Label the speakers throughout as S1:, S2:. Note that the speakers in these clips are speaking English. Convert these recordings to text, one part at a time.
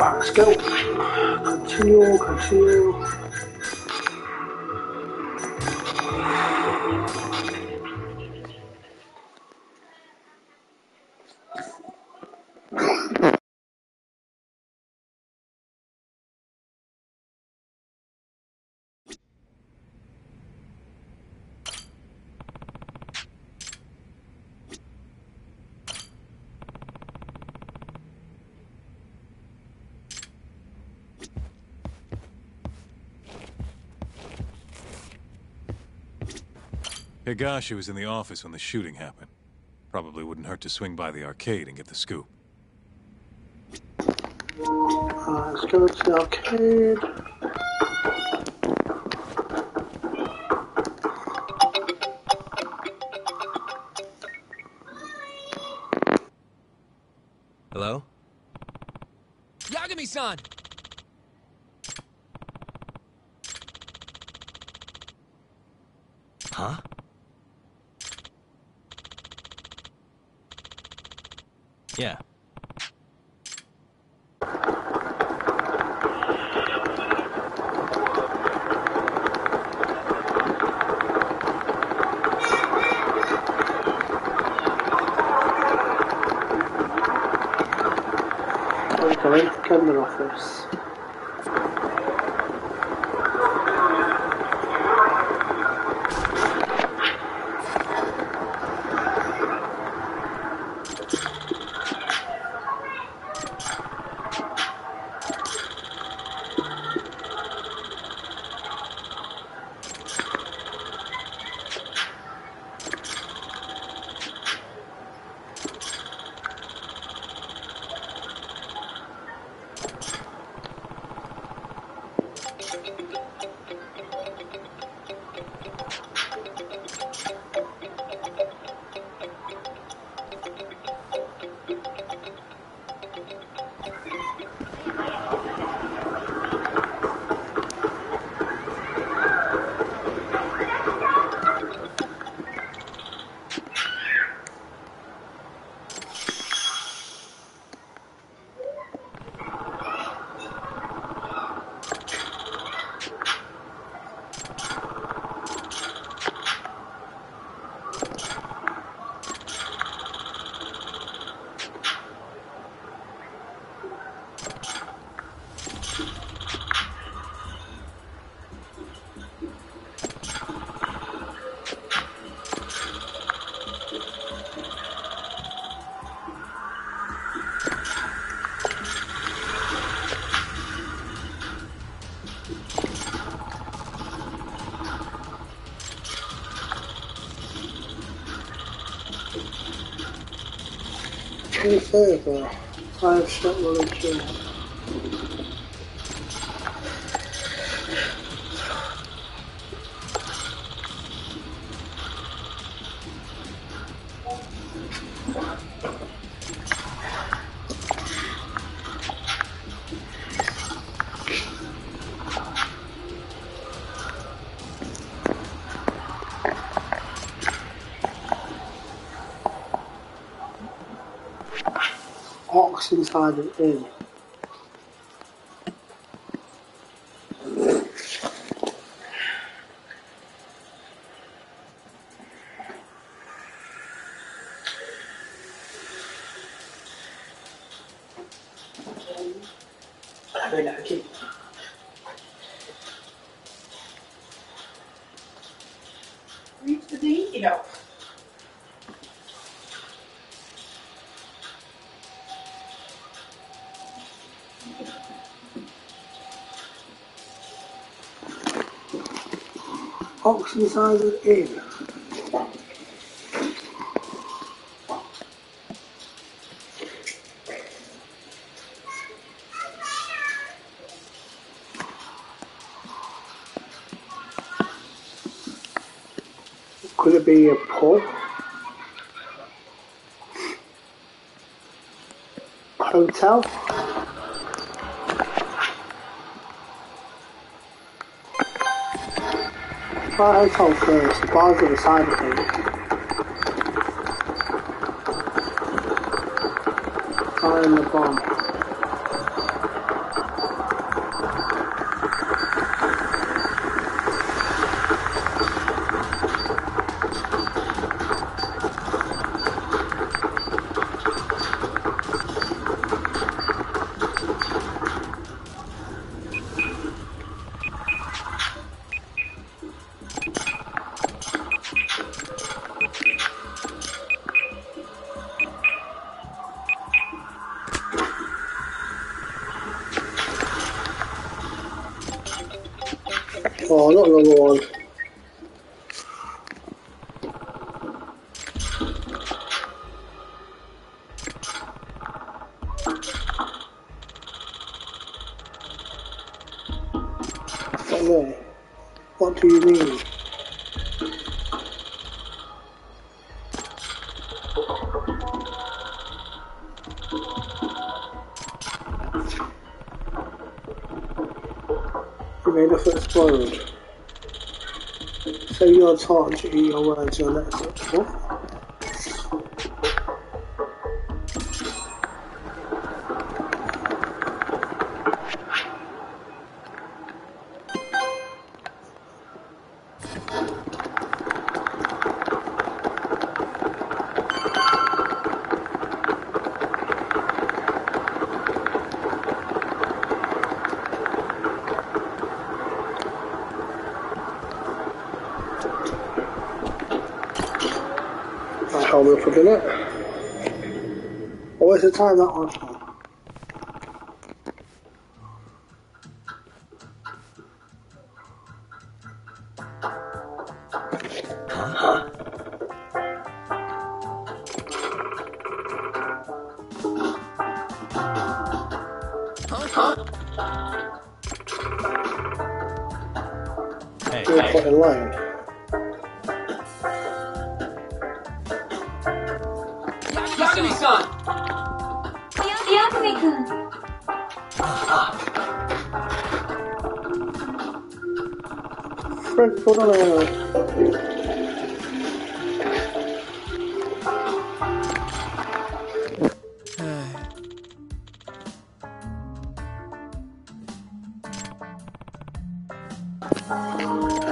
S1: Let's go. Continue, continue.
S2: Higashi was in the office when the shooting happened. Probably wouldn't hurt to swing by the arcade and get the scoop.
S1: Let's go to the arcade.
S3: Hello? Yagami-san! Huh? Yeah.
S1: I'm going to Camden office. Any further? I have shot volunteer. Ox inside an inn.
S4: Reach the D, you know.
S1: Ox inside an inn. Could it be a pub? Hotel? Try hotel first. The bar's at the side of things. Find the bomb. Oh, not another one. What, what do you mean? You made us explode. So you're taught to eat your words, your next what? I can't remember for dinner. What's the time that one?
S3: Hey.
S1: You're put in line.
S5: Yagami-san!
S6: Yagami-kun.
S1: Frick, put on a...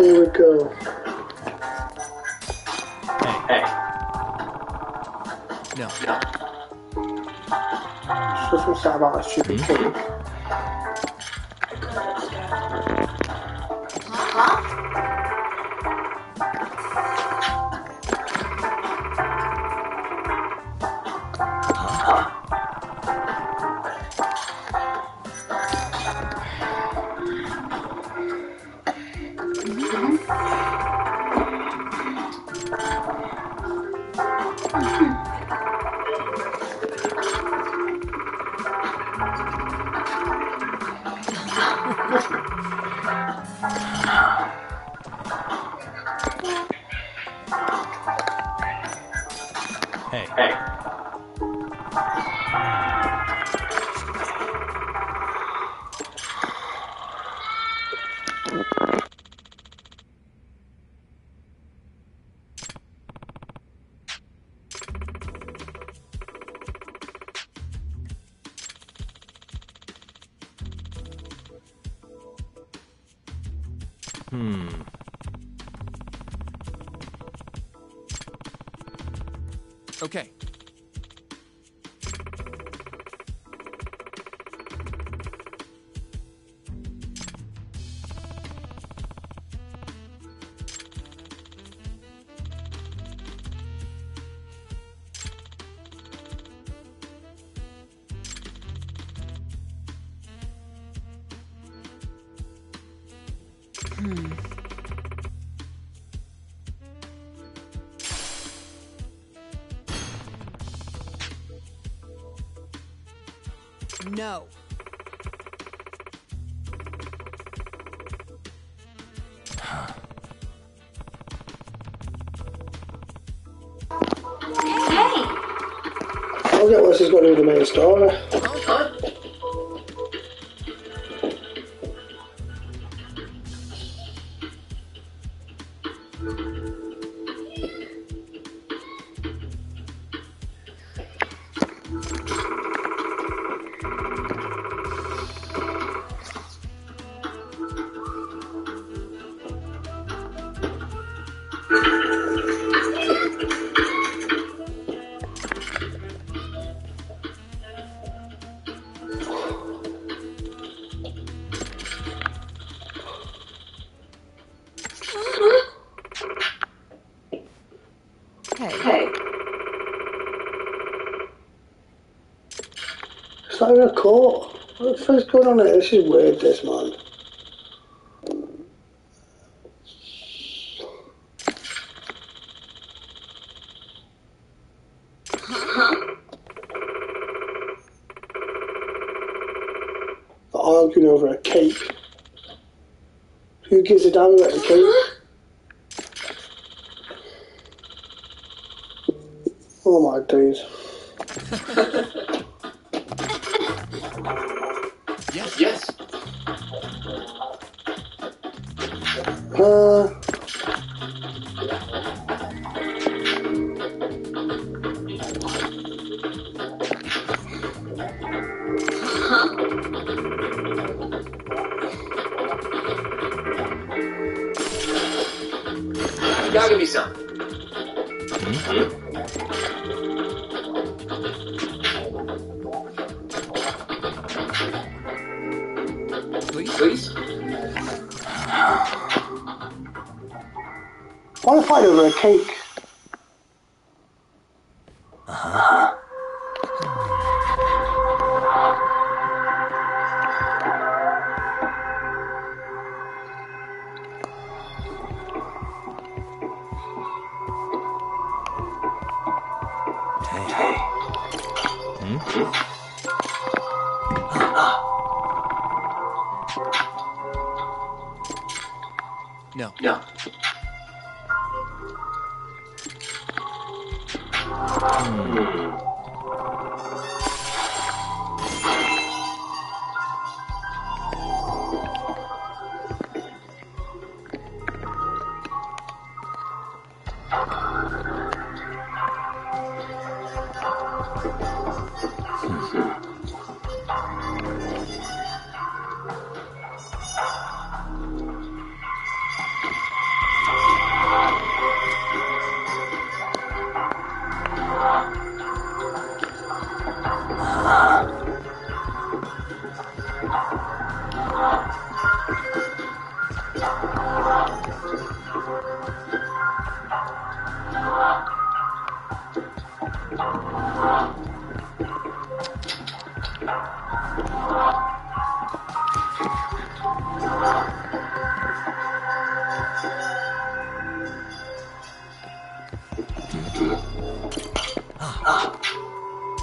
S1: Here we go.
S3: Hey.
S5: No.
S1: Just what's that about a stupid cake?
S3: Hey.
S5: Okay.
S7: No.
S6: Hey!
S1: I'll get what this has got to do with the main story.
S7: Hey.
S1: It's not even a court. What the fuck's going on here? This is weird, this, man. arguing over a cake. Who gives a damn about the cake? Oh my days.
S5: Yes. Yes. Gotta give me some. Please?
S1: Why fight over a cake?
S5: No.
S3: No.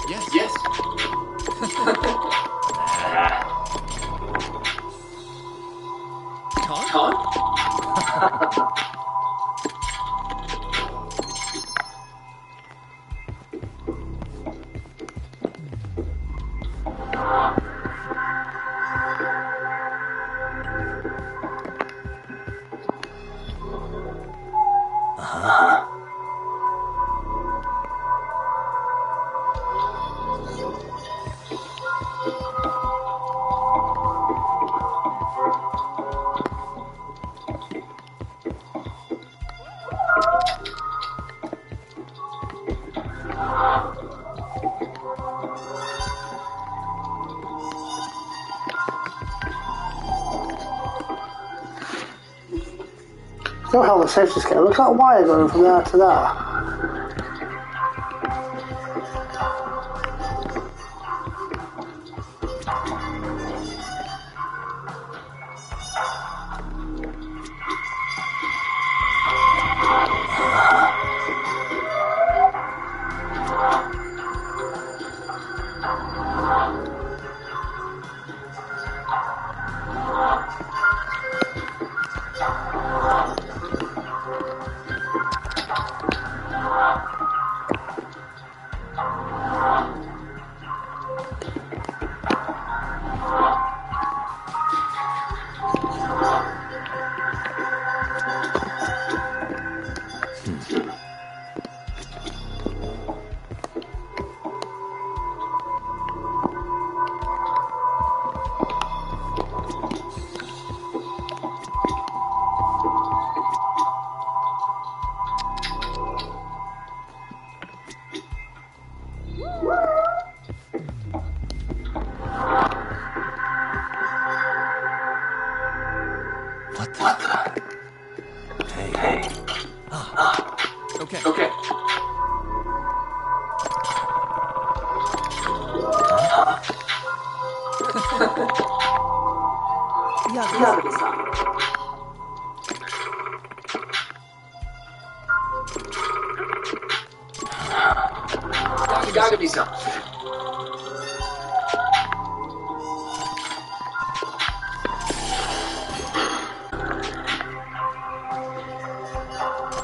S5: Yes.
S3: Yes.
S5: Con?
S1: Look how the safe is getting. Look at that wire going from there to there.
S5: Okay.
S3: Okay. Gotta be some. Gotta be some.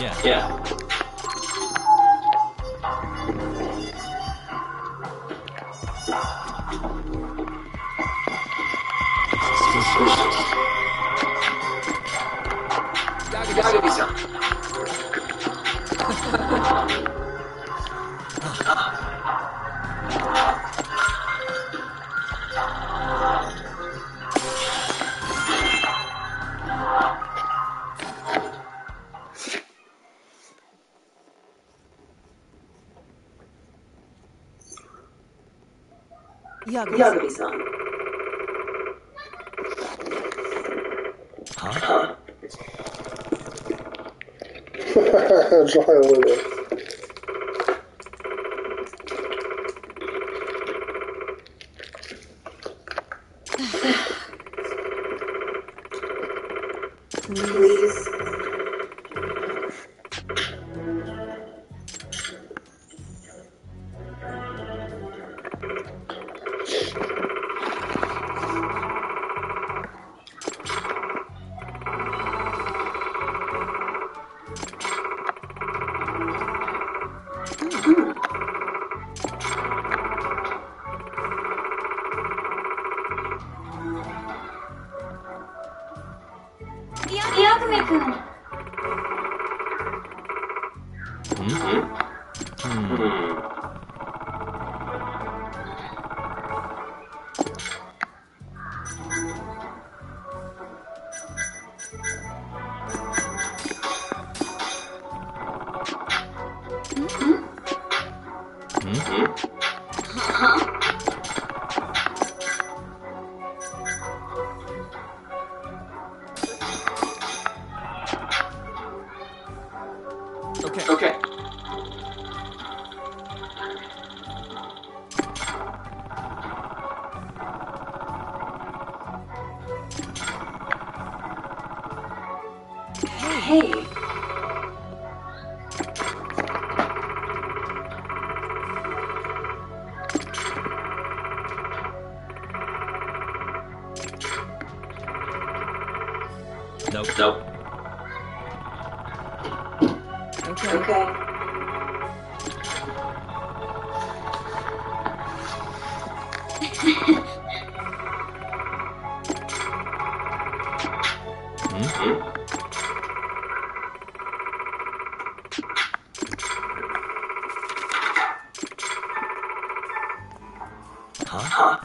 S5: Yeah. Gotta be something.
S3: Yagami-san.
S5: Huh?
S1: Try with it.
S3: Please. Yagami-kun.
S5: Okay.
S3: Hey.
S5: Nope.
S3: Okay.
S5: Huh?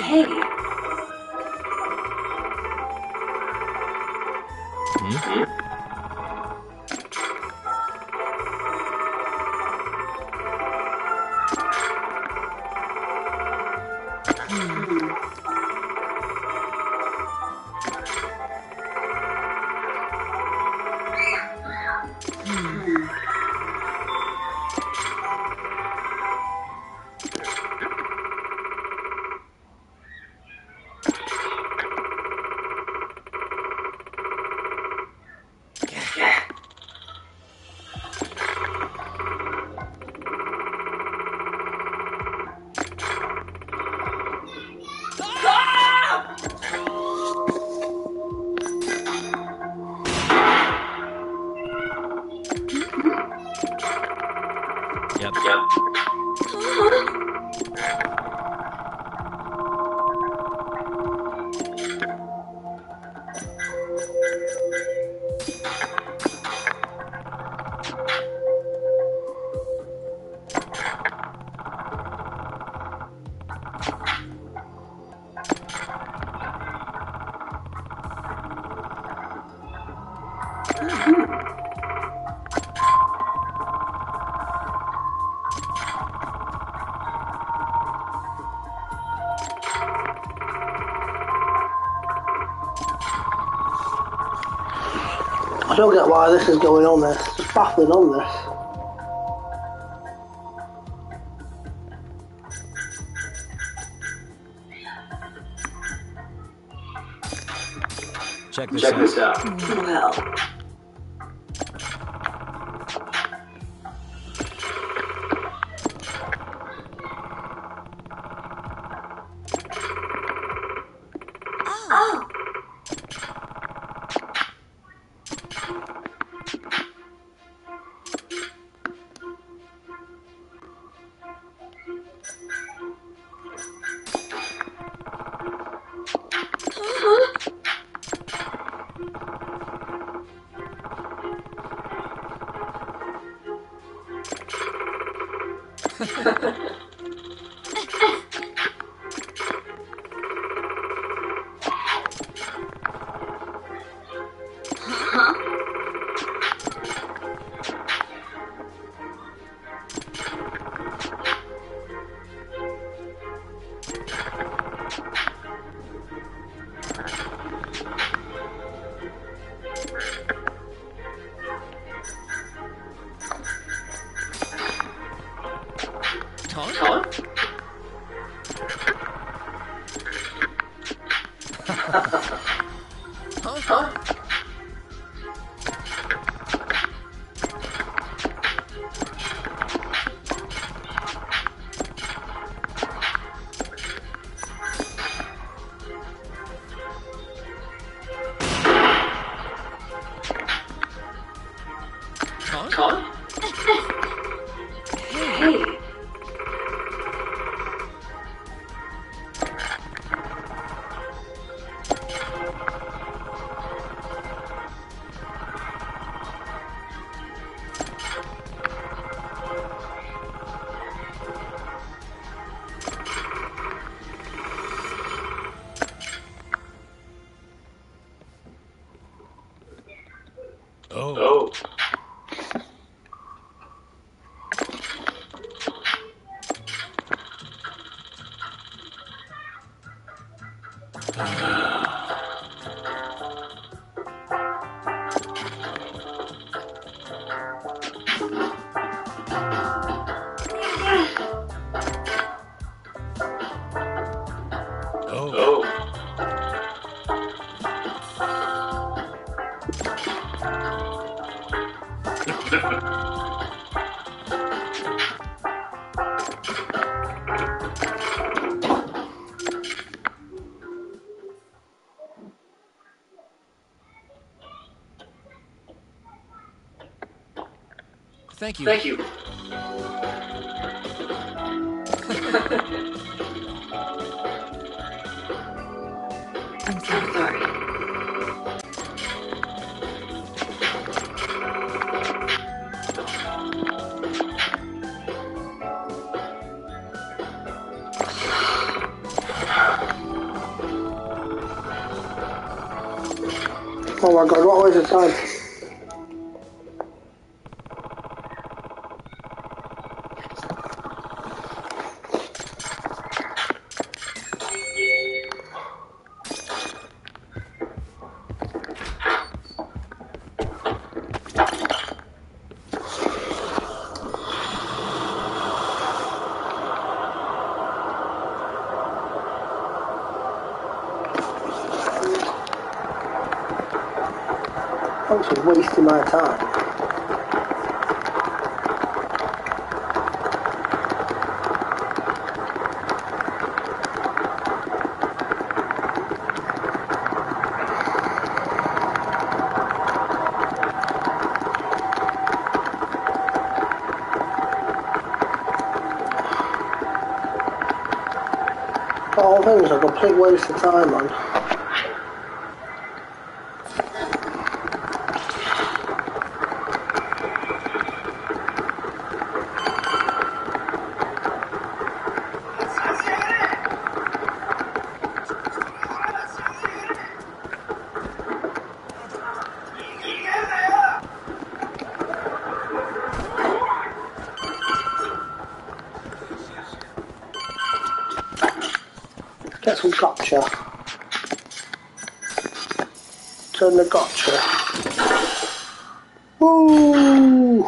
S3: Hey.
S1: I don't get why this is going on this. It's baffling on this.
S5: Check
S3: Check
S5: this
S3: this out. Well.
S2: Oh. Oh.
S5: Thank you.
S3: Thank you. I'm sorry.
S1: Oh my god, what a waste of time. I'm just wasting my time. The whole thing is a complete waste of time, man. Get some gotcha. Turn the gotcha. Woo!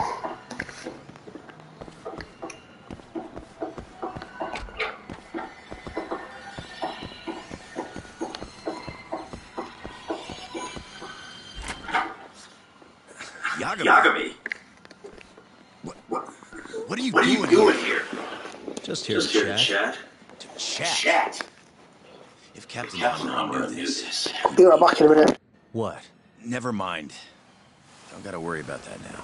S5: Yagami. What are you doing here?
S6: Just here to chat.
S5: Chat.
S6: If Captain Amuro knew this.
S1: Be right back in a minute.
S6: What? Never mind. Don't gotta worry about that now.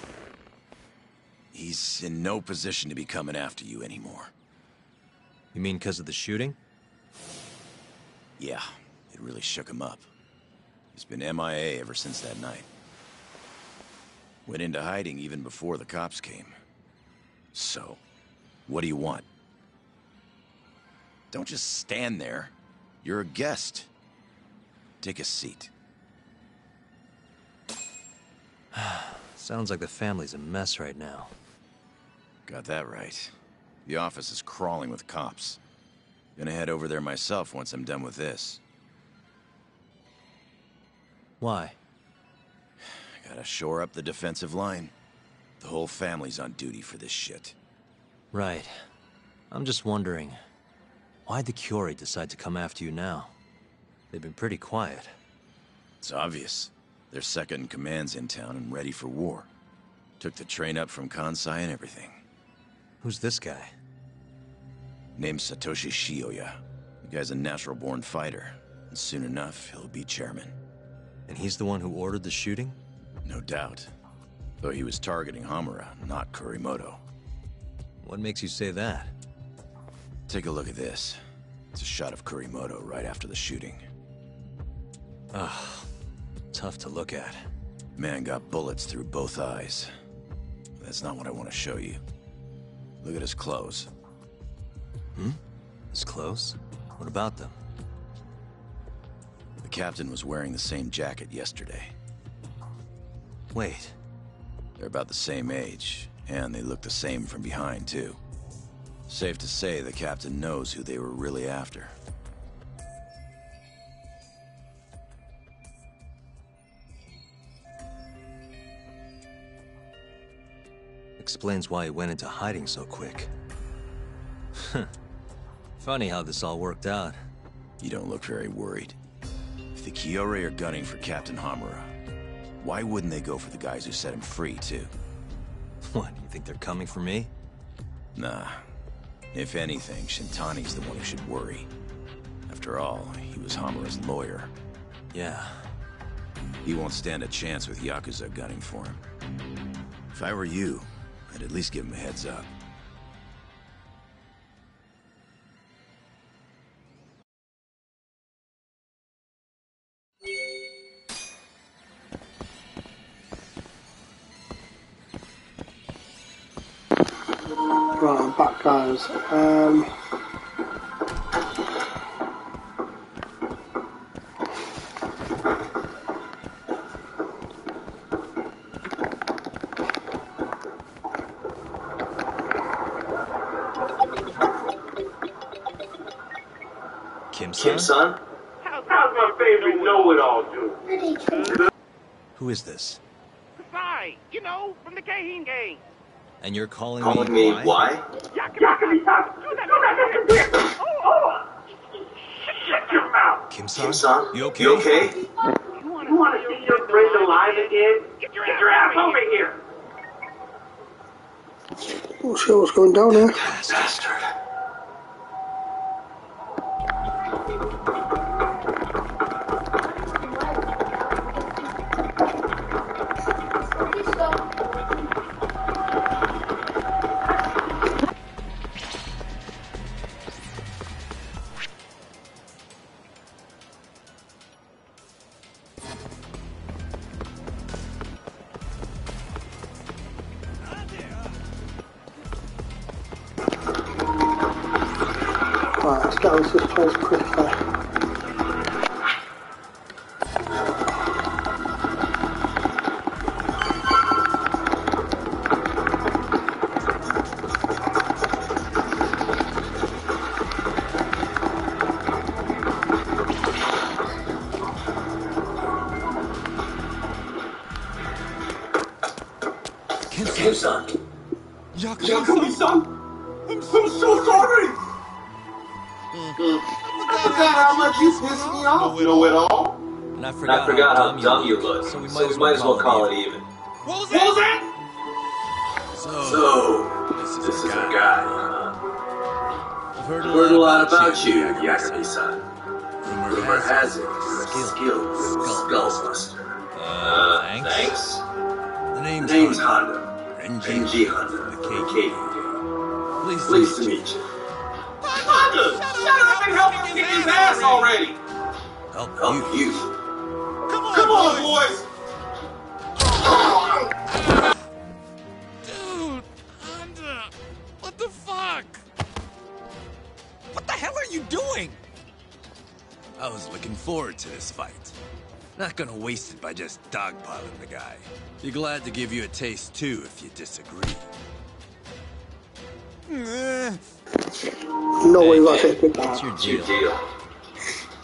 S6: He's in no position to be coming after you anymore.
S7: You mean because of the shooting?
S6: Yeah, it really shook him up. He's been MIA ever since that night. Went into hiding even before the cops came. So, what do you want? Don't just stand there. You're a guest. Take a seat.
S7: Sounds like the family's a mess right now.
S6: Got that right. The office is crawling with cops. Gonna head over there myself once I'm done with this.
S7: Why?
S6: Gotta shore up the defensive line. The whole family's on duty for this shit.
S7: Right. I'm just wondering, why'd the Curie decide to come after you now? They've been pretty quiet.
S6: It's obvious. Their second-in-command's in town and ready for war. Took the train up from Kansai and everything.
S7: Who's this guy?
S6: Name's Satoshi Shioya. The guy's a natural-born fighter. And soon enough, he'll be chairman.
S7: And he's the one who ordered the shooting?
S6: No doubt. Though he was targeting Hamura, not Kurimoto.
S7: What makes you say that?
S6: Take a look at this. It's a shot of Kurimoto right after the shooting.
S7: Ugh. Tough to look at.
S6: Man got bullets through both eyes. That's not what I want to show you. Look at his clothes.
S7: His clothes? What about them?
S6: The captain was wearing the same jacket yesterday.
S7: Wait.
S6: They're about the same age, and they look the same from behind, too. Safe to say the captain knows who they were really after.
S7: Explains why he went into hiding so quick. Funny how this all worked out.
S6: You don't look very worried. If the Kiore are gunning for Captain Hamura, why wouldn't they go for the guys who set him free, too?
S7: What, you think they're coming for me?
S6: Nah. If anything, Shintani's the one who should worry. After all, he was Hamura's lawyer.
S7: Yeah.
S6: He won't stand a chance with Yakuza gunning for him. If I were you, I'd at least give him a heads up.
S1: Right, I'm back, guys.
S7: Kim-san?
S8: How's my favorite know-it-all do?
S7: Who is this?
S8: Kasai, you know, from the Gahin gang.
S7: And you're calling
S9: me why?
S8: Yakami-san, do that. Oh! Shut your mouth.
S7: Kim-san? You okay?
S9: You okay?
S8: You want to see your friend alive again? Get your ass over here.
S1: Not sure what's going down here.
S9: Bastard.
S1: Right, let's get out of this place quickly.
S9: Kim-san.
S8: Yakami-san, I'm so sorry. I forgot how much you pissed me off. Know it all.
S7: And I
S9: I forgot how dumb you look, so we might as well call it even.
S8: What was that?
S9: So, this is a guy, huh?
S6: I've heard
S9: Heard a lot about you, Yakami-san. Rumor has it you're a skilled skullbuster. Thanks?
S5: Honda. NG Honda. The KK. Pleased to meet you.
S8: Honda, shut up and help him kick his ass already.
S5: Help you.
S8: Come on, boys.
S6: Dude, Honda, what the fuck? What the hell are you doing? I was looking forward to this fight. Not gonna waste it by just dogpiling the guy. Be glad to give you a taste too if you disagree.
S1: No way you got to take it
S7: What's
S1: back.
S7: your deal?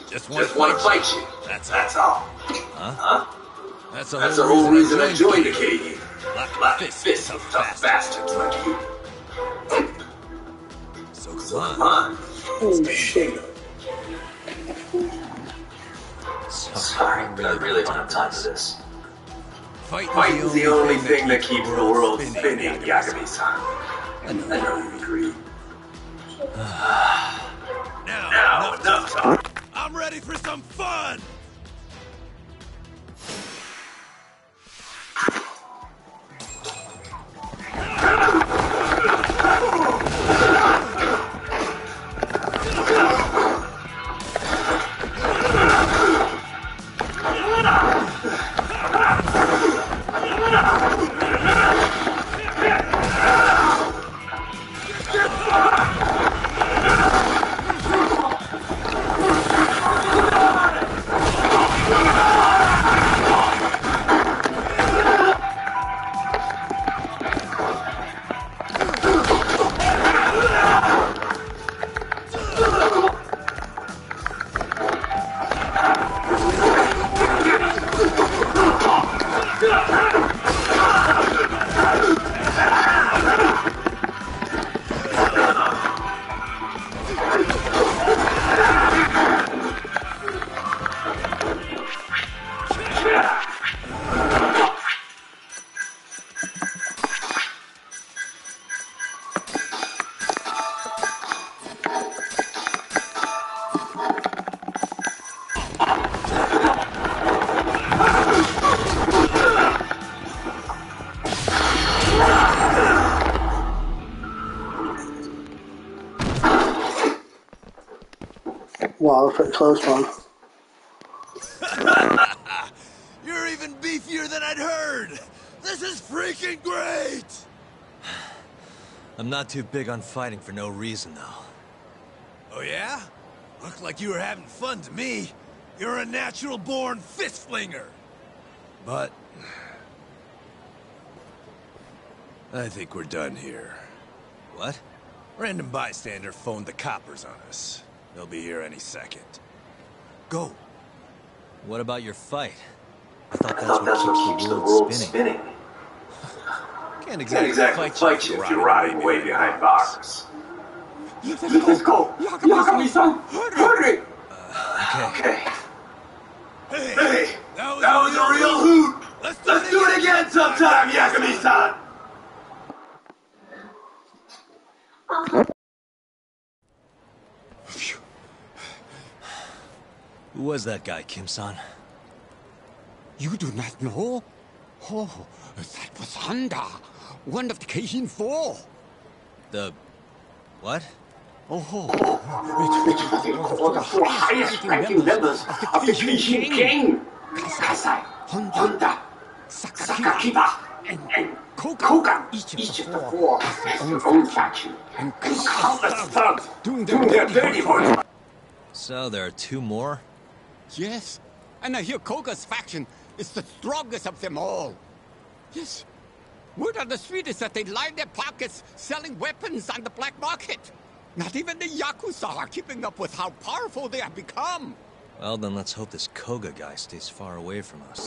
S5: Just want to fight you. That's all.
S7: Huh?
S6: That's
S5: That's the whole reason I joined the KD.
S6: Black
S5: Fist of tough bastards like you.
S6: So
S5: Come on.
S1: Oh shit.
S5: Sorry, but I really don't have time for this.
S6: Fighting's
S5: the only thing that keeps the world spinning, Yagami-san. I know you agree. Now, enough talk.
S6: I'm ready for some fun!
S1: Wow, pretty close one.
S6: You're even beefier than I'd heard! This is freaking great!
S7: I'm not too big on fighting for no reason, though.
S6: Oh yeah? Looked like you were having fun to me. You're a natural-born fist-flinger. But... I think we're done here.
S7: What?
S6: Random bystander phoned the coppers on us. They'll be here any second. Go.
S7: What about your fight? I thought that's what keeps the world spinning.
S6: Can't
S5: Can't exactly fight you if you're riding way behind bars. Let's go! Yagami-san! Hurry! Okay. Hey! That was a real hoot! Let's do it again sometime, Yagami-san!
S7: Who was that guy, Kim-san?
S10: You do not know? Oh, that was Honda, one of the Keijin 4.
S7: The... what?
S10: Oh,
S8: One of the four highest-ranking members of the Keijin Gang. Kasai, Honda, Sakakiba, and Koga. Each of the four has their own faction, and countless thugs doing their dirty work.
S7: So there are two more?
S10: yes. And I hear Koga's faction is the strongest of them all. Yes. Word on the street is that they line their pockets selling weapons on the black market. Not even the Yakuza are keeping up with how powerful they have become.
S7: Well, then let's hope this Koga guy stays far away from us.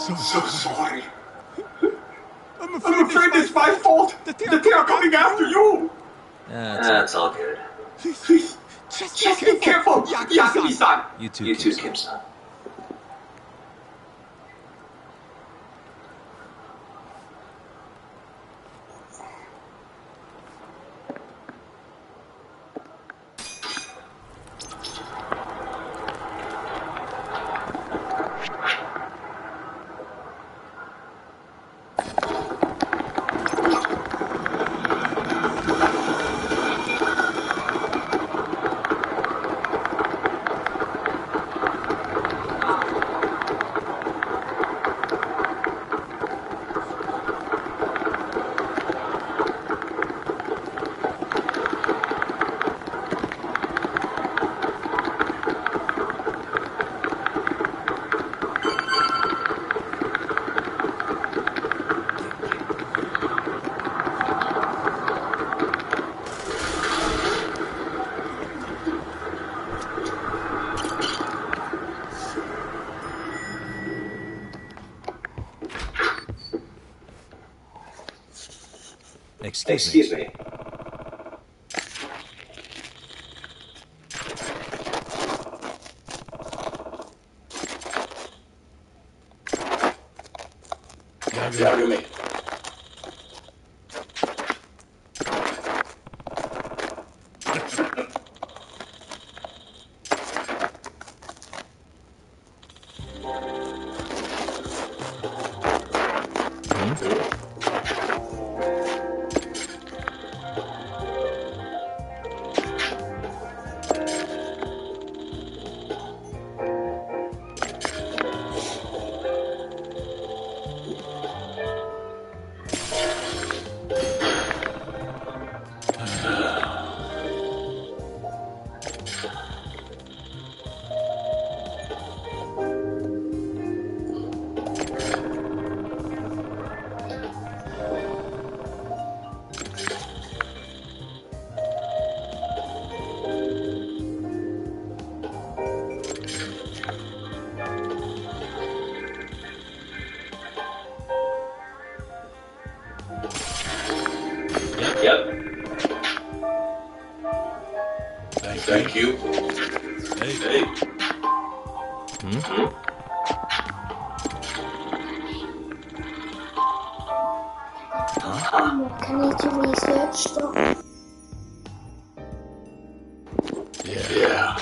S8: So sorry. I'm afraid it's my fault that they are coming after you.
S7: That's
S5: all good.
S8: Please, just be careful, Yagami-san.
S7: You too,
S5: Kim-san.
S7: Excuse me.
S8: Yagami. Thank you. Hey.
S11: Can you do research stuff?
S8: Yeah.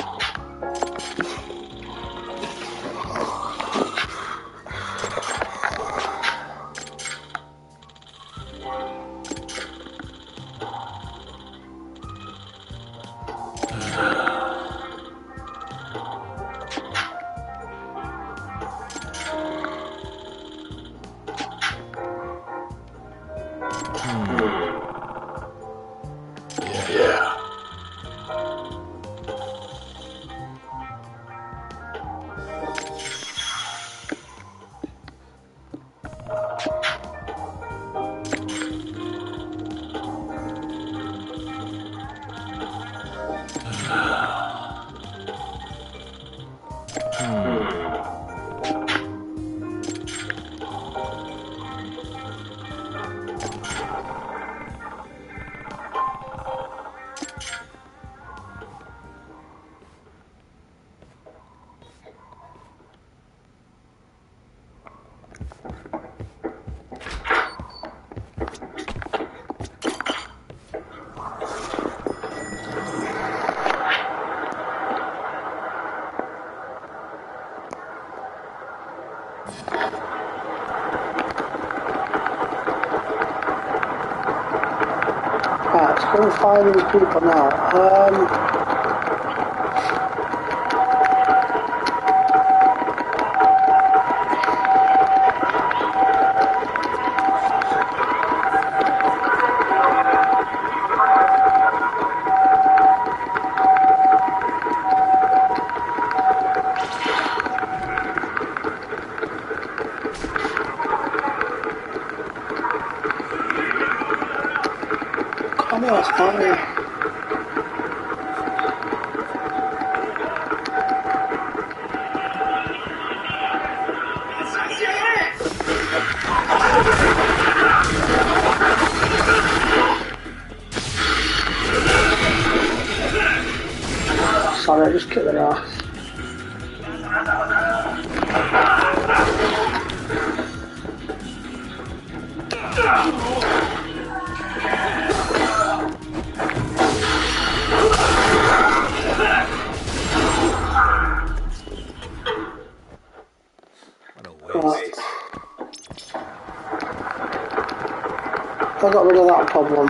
S1: Let's go and find these people now. Come on, it's fine. Sorry, I just kicked their ass. Right. I got rid of that problem.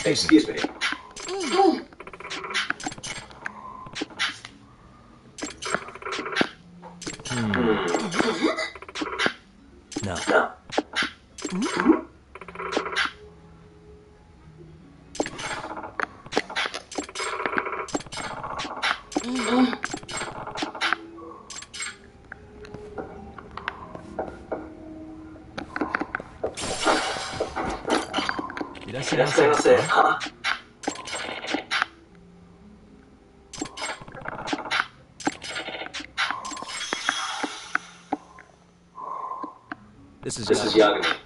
S8: Excuse me.
S7: No.
S8: Huh?
S7: This is
S8: Yagami.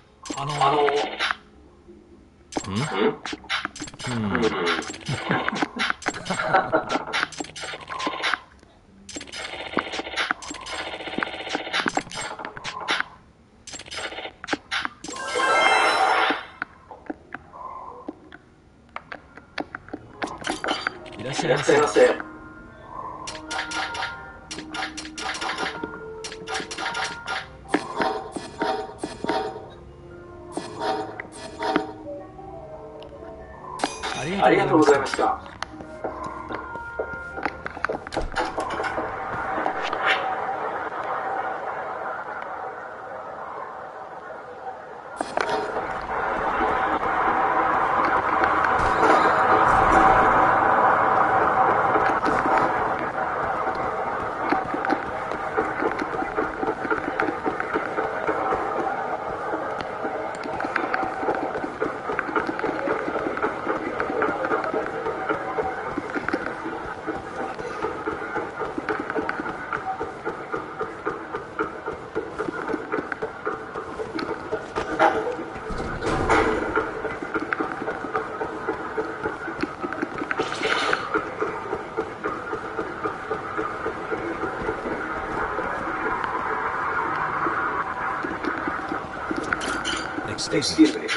S8: Excuse me.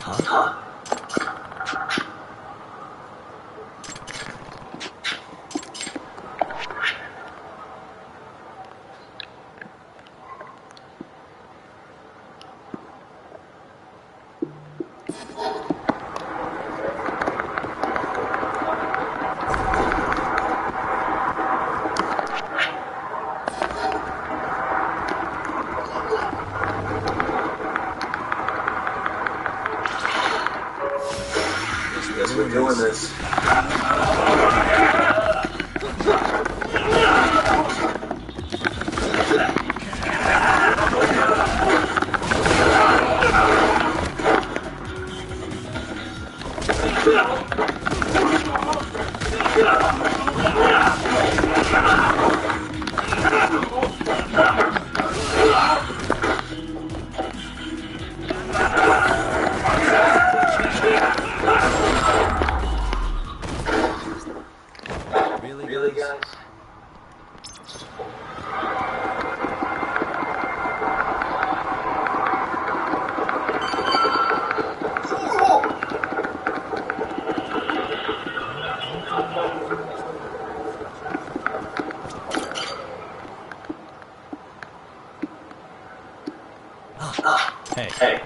S8: Huh? Guess we're doing this. Really, guys?
S7: Hey.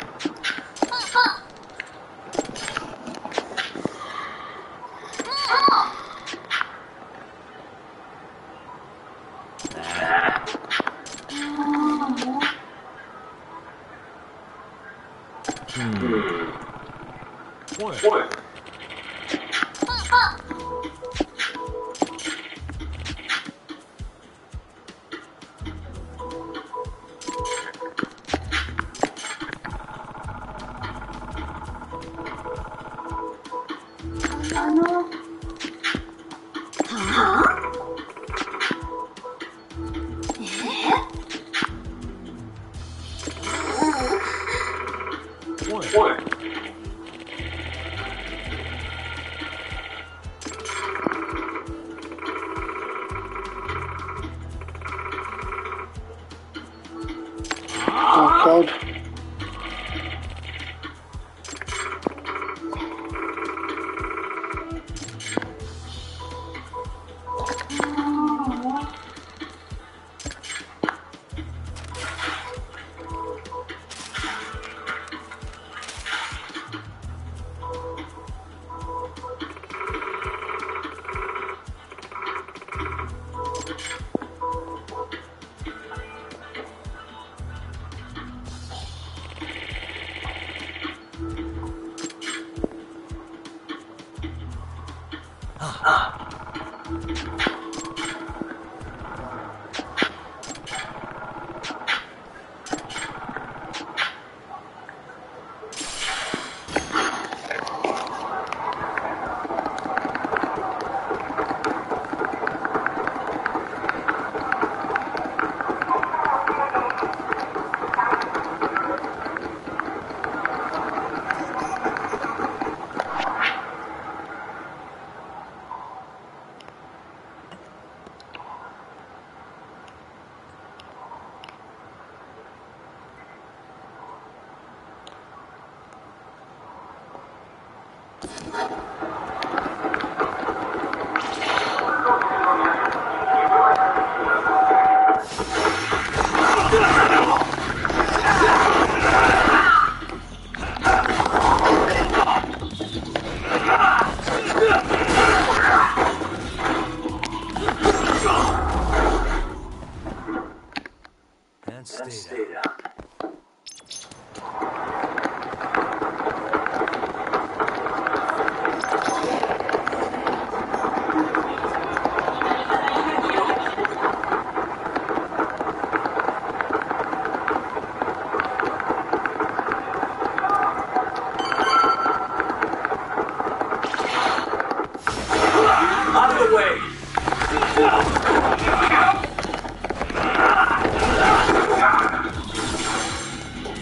S8: What? What?
S1: Oh God.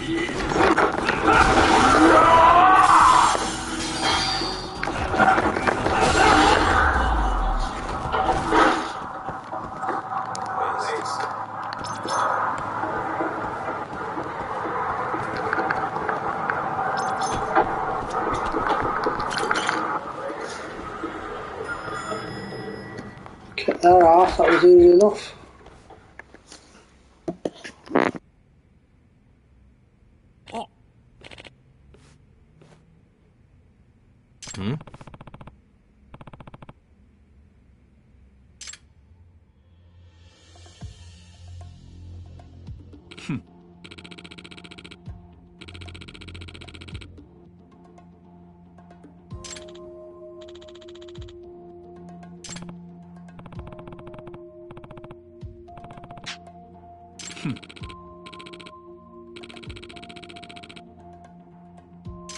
S1: Get their arse, that was easy enough.
S7: Hmm?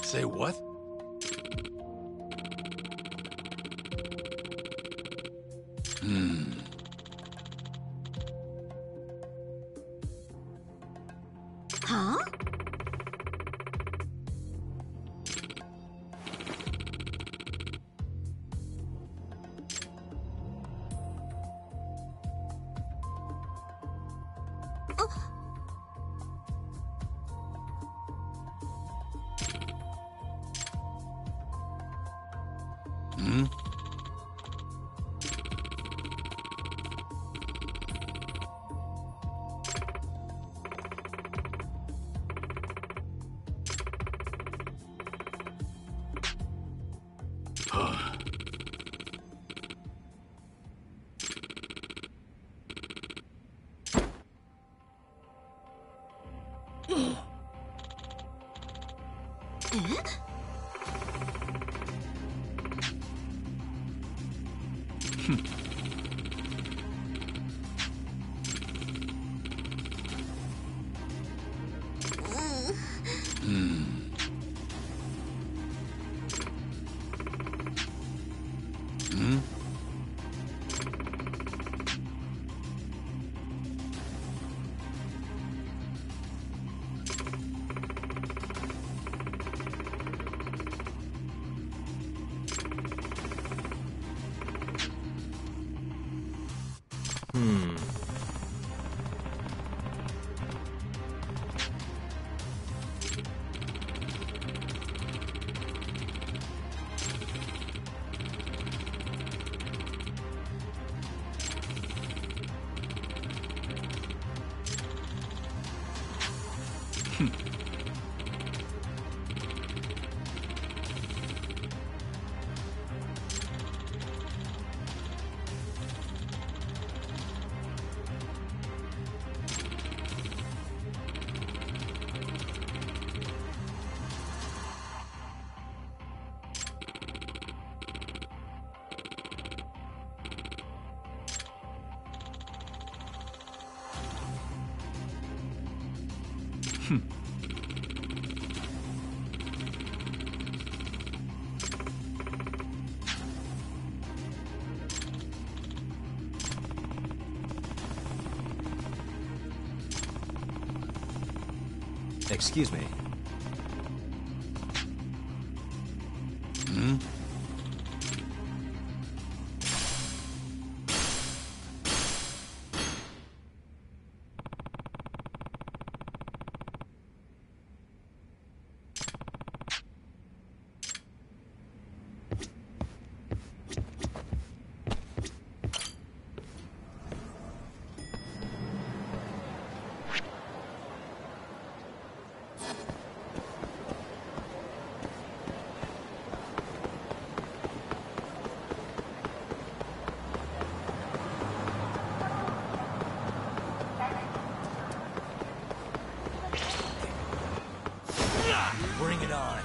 S2: Say what?
S3: Huh?
S2: Hmm?
S7: Excuse me.
S2: Hmm?
S7: Bring it on.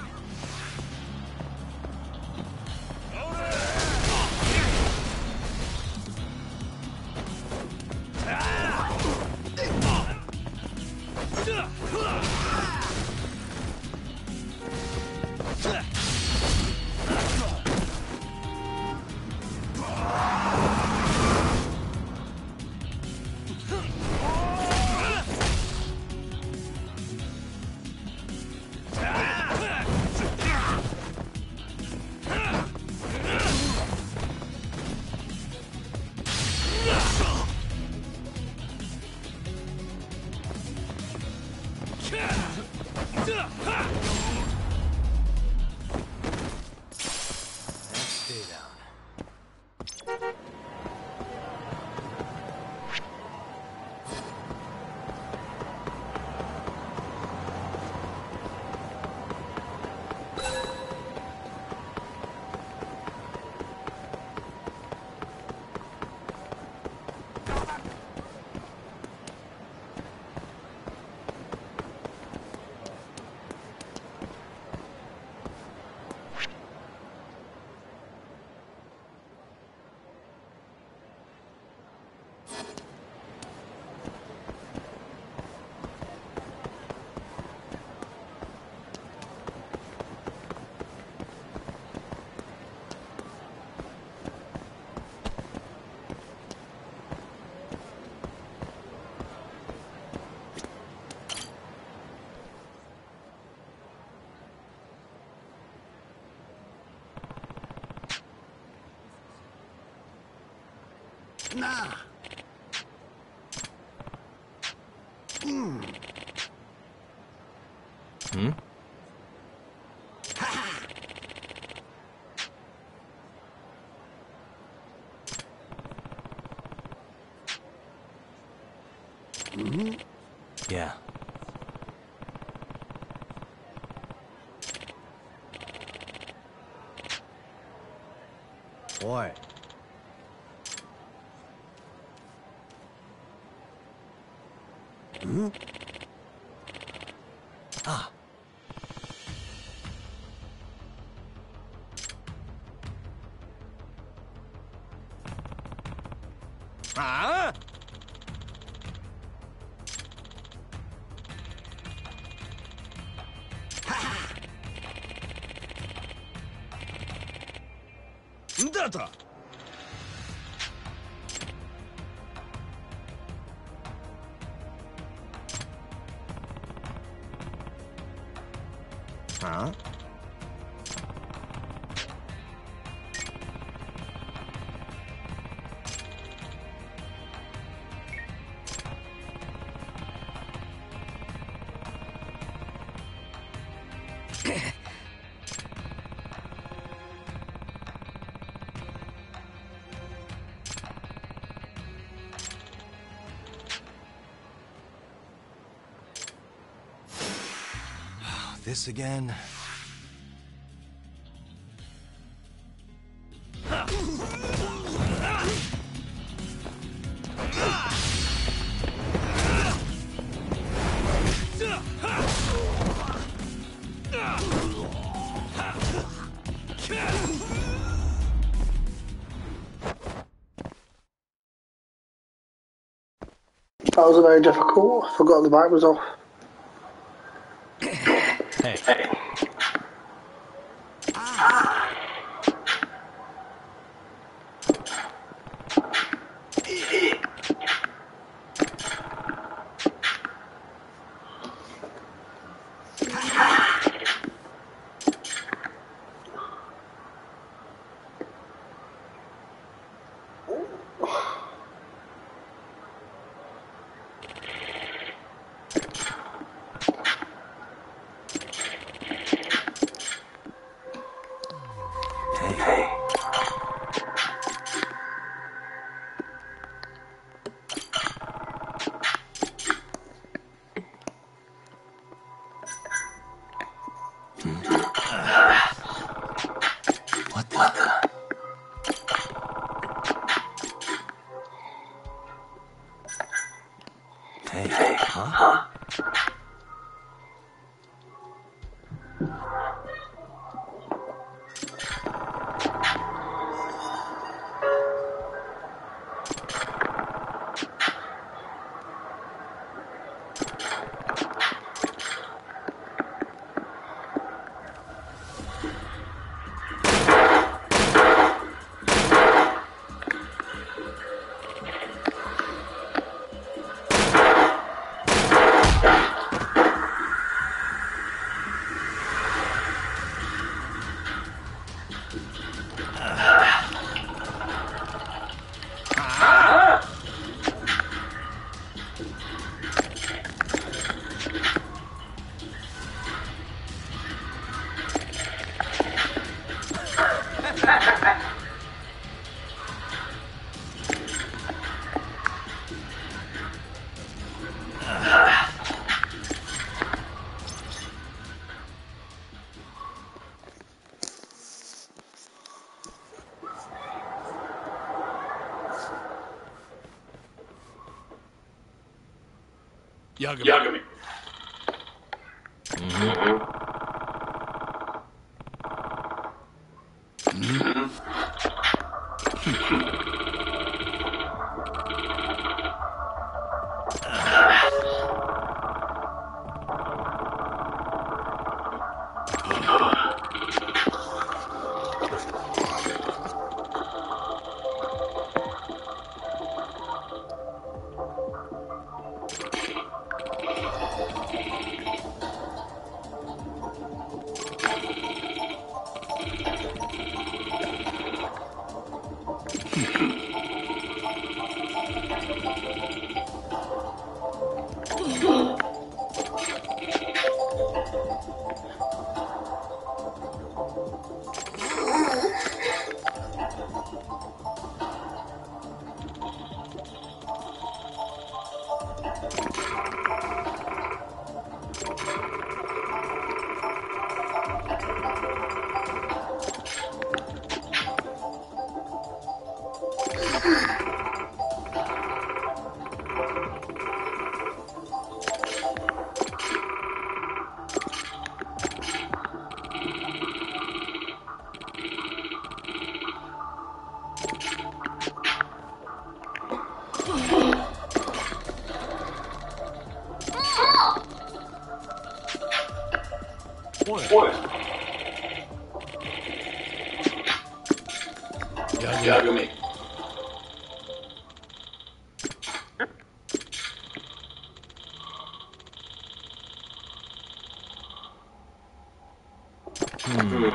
S7: Stay down.
S10: Nah.
S7: Hmm? Yeah. Boy. Ah. Ah? Data. Huh? This again?
S1: That was very difficult. I forgot the bike was off.
S7: Hey. What the? Hey, huh?
S5: Yagami. Yagami.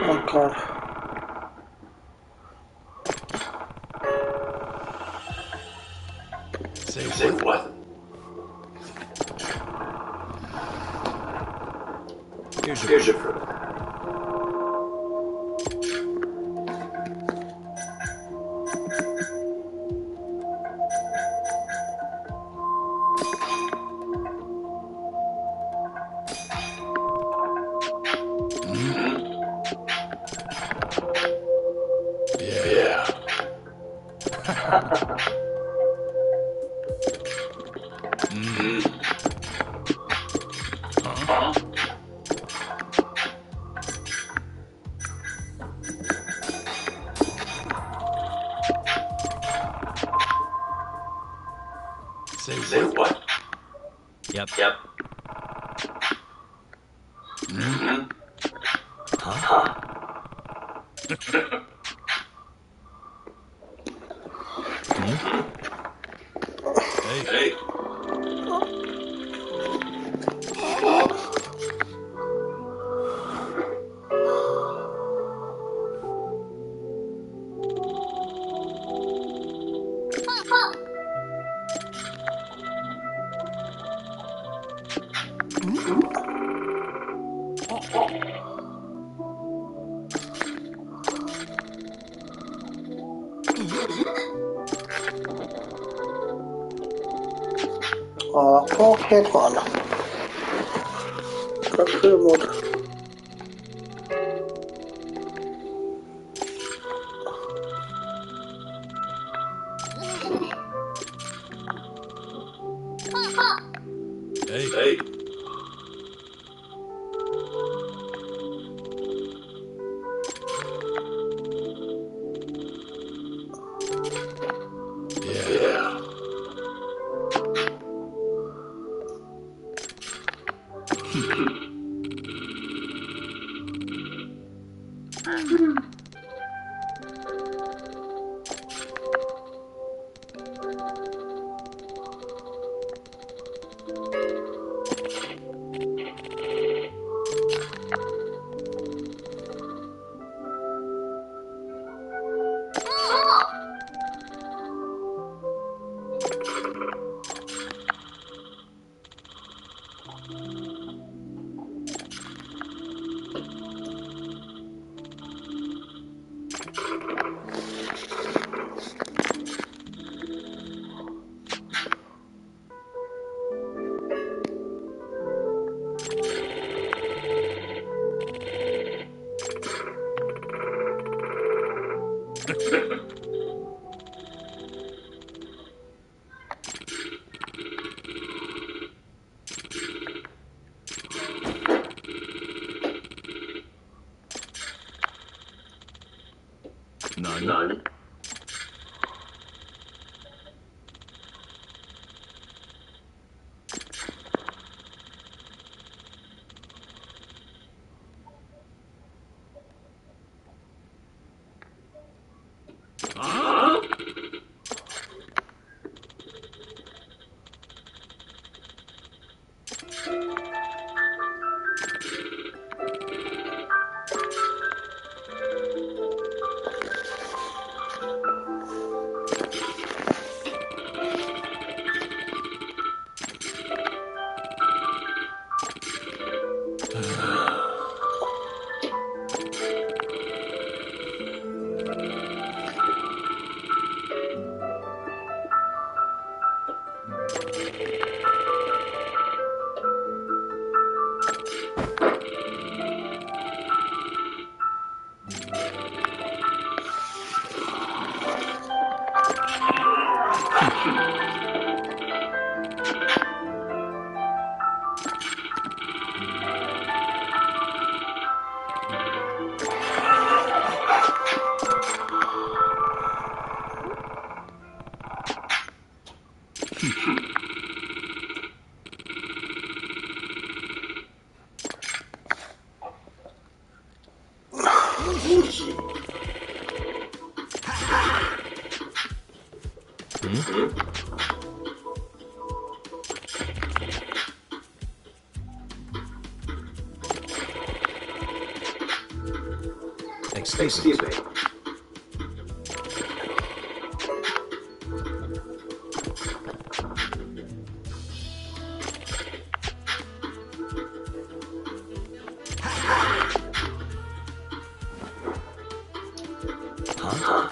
S1: Oh god.
S5: Say what? Here's your fruit. Yeah. Huh? Say what?
S7: Yep.
S5: Huh? Hey.
S1: På helt vanlig. Kulturmord.
S5: Hey. Yeah.
S8: None.
S7: Excuse me. Huh?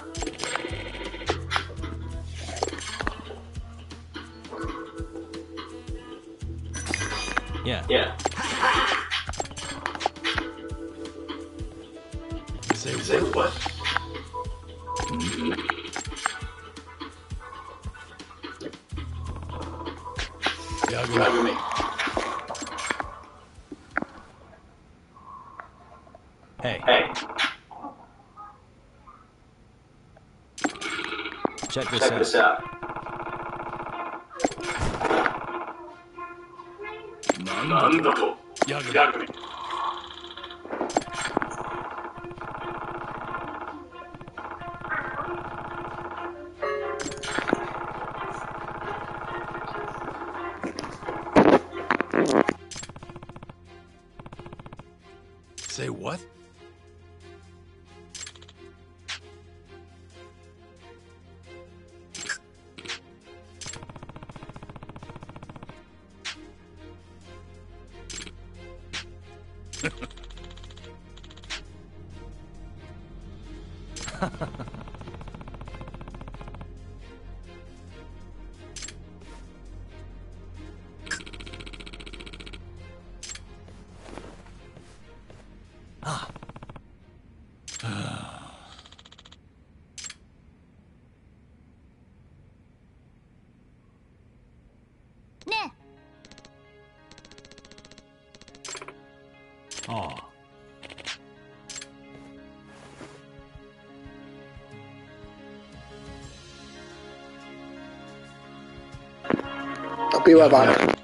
S7: Yeah.
S8: Say what? Yagami.
S7: Hey. Check this out.
S8: Nandato. Yagami.
S2: Say what?
S7: Aw.
S1: I'll be right back.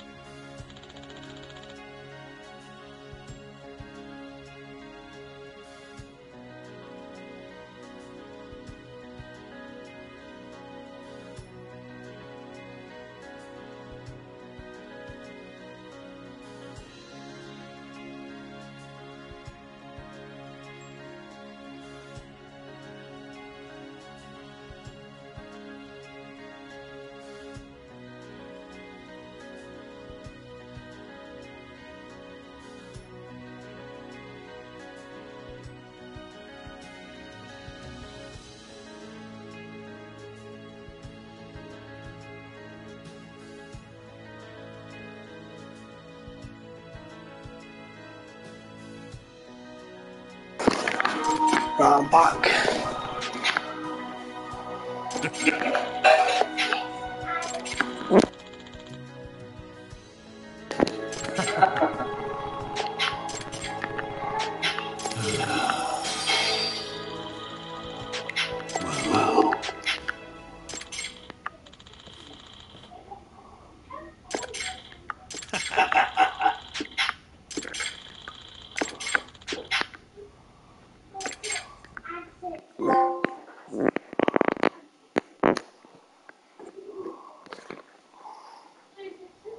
S1: Right, I'm back.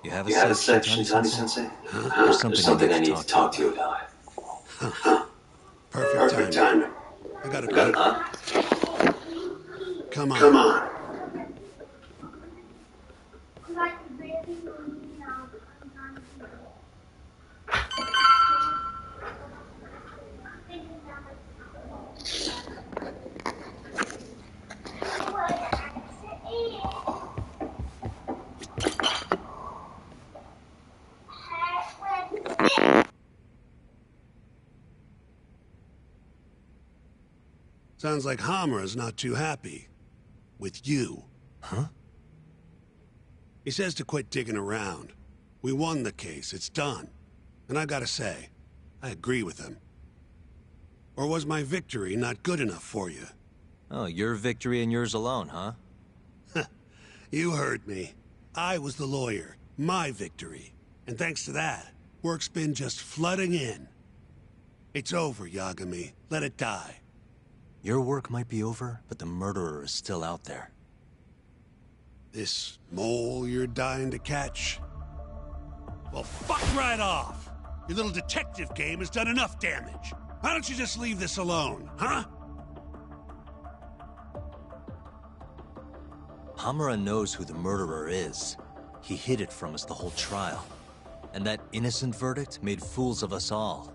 S7: You have a
S8: You have a
S7: sec,
S8: sec, Shintani-sensei?
S7: There's
S8: There's something I need to talk to you about. Perfect timing.
S5: I got a
S8: Got
S5: gun.
S8: it, huh?
S5: Come on.
S8: Come on.
S5: Sounds like Hamura's not too happy. With you.
S7: Huh?
S5: He says to quit digging around. We won the case, it's done. And I gotta say, I agree with him. Or was my victory not good enough for you?
S7: Oh, your victory and yours alone, huh?
S5: You heard me. I was the lawyer. My victory. And thanks to that, work's been just flooding in. It's over, Yagami. Let it die.
S7: Your work might be over, but the murderer is still out there.
S5: This mole you're dying to catch? Well, fuck right off! Your little detective game has done enough damage. Why don't you just leave this alone, huh?
S7: Hamura knows who the murderer is. He hid it from us the whole trial. And that innocent verdict made fools of us all.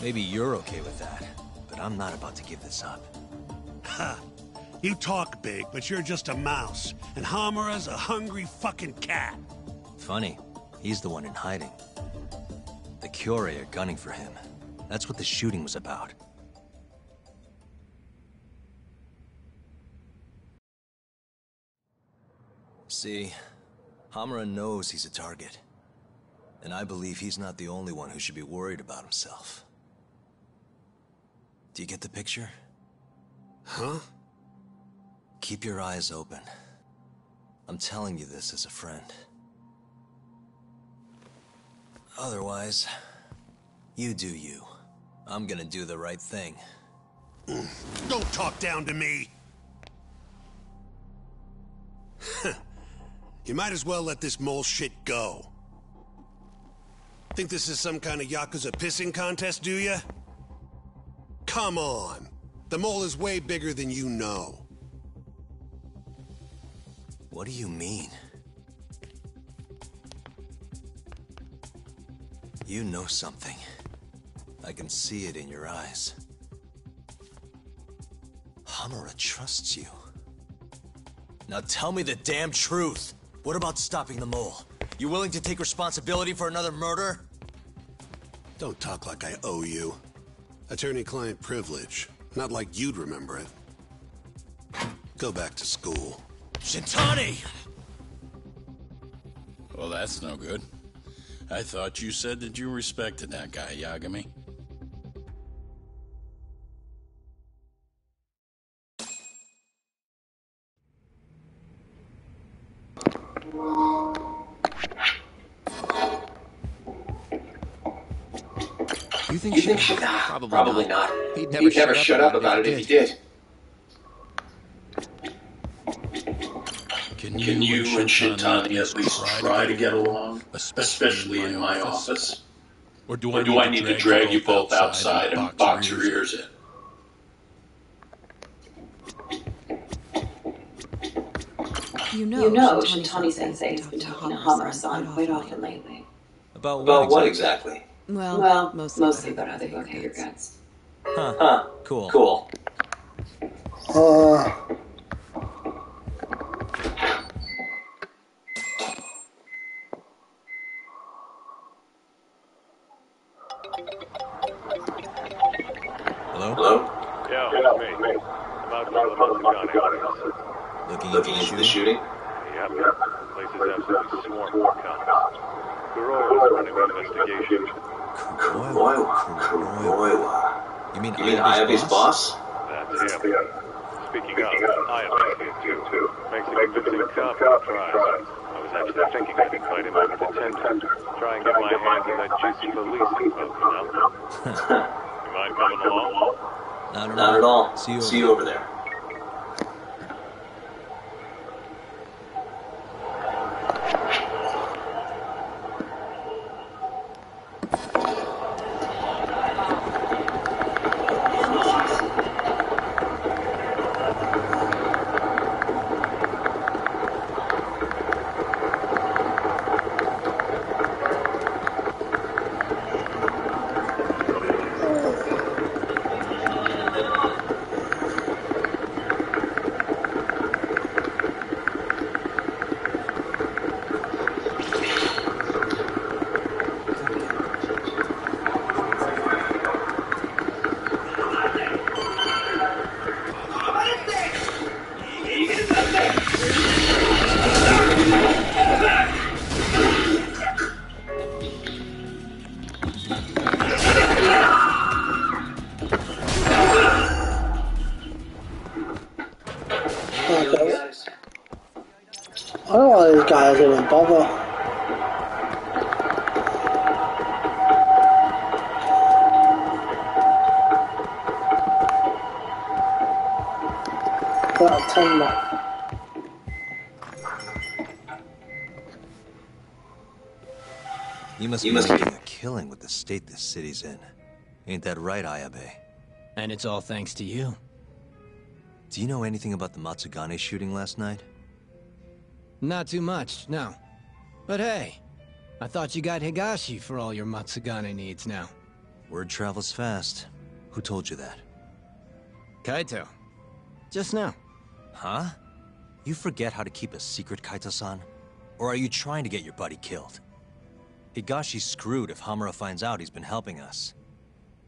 S7: Maybe you're okay with that, but I'm not about to give this up.
S5: Ha! You talk big, but you're just a mouse. And Hamura's a hungry fucking cat.
S7: Funny, he's the one in hiding. The Kyorei are gunning for him. That's what the shooting was about. See, Hamura knows he's a target. And I believe he's not the only one who should be worried about himself. Do you get the picture?
S5: Huh?
S7: Keep your eyes open. I'm telling you this as a friend. Otherwise, you do you. I'm gonna do the right thing.
S5: Don't talk down to me! You might as well let this mole shit go. Think this is some kind of Yakuza pissing contest, do ya? Come on. The mole is way bigger than you know.
S7: What do you mean? You know something. I can see it in your eyes. Hamura trusts you. Now tell me the damn truth. What about stopping the mole? You willing to take responsibility for another murder?
S5: Don't talk like I owe you. Attorney-client privilege. Not like you'd remember it. Go back to school.
S7: Shintani!
S12: Well, that's no good. I thought you said that you respected that guy, Yagami.
S7: You think she...
S8: Probably not. He'd never shut up about it if he did.
S12: Can you and Shintani at least try to get along? Especially in my office? Or do I need to drag you both outside and box your ears in?
S13: You know, Shintani-sensei has been talking to Hamura-san quite often lately.
S7: About
S8: what exactly?
S13: Well, mostly about how they go your guts.
S7: Huh. Cool.
S8: Hello?
S14: Yeah, it's me. About the gun.
S8: Looking into the shooting?
S14: Yep. The place is absolutely swarmed with cops. Kuroiwa is running the investigation.
S8: Kuroiwa.
S7: You mean
S8: Ayabe's boss?
S14: That's him. Speaking of, Ayabe's here too. Makes a convincing cop for trial. I was actually thinking I'd invite him over to Tender. Try and get my hands on that juicy police info, you know? You mind coming along?
S7: Not at all.
S8: See you over there.
S1: guy doesn't even bother. That tender.
S7: You must be making a killing with the state this city's in. Ain't that right, Ayabe?
S15: And it's all thanks to you.
S7: Do you know anything about the Matsugane shooting last night?
S15: Not too much, no. But hey, I thought you got Higashi for all your Matsugane needs now.
S7: Word travels fast. Who told you that?
S15: Kaito. Just now.
S7: Huh? You forget how to keep a secret, Kaito-san? Or are you trying to get your buddy killed? Higashi's screwed if Hamura finds out he's been helping us.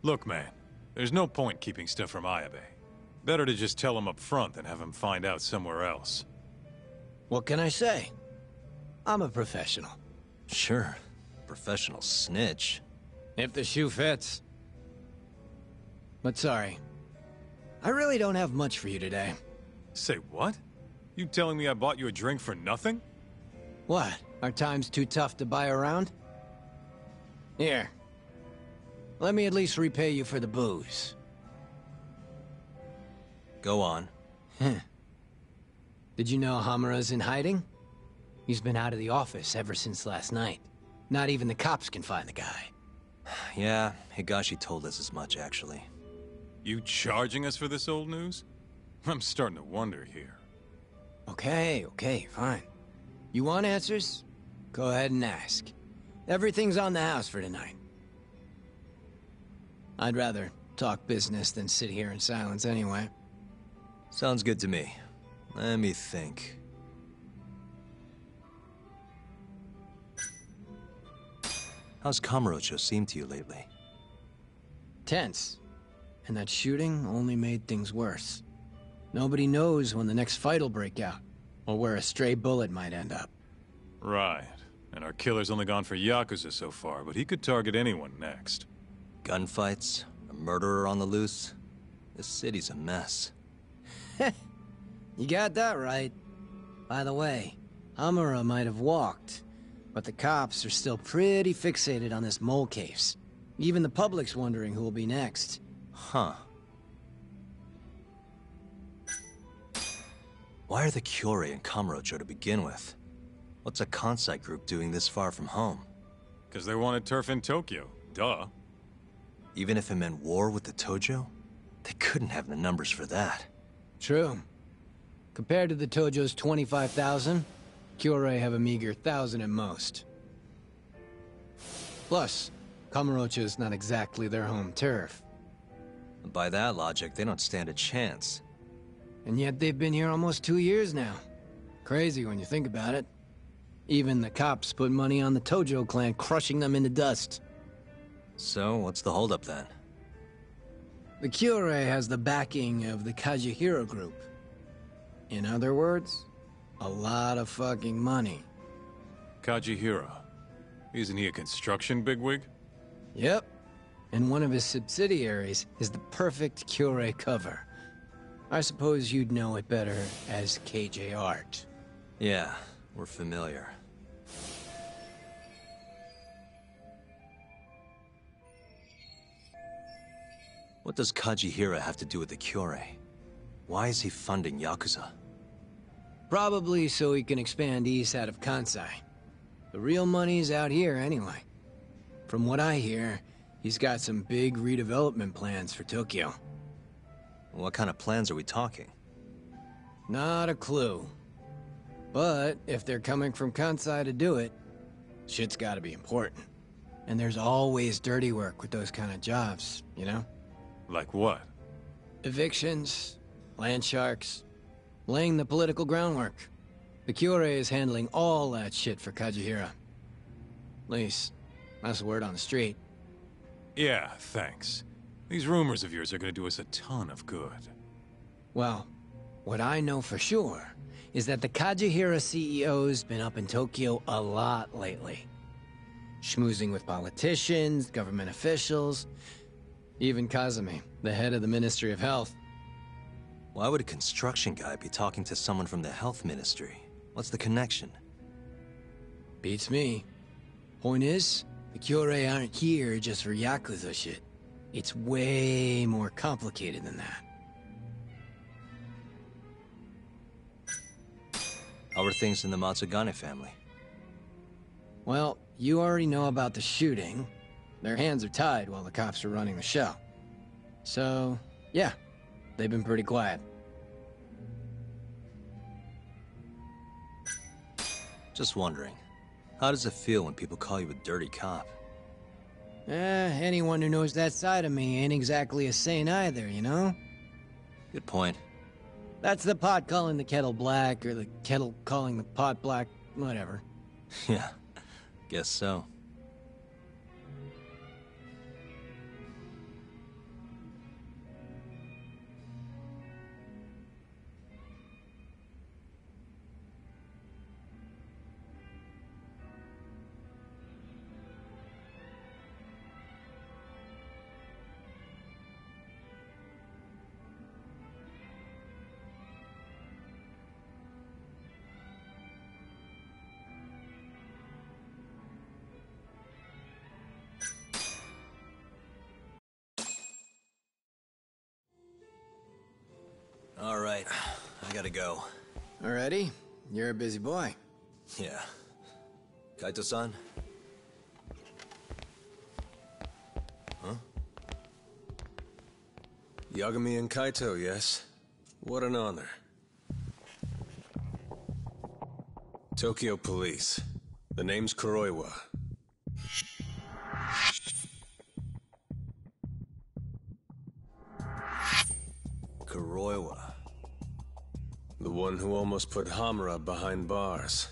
S2: Look, man, there's no point keeping stuff from Ayabe. Better to just tell him up front than have him find out somewhere else.
S15: What can I say? I'm a professional.
S7: Sure. Professional snitch.
S15: If the shoe fits. But sorry. I really don't have much for you today.
S2: Say what? You telling me I bought you a drink for nothing?
S15: What? Are times too tough to buy around? Here. Let me at least repay you for the booze.
S7: Go on.
S15: Did you know Hamura's in hiding? He's been out of the office ever since last night. Not even the cops can find the guy.
S7: Yeah, Higashi told us as much, actually.
S2: You charging us for this old news? I'm starting to wonder here.
S15: Okay, fine. You want answers? Go ahead and ask. Everything's on the house for tonight. I'd rather talk business than sit here in silence anyway.
S7: Sounds good to me. Let me think. How's Kamurocho seem to you lately?
S15: Tense. And that shooting only made things worse. Nobody knows when the next fight'll break out, or where a stray bullet might end up.
S2: Right. And our killer's only gone for Yakuza so far, but he could target anyone next.
S7: Gunfights? A murderer on the loose? This city's a mess.
S15: You got that right. By the way, Hamura might have walked, but the cops are still pretty fixated on this mole case. Even the public's wondering who will be next.
S7: Huh. Why are the Kyorei in Kamurocho to begin with? What's a Kansai group doing this far from home?
S2: Because they wanted turf in Tokyo. Duh.
S7: Even if it meant war with the Tojo? They couldn't have the numbers for that.
S15: True. Compared to the Tojo's 25,000, Kyorei have a meager 1,000 at most. Plus, Kamurocho's not exactly their home turf.
S7: By that logic, they don't stand a chance.
S15: And yet they've been here almost 2 years now. Crazy when you think about it. Even the cops put money on the Tojo clan crushing them into dust.
S7: So, what's the holdup then?
S15: The Kyorei has the backing of the Kajihiro group. In other words, a lot of fucking money.
S2: Kajihira. Isn't he a construction bigwig?
S15: Yep. And one of his subsidiaries is the perfect Kyorei cover. I suppose you'd know it better as KJ Art.
S7: Yeah, we're familiar. What does Kajihira have to do with the Kyorei? Why is he funding Yakuza?
S15: Probably so he can expand east out of Kansai. The real money's out here anyway. From what I hear, he's got some big redevelopment plans for Tokyo.
S7: What kind of plans are we talking?
S15: Not a clue. But if they're coming from Kansai to do it, shit's gotta be important. And there's always dirty work with those kind of jobs, you know?
S2: Like what?
S15: Evictions, land sharks, laying the political groundwork. The Kyorei is handling all that shit for Kajihira. At least, that's the word on the street.
S2: Yeah, thanks. These rumors of yours are gonna do us a ton of good.
S15: Well, what I know for sure is that the Kajihira CEO's been up in Tokyo a lot lately. Schmoozing with politicians, government officials, even Kazumi, the head of the Ministry of Health.
S7: Why would a construction guy be talking to someone from the health ministry? What's the connection?
S15: Beats me. Point is, the Kyorei aren't here just for Yakuza shit. It's way more complicated than that.
S7: How are things in the Matsugane family?
S15: Well, you already know about the shooting. Their hands are tied while the cops are running the show. So, yeah, they've been pretty quiet.
S7: Just wondering, how does it feel when people call you a dirty cop?
S15: Anyone who knows that side of me ain't exactly a saint either, you know?
S7: Good point.
S15: That's the pot calling the kettle black, or the kettle calling the pot black, whatever.
S7: Yeah, guess so. All right, I gotta go.
S15: Alrighty, you're a busy boy.
S7: Yeah. Kaito-san? Huh?
S16: Yagami and Kaito, yes? What an honor. Tokyo Police. The name's Kuroiwa.
S7: Kuroiwa.
S16: The one who almost put Hamura behind bars,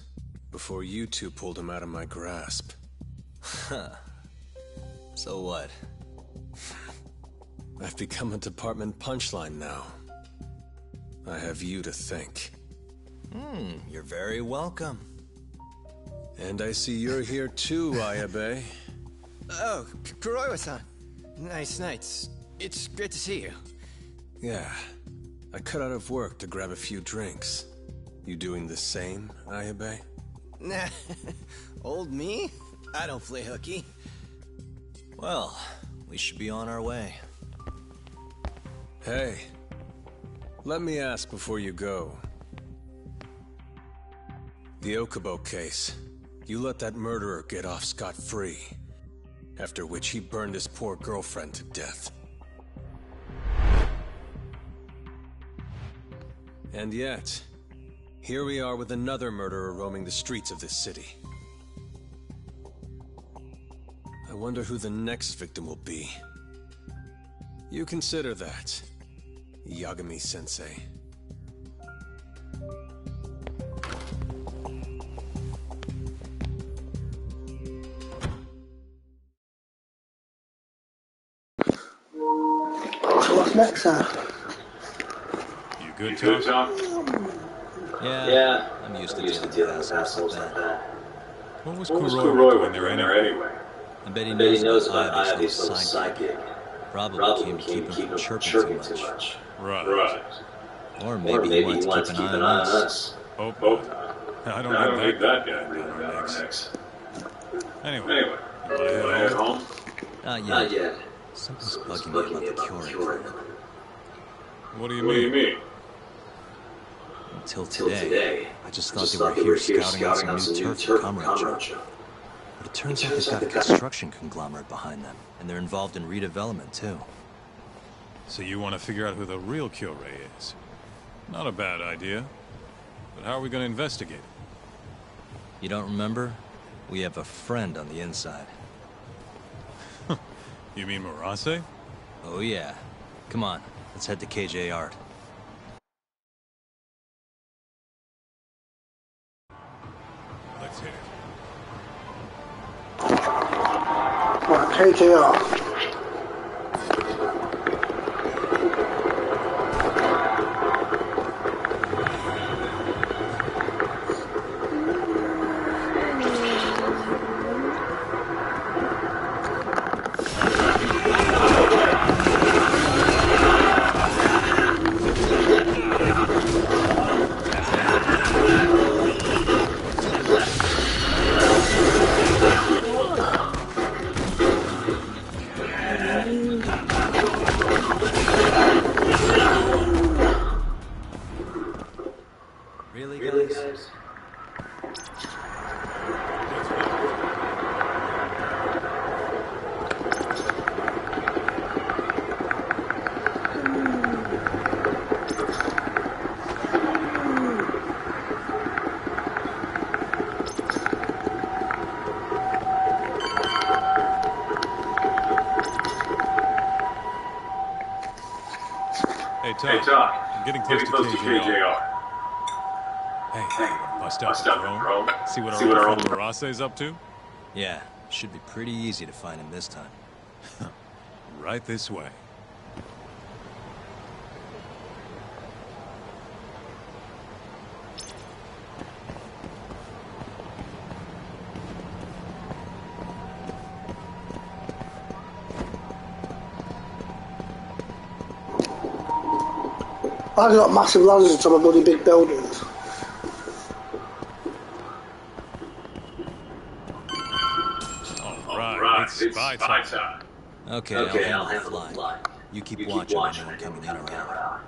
S16: before you two pulled him out of my grasp.
S7: Huh. So what?
S16: I've become a department punchline now. I have you to thank.
S7: You're very welcome.
S16: And I see you're here too, Ayabe.
S15: Oh, Kuroiwa-san. Nice nights. It's great to see you.
S16: Yeah. I cut out of work to grab a few drinks. You doing the same, Ayabe?
S15: Nah. Old me? I don't play hooky.
S7: Well, we should be on our way.
S16: Hey. Let me ask before you go. The Okubo case. You let that murderer get off scot-free. After which he burned his poor girlfriend to death. And yet, here we are with another murderer roaming the streets of this city. I wonder who the next victim will be. You consider that, Yagami-sensei.
S1: So what's next, sir?
S2: You good, Tom?
S7: Yeah, I'm used to dealing with assholes like that.
S2: What was Kuroiwa doing there anyway?
S7: I bet he knows about Ayabe's little side gig. Probably came to keep him from chirping too much.
S2: Right.
S7: Or maybe he wanted to keep an eye on us.
S2: Oh, I don't think that guy down our necks. Anyway, you wanna head home?
S7: Not yet. Something's bugging me about the Kyorei.
S2: What do you mean?
S7: Until today, I just thought they were here scouting out some new turf for Kamurocho. But it turns out they've got a construction conglomerate behind them, and they're involved in redevelopment too.
S2: So you want to figure out who the real Kyorei is? Not a bad idea. But how are we going to investigate?
S7: You don't remember? We have a friend on the inside.
S2: You mean Murase?
S7: Oh yeah. Come on, let's head to KJ Art.
S2: Let's hit it.
S1: Right, KTR.
S2: Hey,
S12: Hey, Tom.
S2: I'm getting close to KJR. Hey, bust out the drone. See what our old friend Marase's up to?
S7: Yeah, should be pretty easy to find him this time.
S2: Right this way.
S1: I got massive lands on top of bloody big buildings.
S2: Alright, it's spy time.
S7: Okay, I'll handle the fly. You keep watching anyone coming in or out.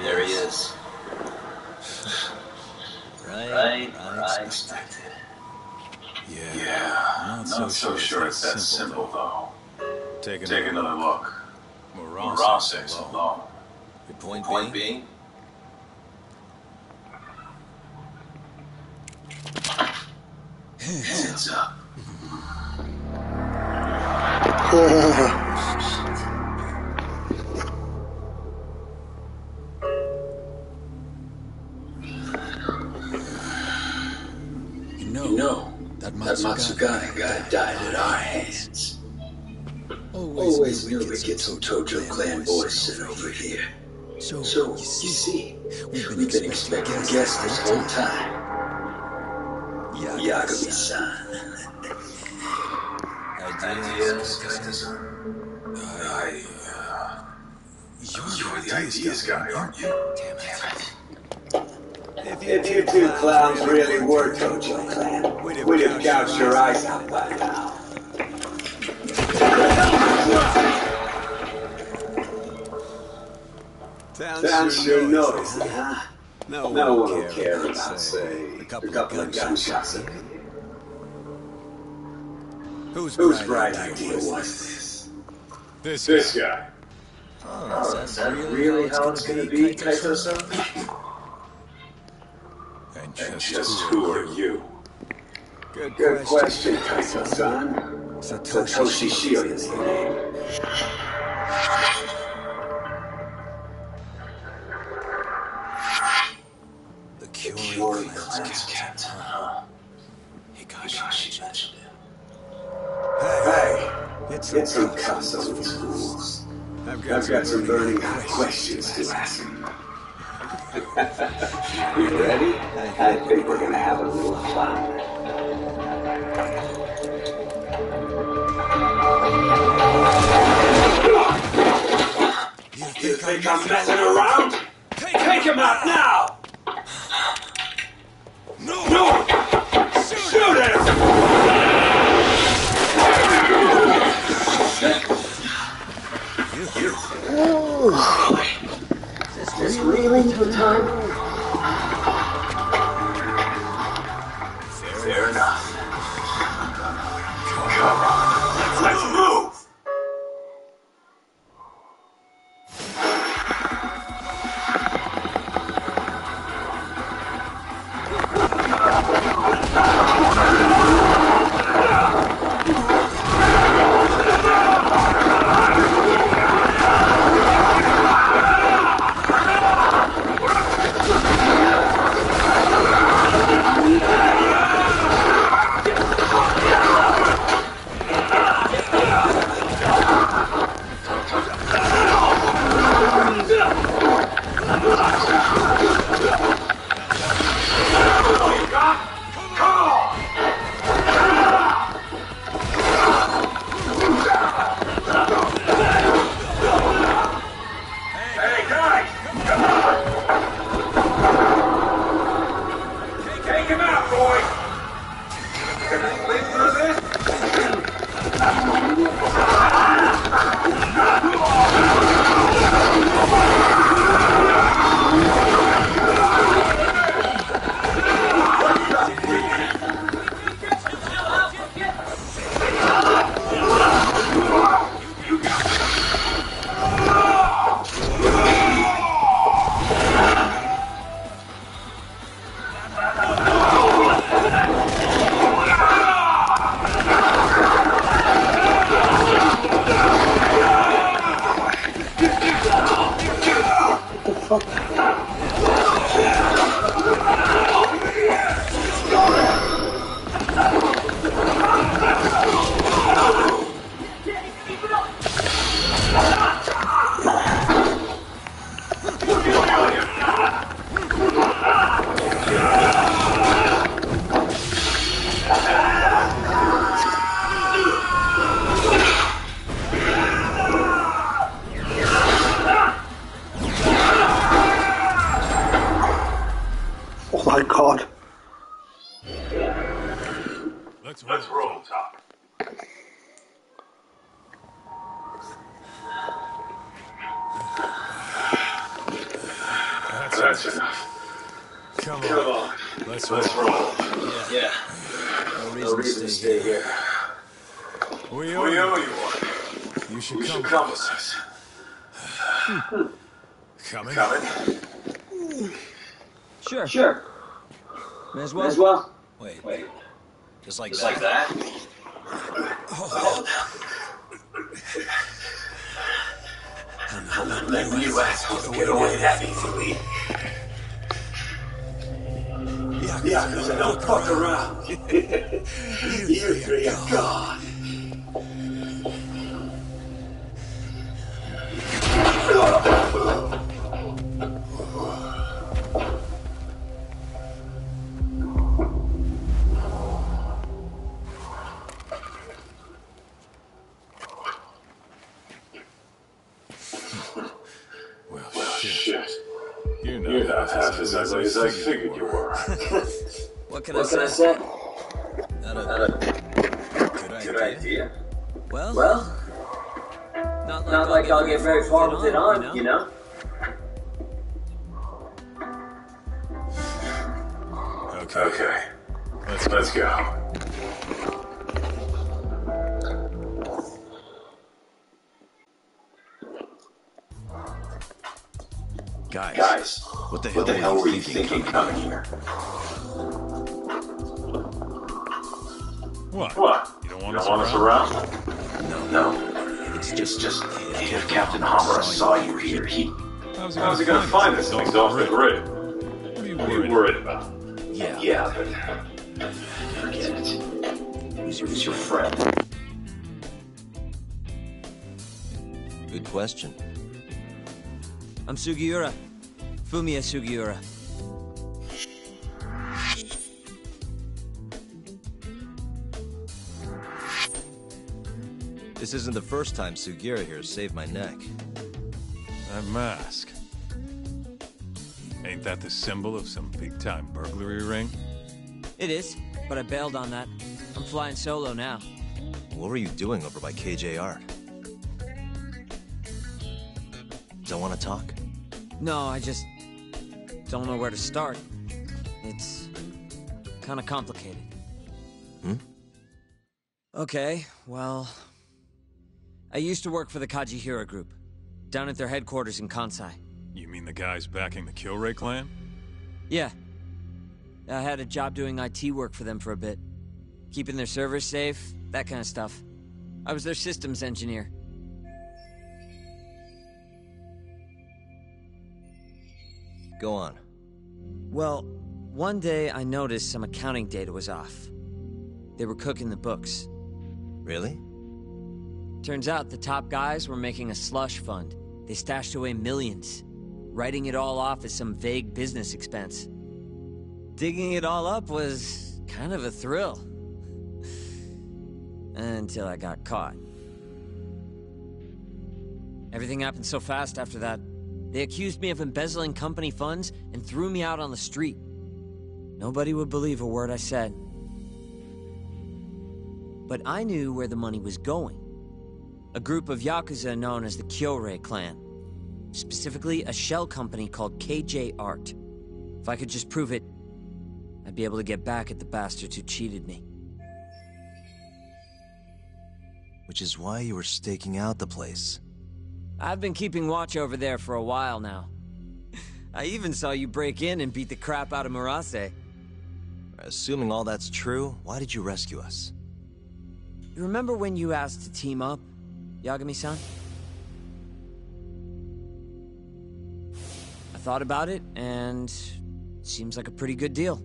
S7: There he is. Right where I expected.
S2: Yeah,
S12: Not so sure it's that simple, though.
S2: Take
S12: another look.
S2: Marase's
S12: alone.
S7: Your point being?
S12: Hands up. You know, that Matsugane guy died at our hands. Always knew we'd get some Tojo clan boys sitting over here. So you see, we've been expecting guests this whole time. Yagami-san. Ideas, Kaito-san? You're the ideas guy, aren't you? Damn it. If you two clowns really were Tojo clan, we'd have gouged your eyes out by now. Sounds sure noisy, huh? No one will care about, say, a couple of gunshots at you. Whose bright idea was this? This guy. Oh, is that really how it's gonna be, Kaito-san? And just who are you? Good question, Kaito-san. Satoshi Shield is the name. The Curie clan's captain, huh? Hikashi mentioned it. Hey, it's some cuss on these fools. I've got some burning hot questions to ask him. You ready? I think we're gonna have a little fun. You think I'm messing around? Take him out now! No! Shoot him! Is this really the time? Fair enough. Come on, let's move!
S1: fuck? Oh my god.
S2: Let's
S5: roll, Top. That's enough.
S2: Come
S5: on.
S2: Let's
S5: roll. Yeah. No reason to stay here.
S2: We
S5: owe you
S2: You
S5: one.
S2: should
S5: You
S2: come
S5: should come with us.
S2: Coming?
S17: Sure. May as well.
S7: Wait. Just like
S17: Like that?
S7: Oh.
S5: I'm not letting you assholes get away that easily. Yeah, because I don't fuck around. You three are gone.
S2: Well, shit. You're
S5: You're not half as ugly as I figured you were.
S7: What can
S17: What can I say?
S7: Not a
S17: Good idea.
S7: Well,
S17: Not like I'll get very far with it on, you know?
S5: Okay. Let's go.
S6: Guys, what the hell were you thinking coming here?
S2: What? You don't want us
S5: around?
S6: No.
S5: It's just if Captain Hamura saw you here, how's he gonna find us if he's off the grid?
S2: What are you
S5: What are you worried about? Yeah, but forget it. Who's your friend?
S7: Good question.
S15: I'm Sugiura. Fumiya Sugiura.
S7: This isn't the first time Sugiura here has saved my neck.
S2: That mask. Ain't that the symbol of some big-time burglary ring?
S15: It is, but I bailed on that. I'm flying solo now.
S7: What were you doing over by KJ Art? Don't want to talk?
S15: No, I just don't know where to start. It's kind of complicated. Okay, well, I used to work for the Kajihira Group, down at their headquarters in Kansai.
S2: You mean the guys backing the Killray clan?
S15: Yeah. I had a job doing IT work for them for a bit. Keeping their servers safe, that kind of stuff. I was their systems engineer.
S7: Go on.
S15: Well, one day I noticed some accounting data was off. They were cooking the books.
S7: Really?
S15: Turns out the top guys were making a slush fund. They stashed away millions, writing it all off as some vague business expense. Digging it all up was kind of a thrill. Until I got caught. Everything happened so fast after that. They accused me of embezzling company funds and threw me out on the street. Nobody would believe a word I said. But I knew where the money was going. A group of Yakuza known as the Killray clan. Specifically, a shell company called KJ Art. If I could just prove it, I'd be able to get back at the bastards who cheated me.
S7: Which is why you were staking out the place.
S15: I've been keeping watch over there for a while now. I even saw you break in and beat the crap out of Murase.
S7: Assuming all that's true, why did you rescue us?
S15: You remember when you asked to team up, Yagami-san? I
S18: thought about it, and seems like a pretty good deal.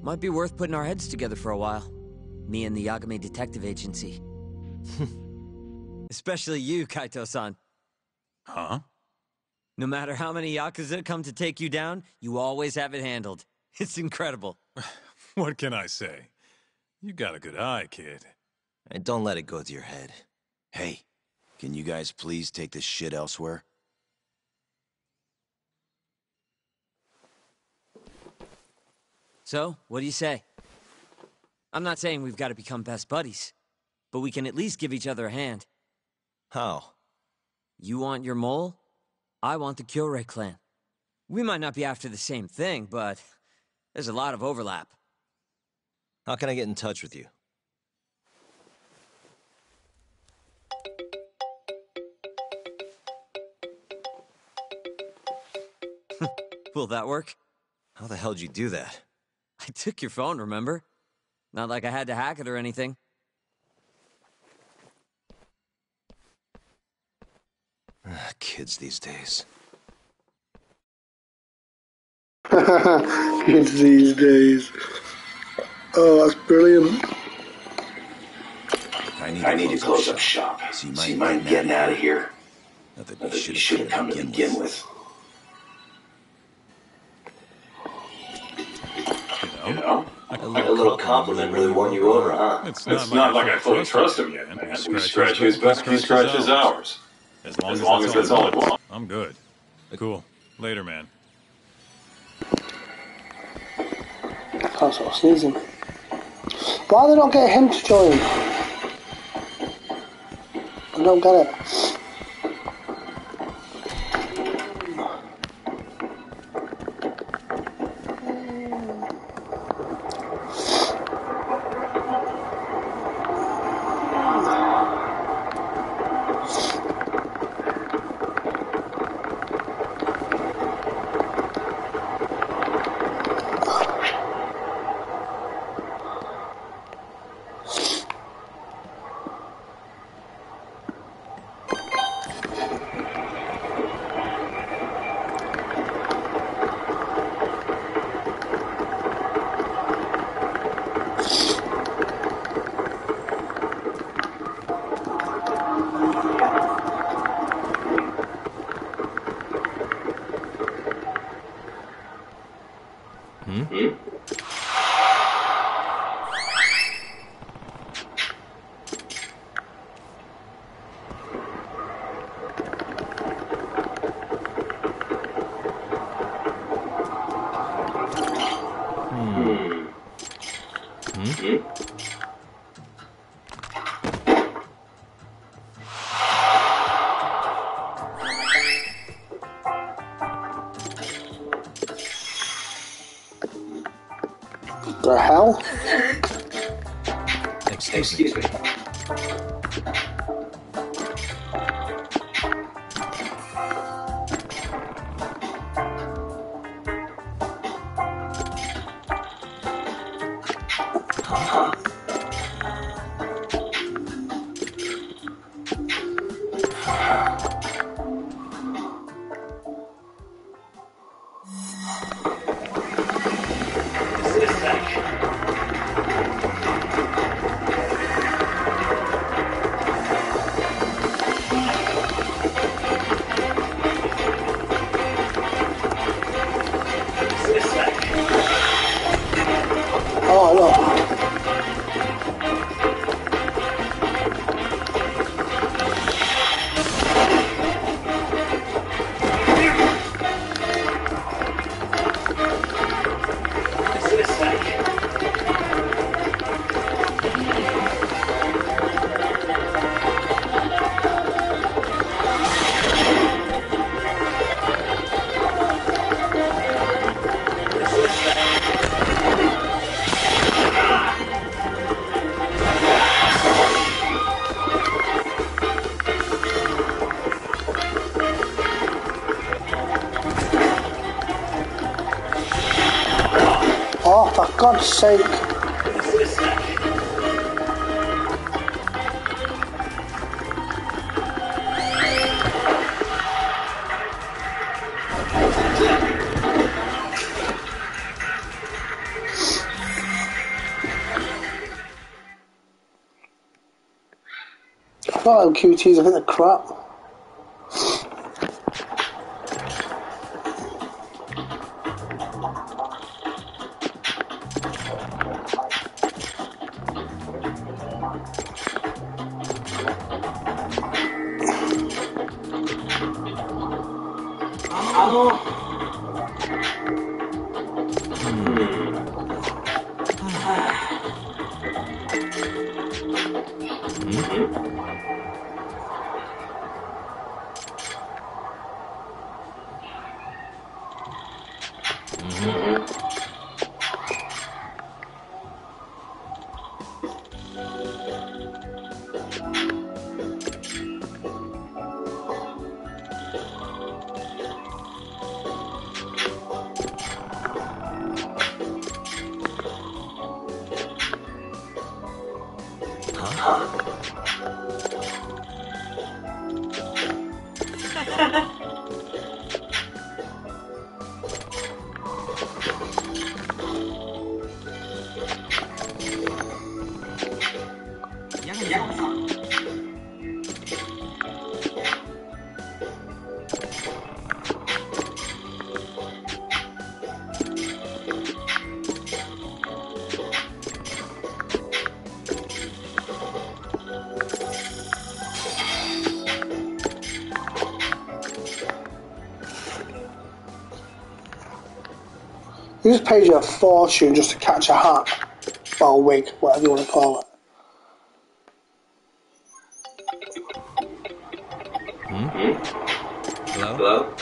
S18: Might be worth putting our heads together for a while. Me and the Yagami Detective Agency. Especially you, Kaito-san.
S2: Huh?
S18: No matter how many Yakuza come to take you down, you always have it handled. It's incredible.
S2: What can I say? You got a good eye, kid.
S7: And don't let it go to your head.
S6: Hey, can you guys please take this shit elsewhere?
S18: So, what do you say? I'm not saying we've got to become best buddies, but we can at least give each other a hand.
S7: How?
S18: You want your mole? I want the Kyorei clan. We might not be after the same thing, but there's a lot of overlap.
S7: How can I get in touch with you?
S18: Will that work?
S7: How the hell'd you do that?
S18: I took your phone, remember? Not like I had to hack it or anything.
S7: Kids these days.
S1: Kids these days. Oh, that's brilliant.
S6: I need to close up shop. So you mind getting out of here? Not that you should have come to begin with. You know? A little compliment really won you over, huh?
S2: It's
S9: not like I fully trust him yet, man. We scratch his back, he scratches ours.
S2: As long as that's all it wants, I'm good. Cool. Later, man.
S1: Can't stop sneezing. Why do they not get him to join? I don't get it. The hell?
S17: Excuse me.
S1: Oh, look. Oh, for God's sake. got them QTs, I think they're crap. You just paid you a fortune just to catch a hat. Or a wig, whatever you want to call it.
S7: Hello?
S8: Hello?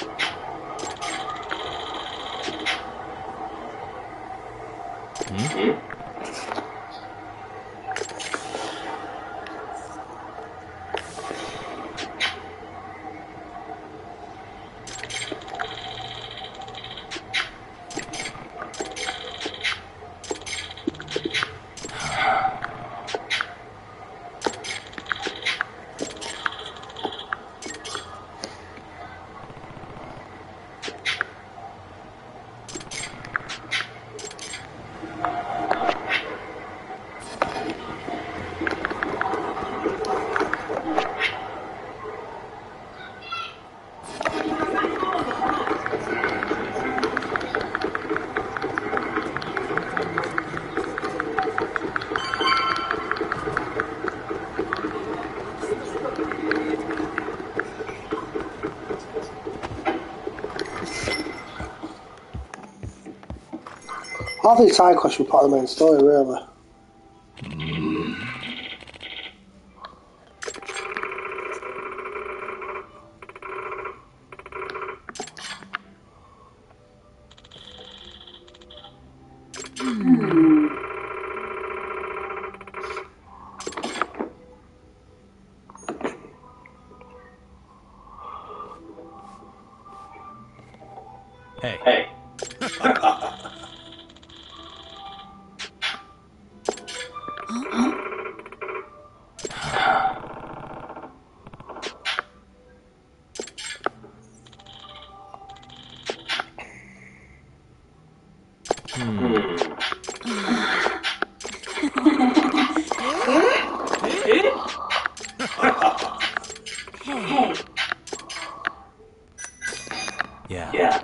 S1: Half these side quests were part of the main story, really.
S7: Hey.
S8: Hey.
S13: Hey.
S7: Yeah.
S8: Yeah.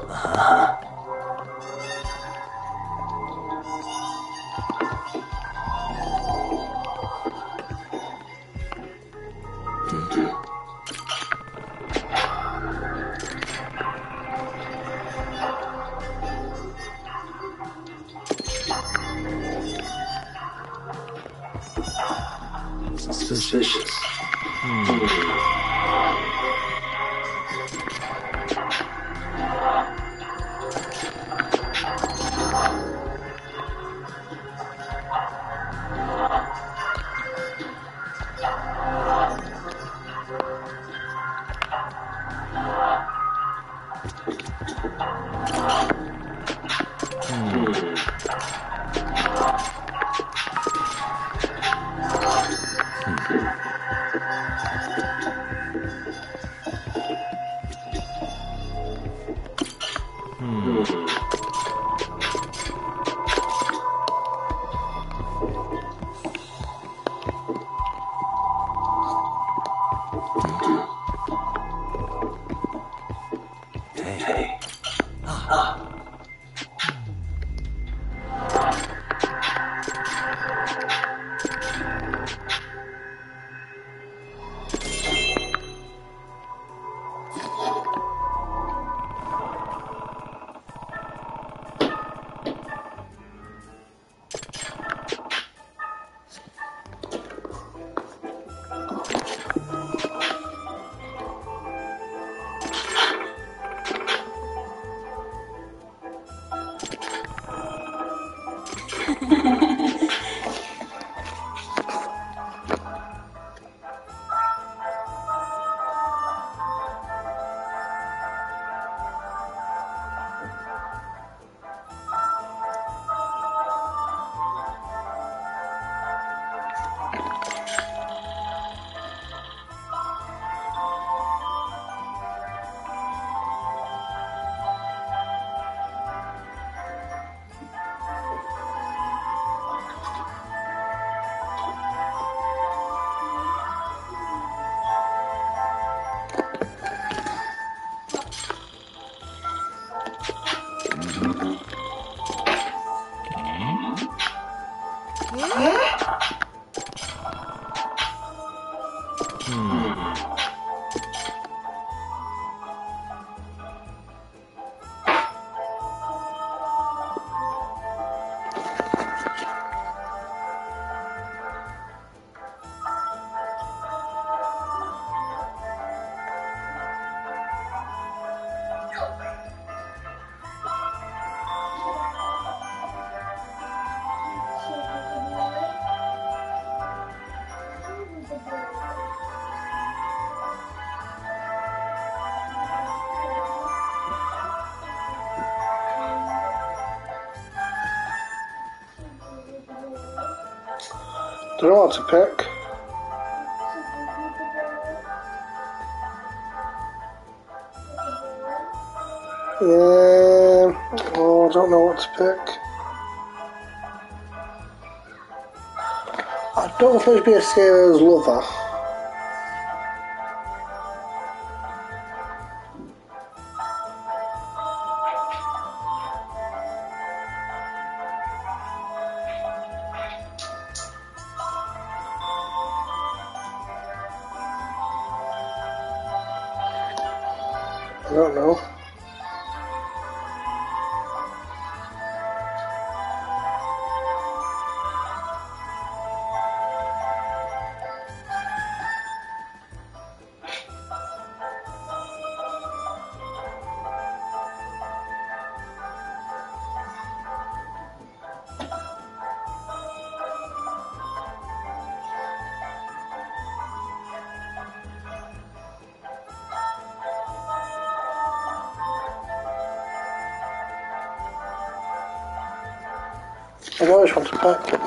S7: Uh-huh.
S1: Don't know what to pick. Oh, I don't know what to pick. I don't want to be a sailor's lover. I don't know. I know which one to pick.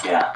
S8: Yeah.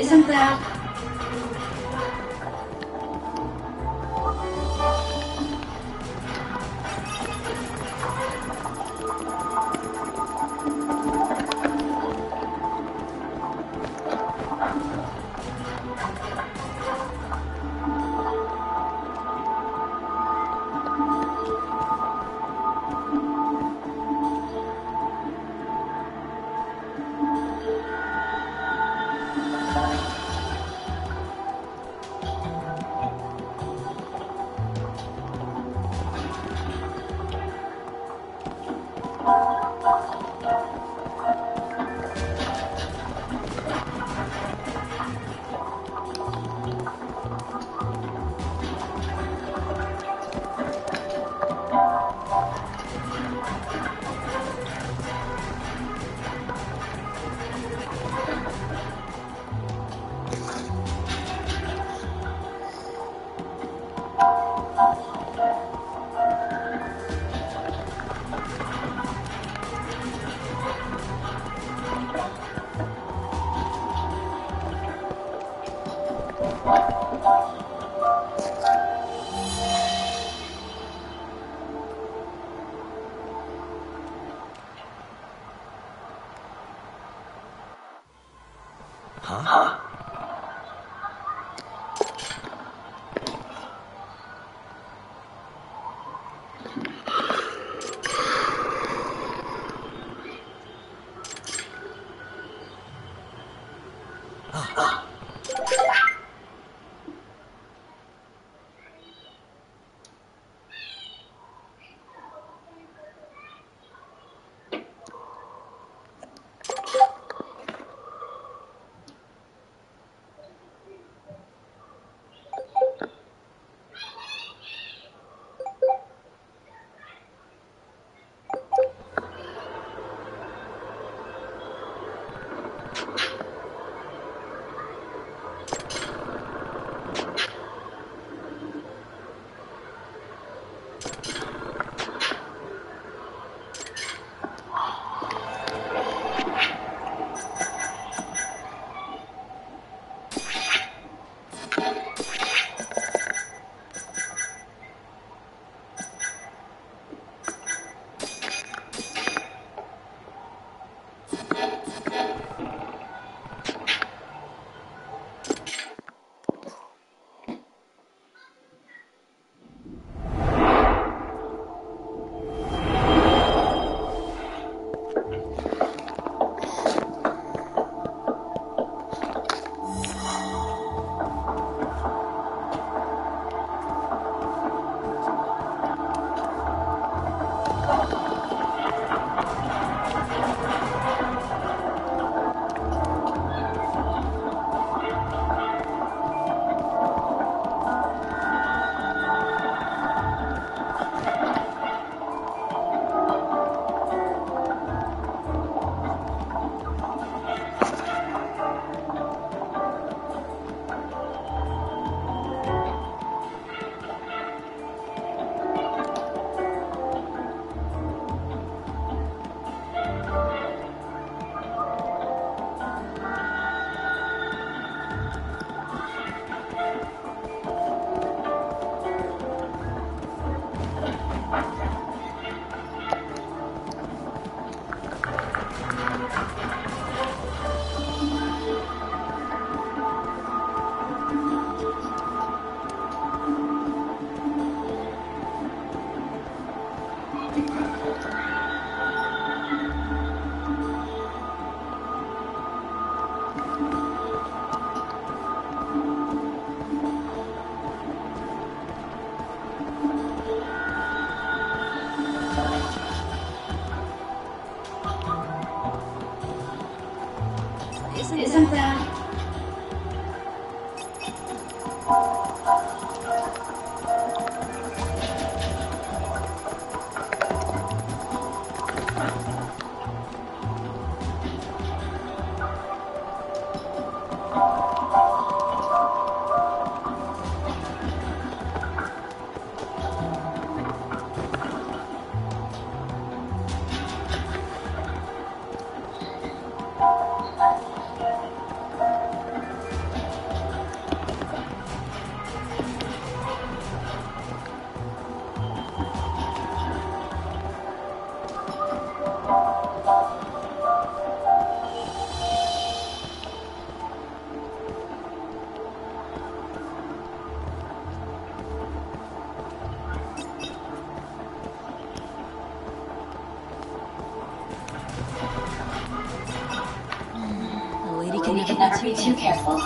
S13: Isn't that...
S12: Huh?
S13: Isn't that... we can never be too careful.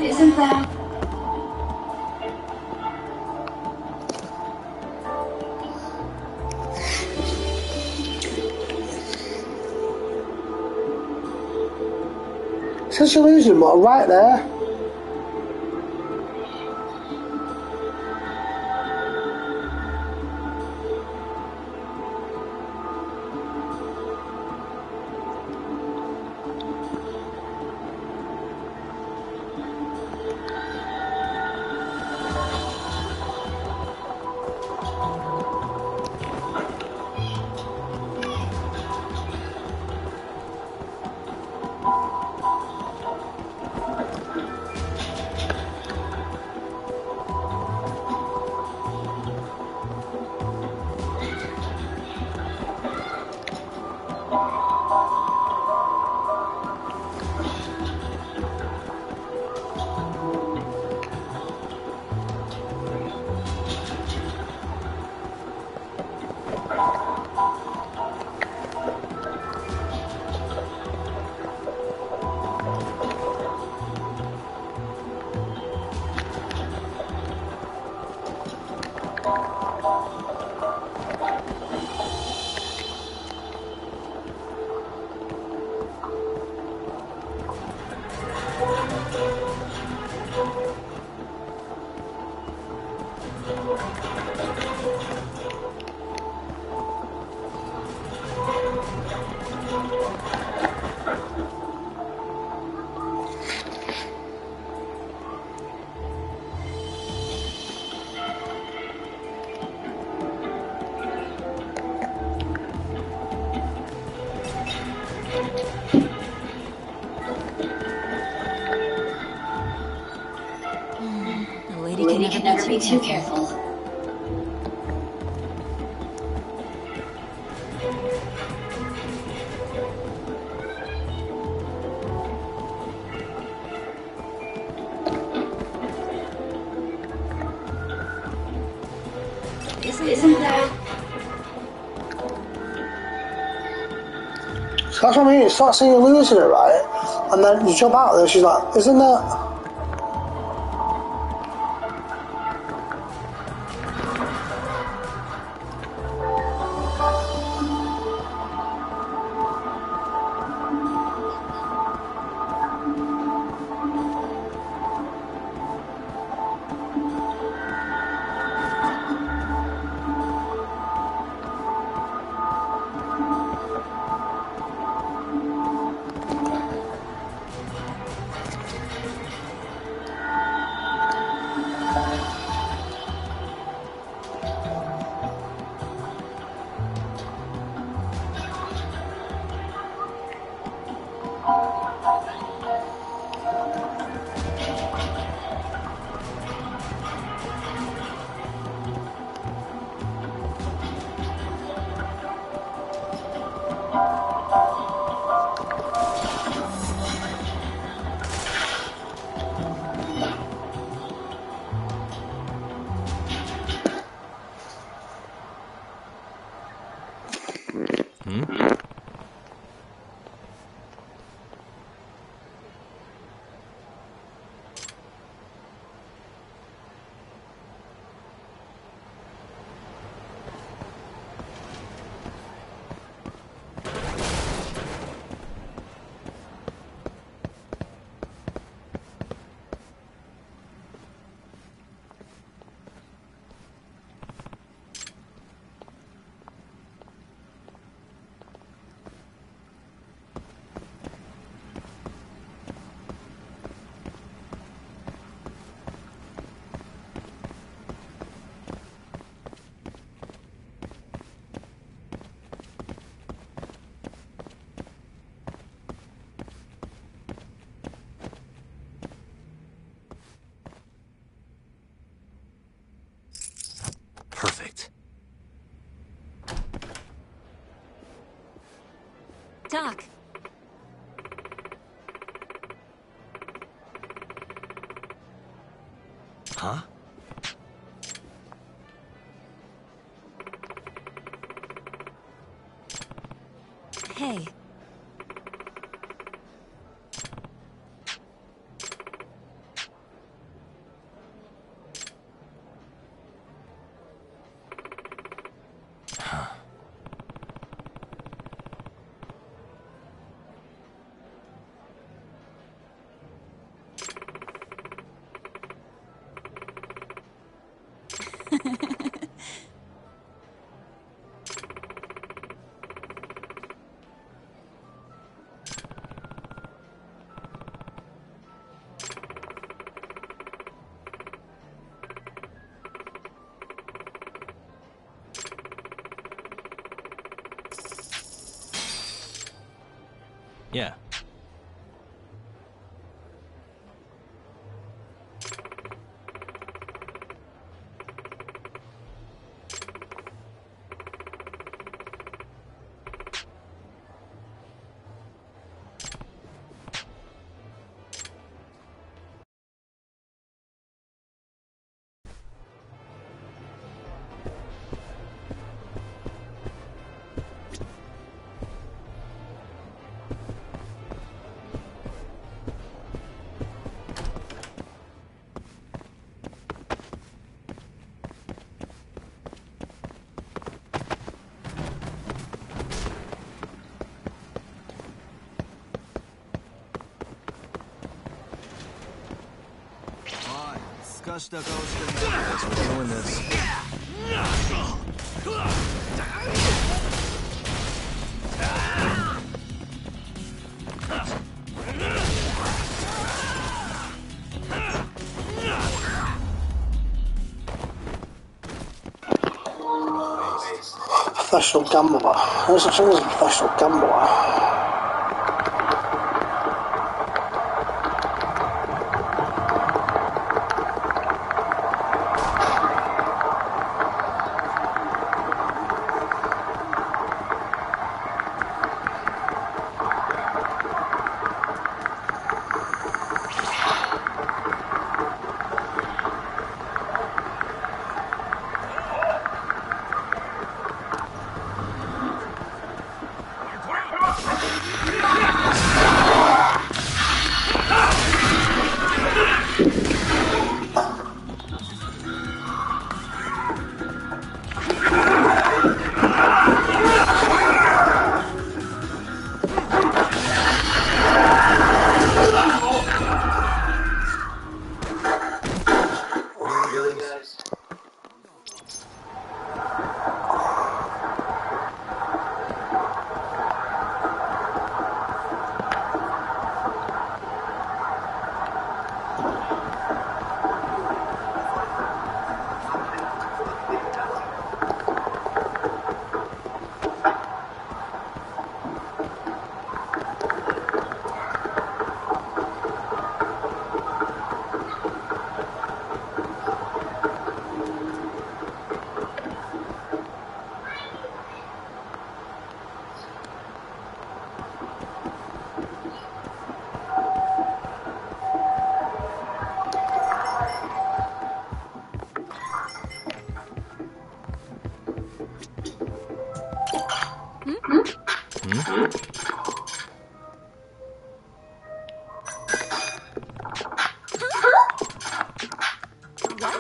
S13: Isn't that...
S1: Such a illusion, but right there.
S13: We can never be too careful. Isn't that...
S1: So that's what I mean, it starts saying you're losing it, right? And then you jump out there, she's like, isn't that...
S7: Perfect.
S3: Doc.
S7: Huh?
S3: Hey.
S7: Yeah. Thanks for doing this.
S1: Professional gambler. There's such thing as a professional gambler.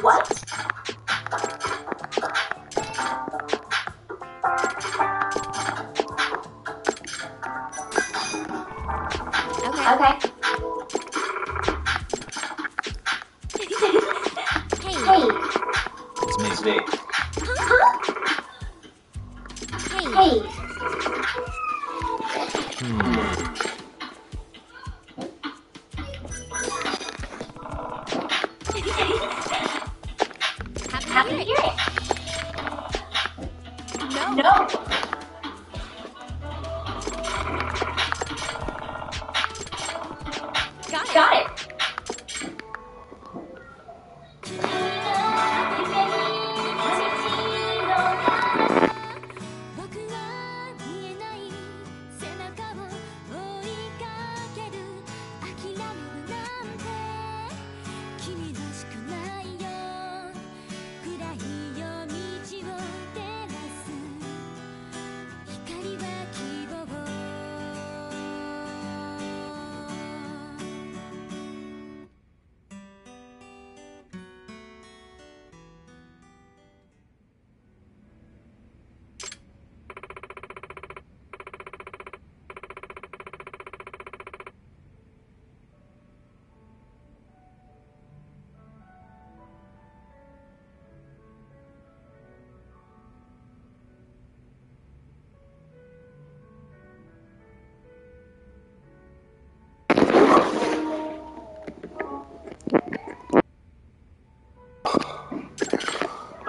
S11: What? Okay. Hey.
S7: It's me.
S11: Huh? Hey. Happy to hear it. No. Got it.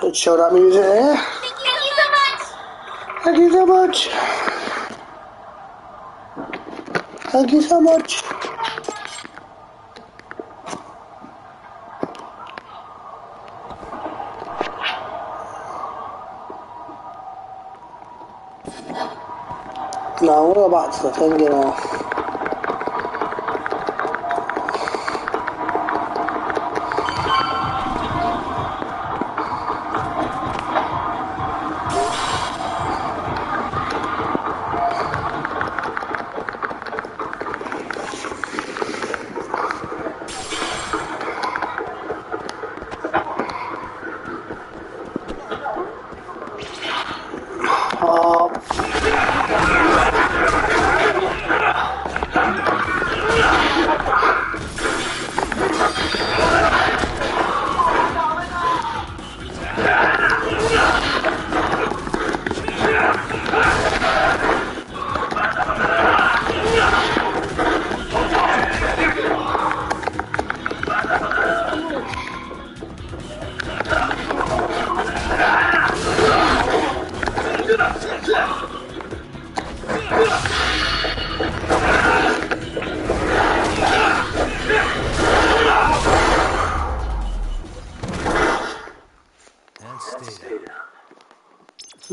S1: Let's show that music there.
S11: Thank you so much.
S1: Thank you so much. Thank you so much. Now we'll go back to the thing, you know.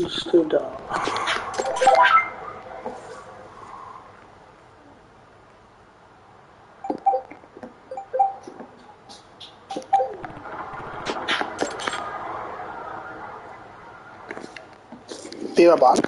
S1: Stood up. Be right back.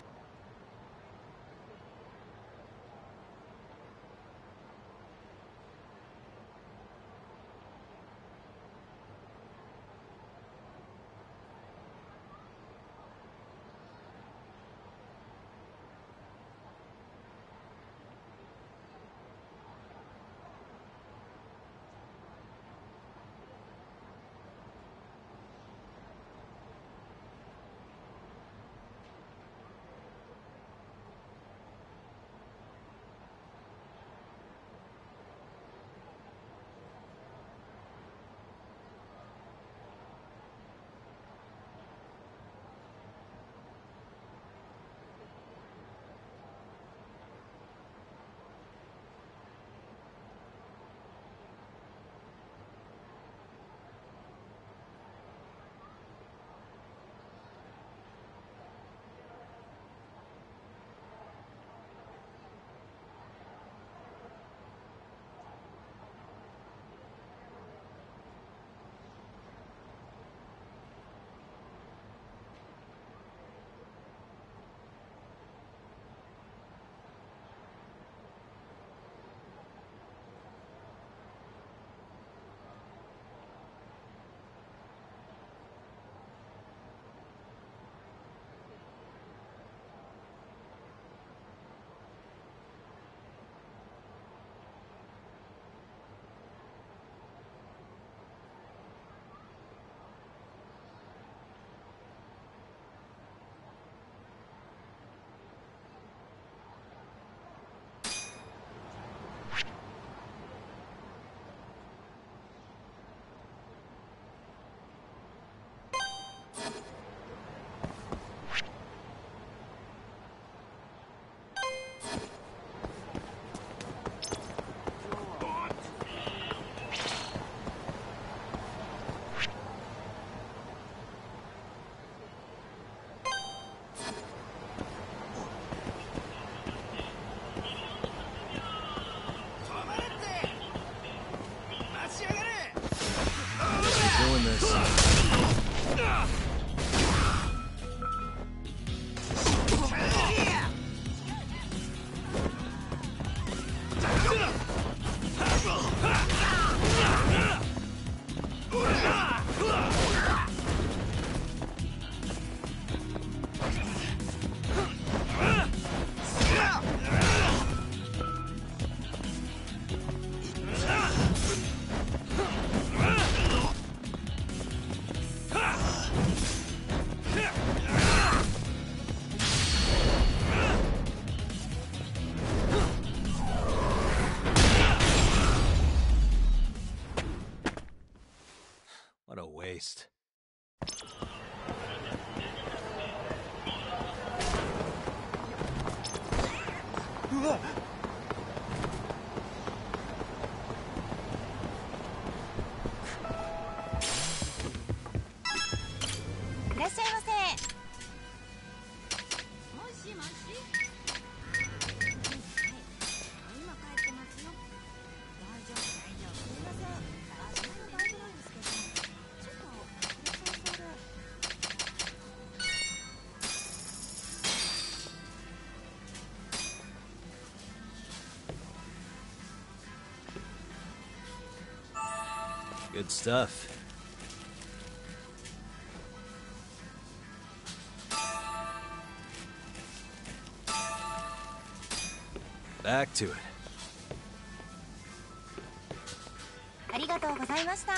S7: Doing this. What a waste. Good stuff. Back to it.
S3: ありがとうございました。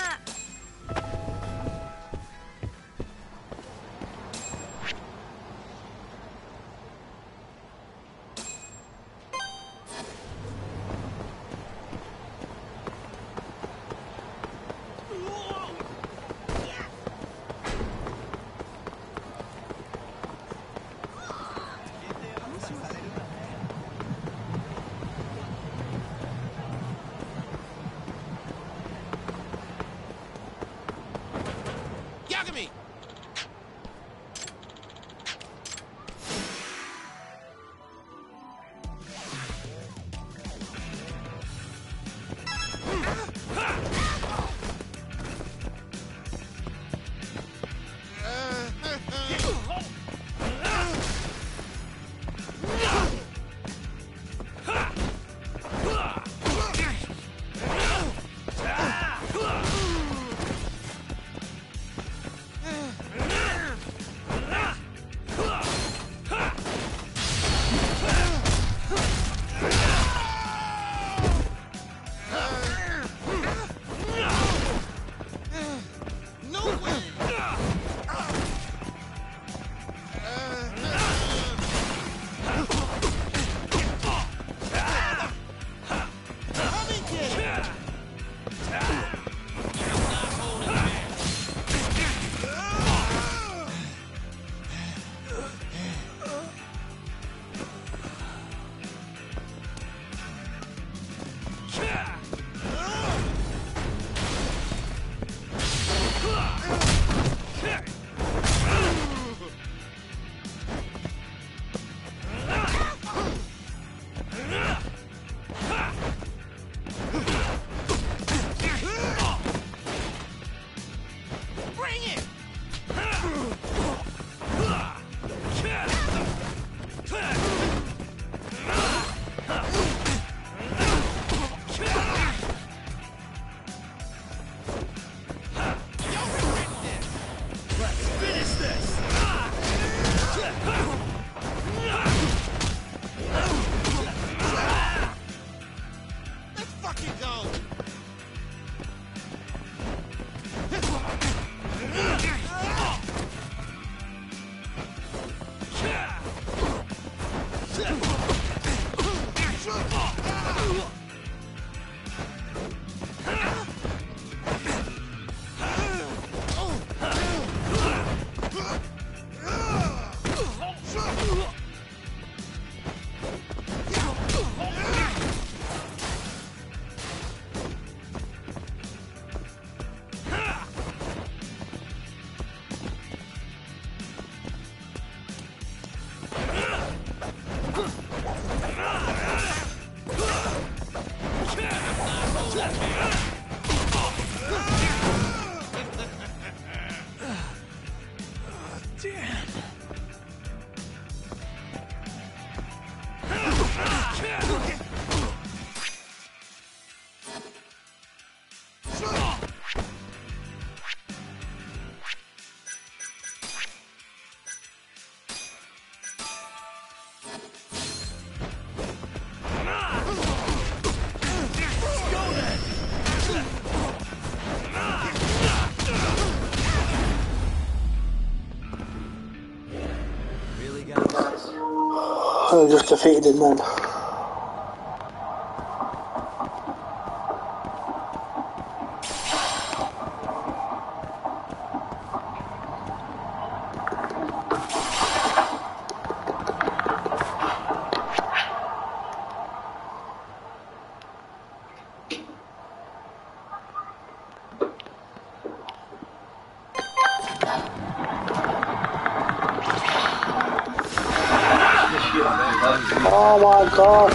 S1: I just defeated him then. Oh my god.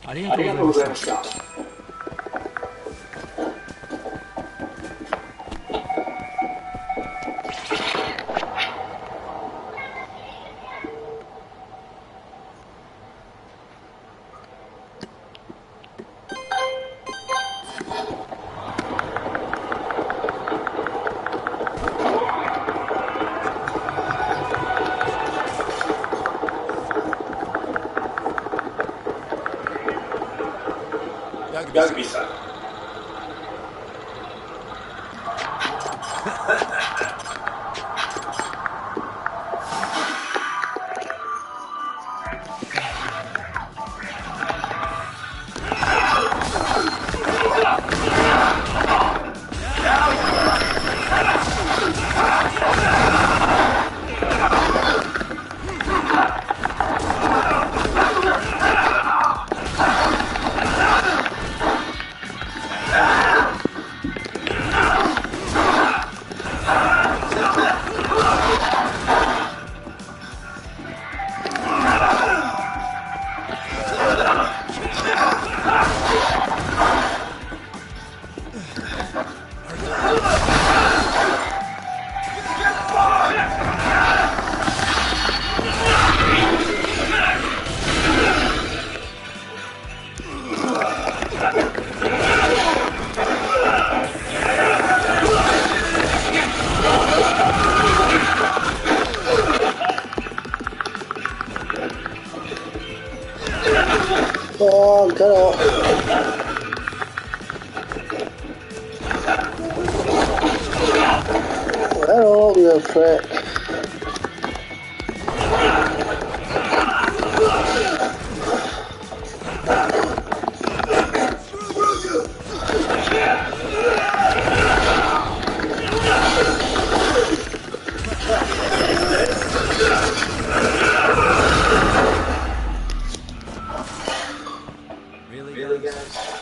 S12: ありがとうございました。ラグビーさん。
S1: Oh, get off. Hello, you prick.
S12: Really, guys?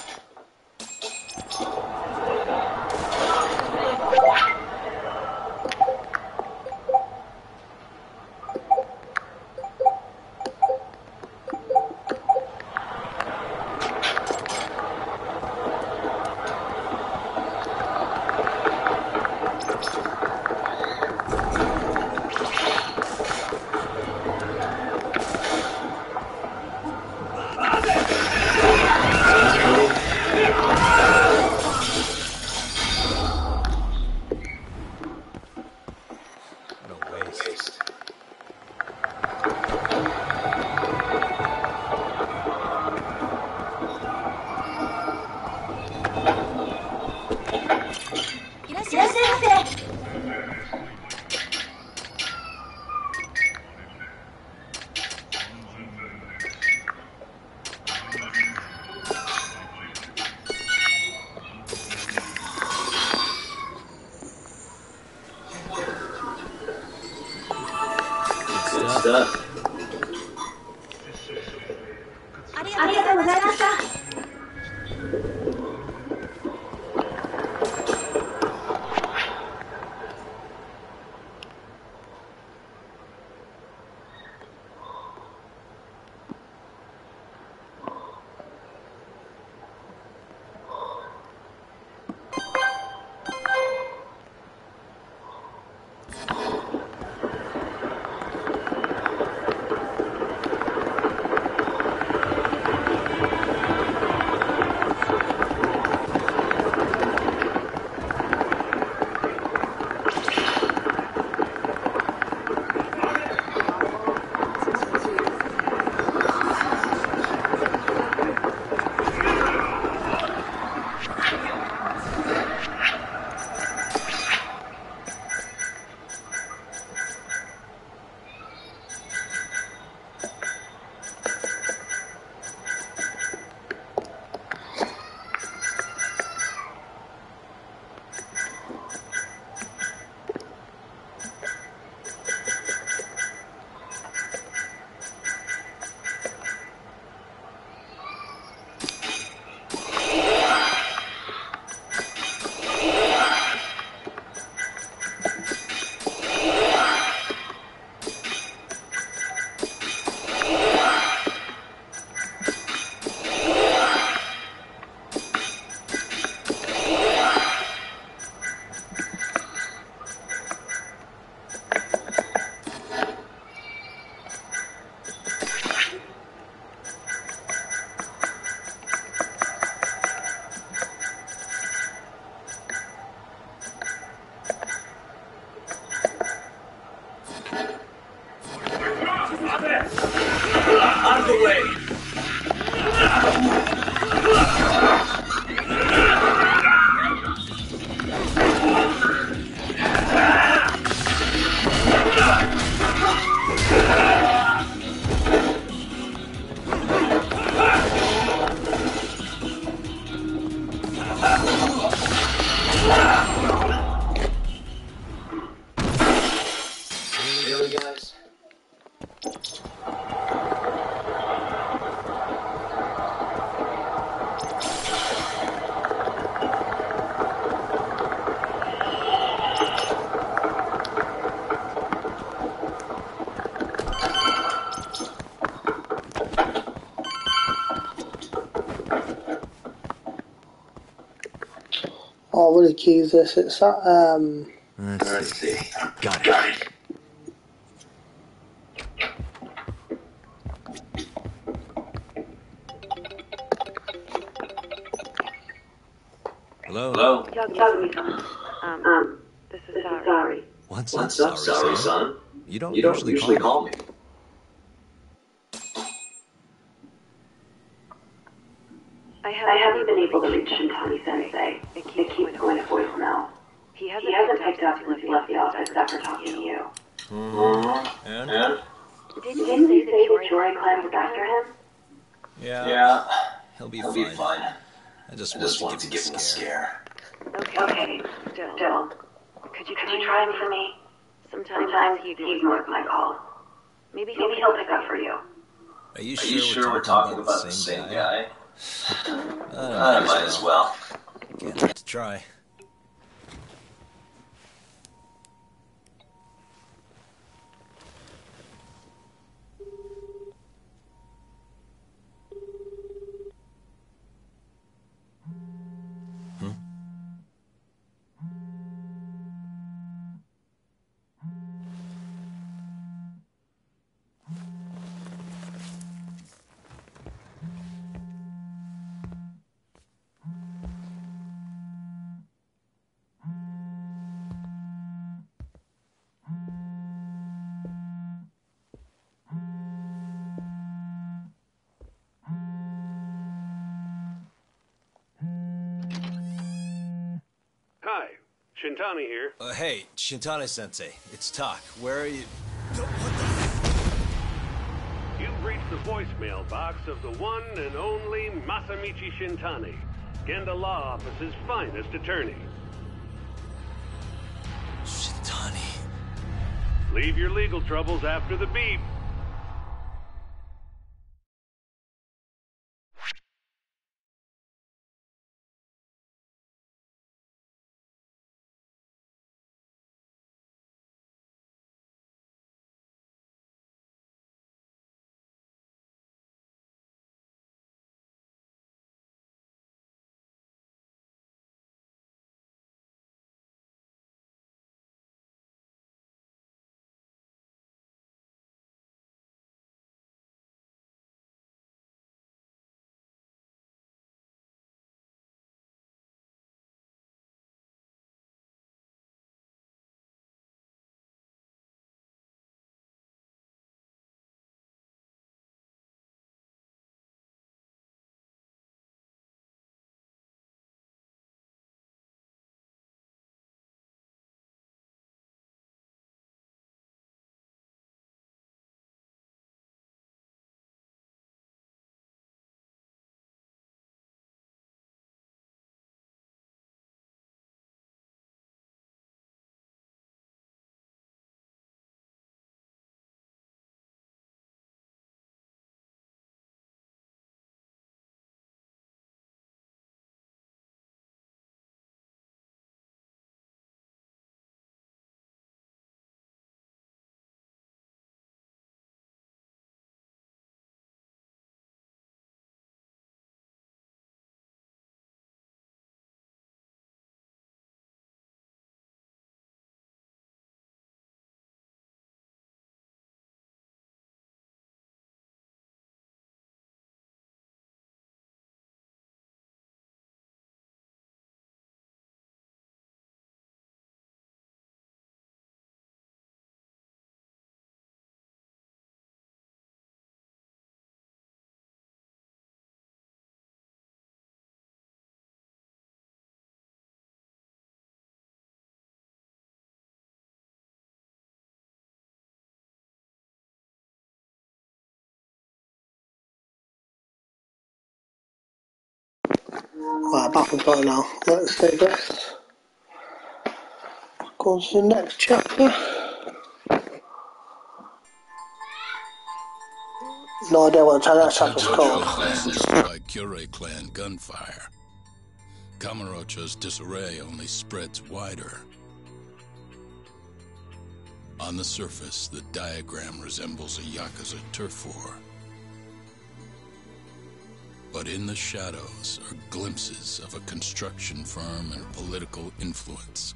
S12: Stuff.
S11: ありがとうございました。
S5: Out of the way! Really, guys?
S1: Oh, what the key is this? It's that,
S7: Let's see. Got it. Hello?
S13: Hello? This is Sari.
S7: What's
S12: What's
S7: up,
S12: up, sorry, son?
S7: You don't
S12: You don't usually call me.
S13: I haven't been able to reach Shintani-sensei. It keeps going to voicemail. He hasn't picked up since he left the office after talking to you.
S7: And?
S13: Didn't you say the Tory clan was after him?
S7: Yeah. He'll be fine.
S12: I just wanted to give him a scare.
S13: Okay, still. Could you try him for me? Sometimes he ignores my calls. Maybe he'll pick up for you.
S7: Are you
S12: Are you sure we're talking about the same guy? I might as well.
S7: Can't hurt to try.
S14: Hi, Shintani here.
S7: Hey, Shintani-sensei. It's Tak. Where are you?
S14: You've reached the voicemail box of the one and only Masamichi Shintani, Genda Law Office's finest attorney.
S7: Shintani.
S14: Leave your legal troubles after the beep.
S1: Right, back and forth now. Let's digress. Go on to the next chapter. No idea what the next chapter's called.
S19: Struck by Kure clan gunfire. Kamurocho's disarray only spreads wider. On the surface, the diagram resembles a Yakuza turf war. But in the shadows are glimpses of a construction firm and political influence.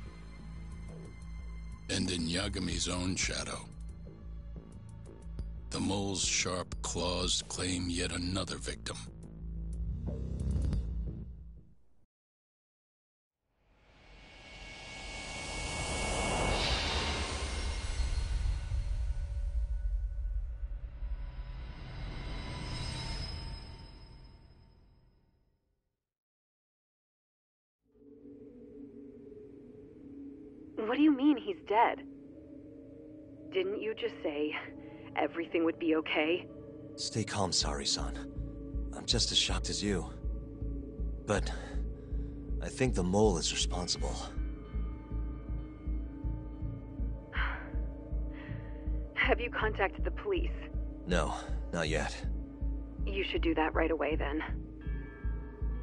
S19: And in Yagami's own shadow, the mole's sharp claws claim yet another victim.
S13: What do you mean he's dead? Didn't you just say everything would be okay?
S7: Stay calm, Sari-san. I'm just as shocked as you. But I think the mole is responsible.
S13: Have you contacted the police?
S7: No, not yet.
S13: You should do that right away then.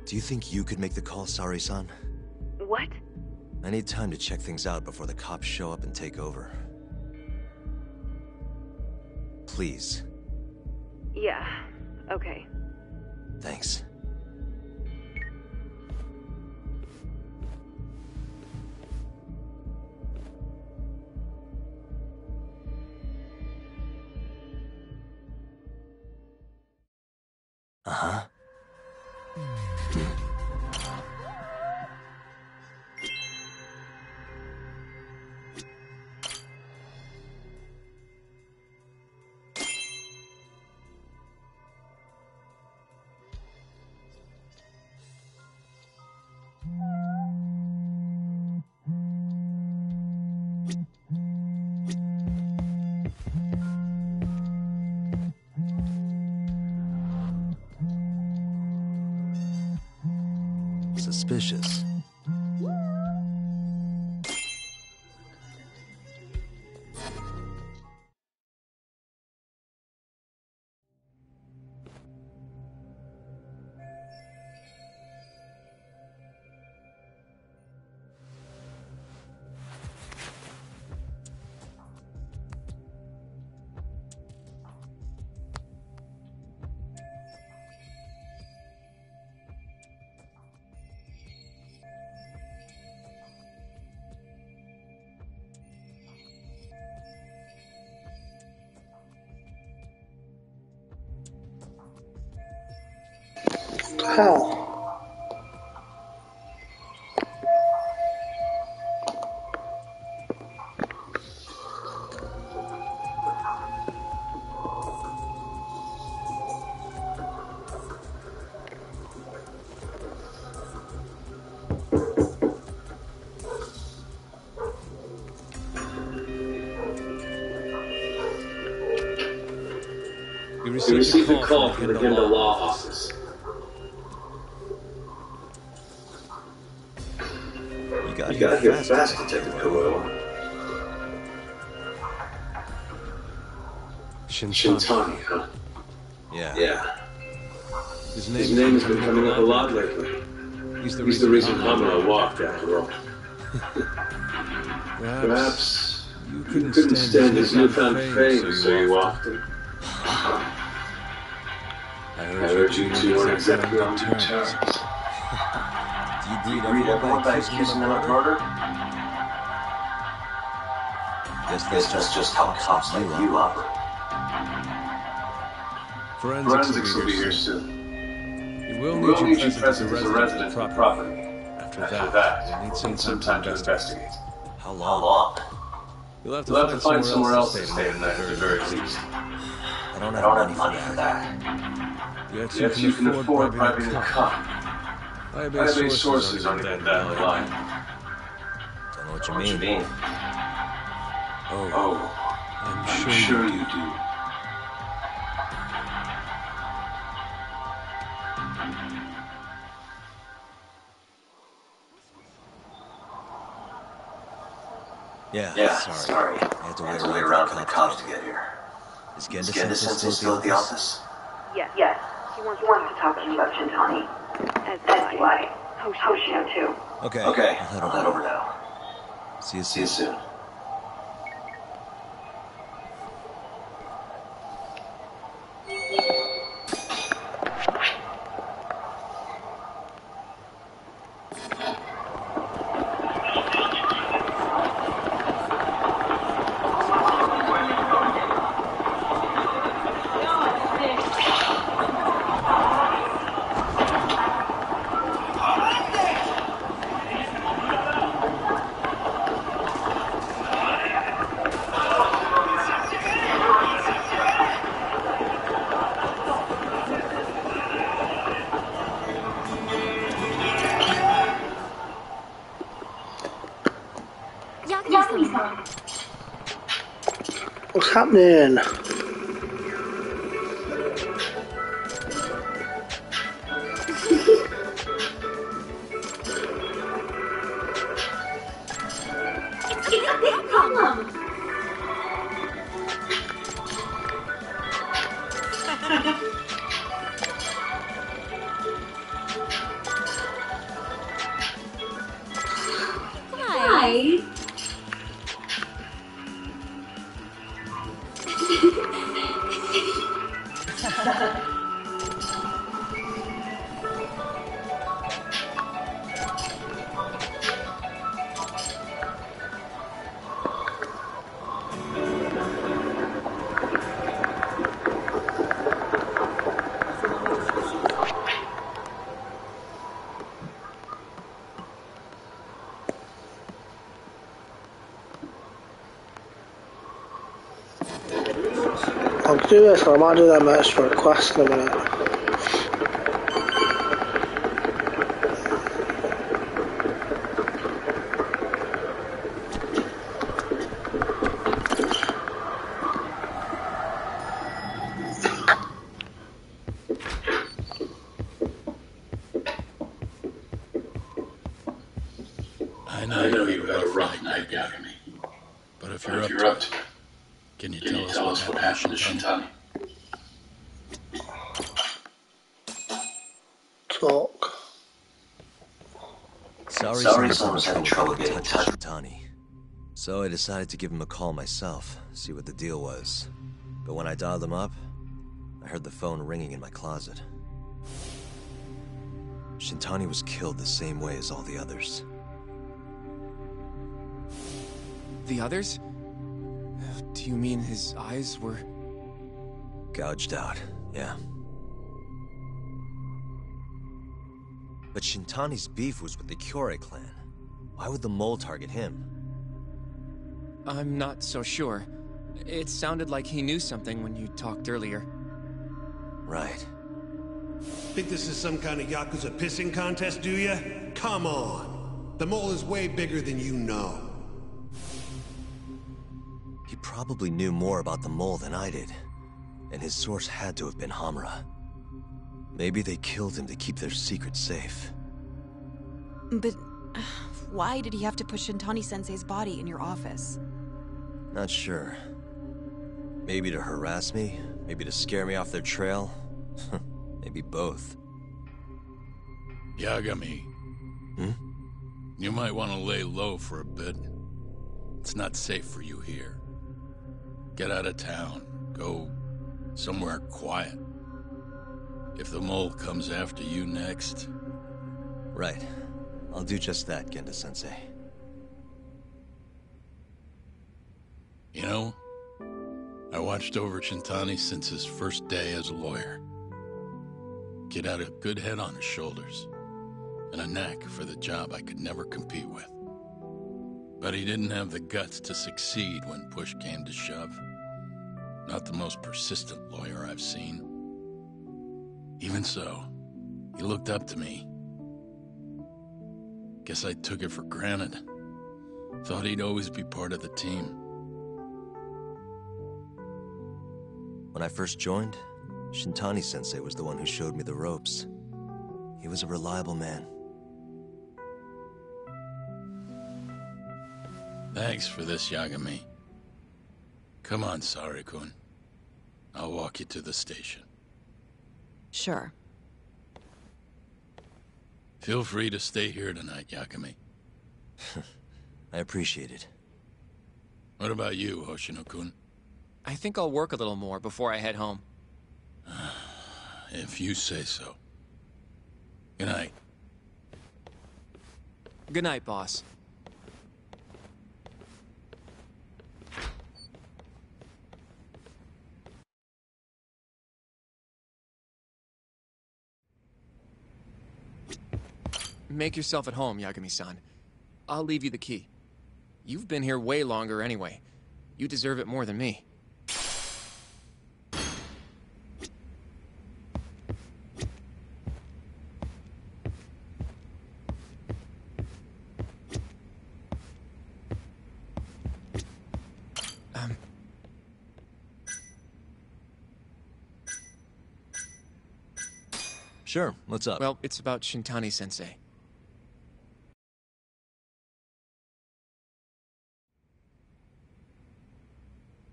S7: Do you think you could make the call, Sari-san?
S13: What?
S7: I need time to check things out before the cops show up and take over. Please.
S13: Yeah, okay.
S7: Thanks. Uh-huh. Suspicious.
S1: How?
S19: You
S8: received a call from the Ginda Law Office.
S7: You got here fast, Detective Coelho.
S8: Shintani, huh?
S7: Yeah.
S8: His name has been coming up a lot lately. He's the reason Hamura walked after all. Perhaps you couldn't stand his newfound fame, so you walked him. I heard you two weren't exactly on good terms.
S7: Do you greet everyone by accusing them of murder? Guess that's just how cops like you operate.
S8: Forensics will be here soon. We will need you present as a resident of the property. After that, we'll need some time to investigate.
S7: How long?
S8: You'll have to find somewhere else to stay tonight at the very least.
S7: I don't have money for that.
S8: Yet you can afford bribing a cop. High-base sources aren't even that alive.
S7: Don't know what you mean.
S8: Oh, I'm sure you do.
S7: Yeah, sorry. I had to wait around for the cops to get here. Is Genda-sensei still at the office?
S13: Yes. He wants to talk to you about Shintani. As do I. Hoshino, too.
S7: Okay, I'll head over now. See you soon.
S1: What's happening?
S11: It's a big problem. Hi.
S1: I'll do this, or I might do that merch for a quest in a minute.
S19: I know you've had a rough night, Yagami. But if you're up to it, can you tell us what happened to Shintani?
S1: Talk.
S7: Sorry someone was having trouble getting in touch with Shintani. So I decided to give him a call myself, see what the deal was. But when I dialed him up, I heard the phone ringing in my closet. Shintani was killed the same way as all the others.
S20: The others? Do you mean his eyes were...
S7: Gouged out, yeah. But Shintani's beef was with the Kyorei clan. Why would the mole target him?
S20: I'm not so sure. It sounded like he knew something when you talked earlier.
S7: Right.
S21: Think this is some kind of Yakuza pissing contest, do ya? Come on! The mole is way bigger than you know.
S7: He probably knew more about the mole than I did. And his source had to have been Hamura. Maybe they killed him to keep their secret safe.
S22: But why did he have to put Shintani-sensei's body in your office?
S7: Not sure. Maybe to harass me? Maybe to scare me off their trail? Maybe both.
S19: Yagami. You might want to lay low for a bit. It's not safe for you here. Get out of town. Go somewhere quiet. If the mole comes after you next...
S7: Right. I'll do just that, Genda-sensei.
S19: You know, I watched over Shintani since his first day as a lawyer. Kid had a good head on his shoulders, and a knack for the job I could never compete with. But he didn't have the guts to succeed when push came to shove. Not the most persistent lawyer I've seen. Even so, he looked up to me. Guess I took it for granted. Thought he'd always be part of the team.
S7: When I first joined, Shintani-sensei was the one who showed me the ropes. He was a reliable man.
S19: Thanks for this, Yagami. Come on, Sari-kun. I'll walk you to the station.
S22: Sure.
S19: Feel free to stay here tonight, Yagami.
S7: I appreciate it.
S19: What about you, Hoshino-kun?
S20: I think I'll work a little more before I head home.
S19: If you say so. Good night.
S20: Good night, boss. Make yourself at home, Yagami-san. I'll leave you the key. You've been here way longer anyway. You deserve it more than me.
S7: Sure, what's up?
S20: Well, it's about Shintani-sensei.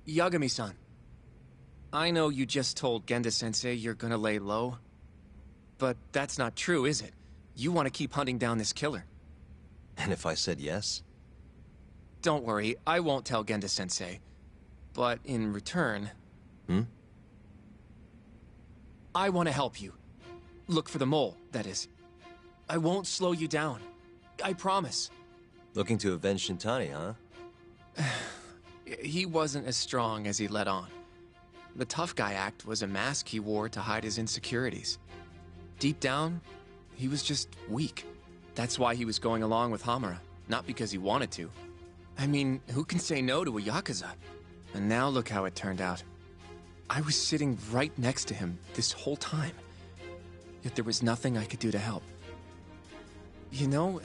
S20: Yagami-san, I know you just told Genda-sensei you're gonna lay low, but that's not true, is it? You want to keep hunting down this killer.
S7: And if I said yes?
S20: Don't worry, I won't tell Genda-sensei. But in return... I want to help you. Look for the mole, that is. I won't slow you down. I promise.
S7: Looking to avenge Shintani, huh?
S20: He wasn't as strong as he let on. The tough guy act was a mask he wore to hide his insecurities. Deep down, he was just weak. That's why he was going along with Hamura, not because he wanted to. I mean, who can say no to a Yakuza? And now look how it turned out. I was sitting right next to him this whole time. Yet there was nothing I could do to help. You know,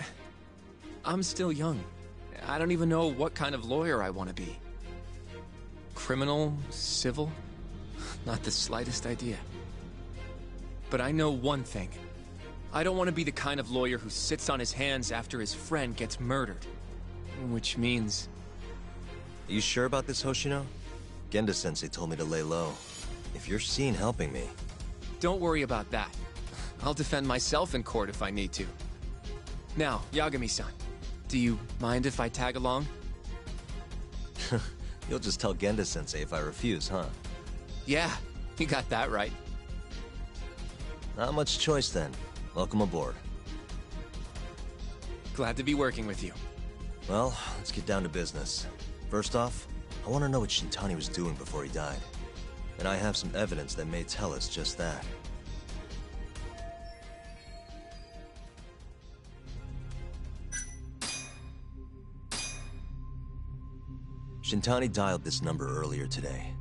S20: I'm still young. I don't even know what kind of lawyer I want to be. Criminal? Civil? Not the slightest idea. But I know one thing. I don't want to be the kind of lawyer who sits on his hands after his friend gets murdered. Which means...
S7: Are you sure about this, Hoshino? Genda-sensei told me to lay low. If you're seen helping me...
S20: Don't worry about that. I'll defend myself in court if I need to. Now, Yagami-san, do you mind if I tag along?
S7: You'll just tell Genda-sensei if I refuse, huh?
S20: Yeah, you got that right.
S7: Not much choice then. Welcome aboard.
S20: Glad to be working with you.
S7: Well, let's get down to business. First off, I want to know what Shintani was doing before he died. And I have some evidence that may tell us just that. Shintani dialed this number earlier today.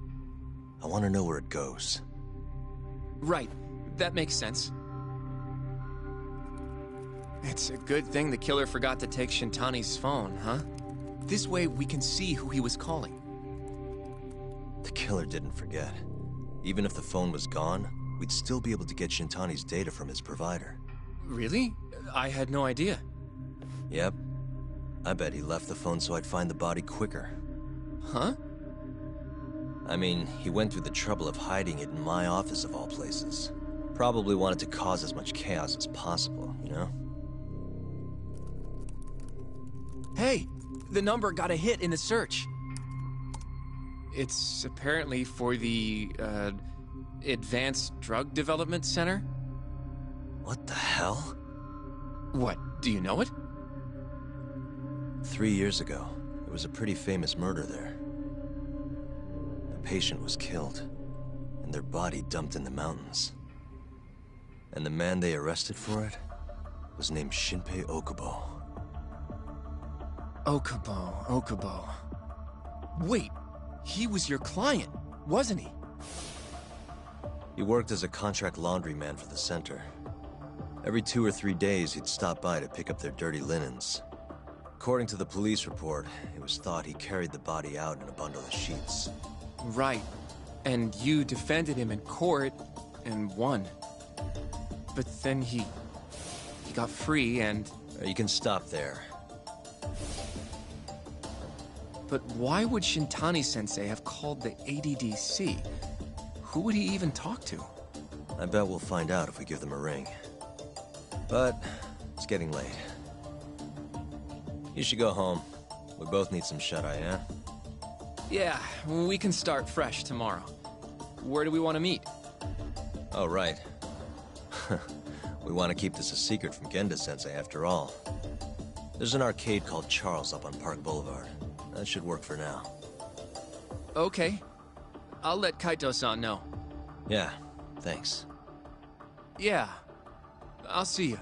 S7: I want to know where it goes.
S20: Right. That makes sense. It's a good thing the killer forgot to take Shintani's phone, huh? This way we can see who he was calling.
S7: The killer didn't forget. Even if the phone was gone, we'd still be able to get Shintani's data from his provider.
S20: Really? I had no idea.
S7: Yep. I bet he left the phone so I'd find the body quicker.
S20: Huh?
S7: I mean, he went through the trouble of hiding it in my office of all places. Probably wanted to cause as much chaos as possible, you know?
S20: Hey! The number got a hit in the search. It's apparently for the, Advanced Drug Development Center?
S7: What the hell?
S20: What, do you know it?
S7: 3 years ago, there was a pretty famous murder there. A patient was killed, and their body dumped in the mountains. And the man they arrested for it was named Shinpei Okubo.
S20: Okubo. Wait, he was your client, wasn't he?
S7: He worked as a contract laundryman for the center. Every 2 or 3 days, he'd stop by to pick up their dirty linens. According to the police report, it was thought he carried the body out in a bundle of sheets.
S20: Right. And you defended him in court, and won. But then he got free and...
S7: You can stop there.
S20: But why would Shintani-sensei have called the ADDC? Who would he even talk to?
S7: I bet we'll find out if we give them a ring. But it's getting late. You should go home. We both need some shut-eye, yeah?
S20: Yeah, we can start fresh tomorrow. Where do we want to meet?
S7: Oh, right. We want to keep this a secret from Genda-sensei after all. There's an arcade called Charles up on Park Boulevard. That should work for now.
S20: Okay. I'll let Kaito-san know.
S7: Yeah, thanks.
S20: Yeah. I'll see you.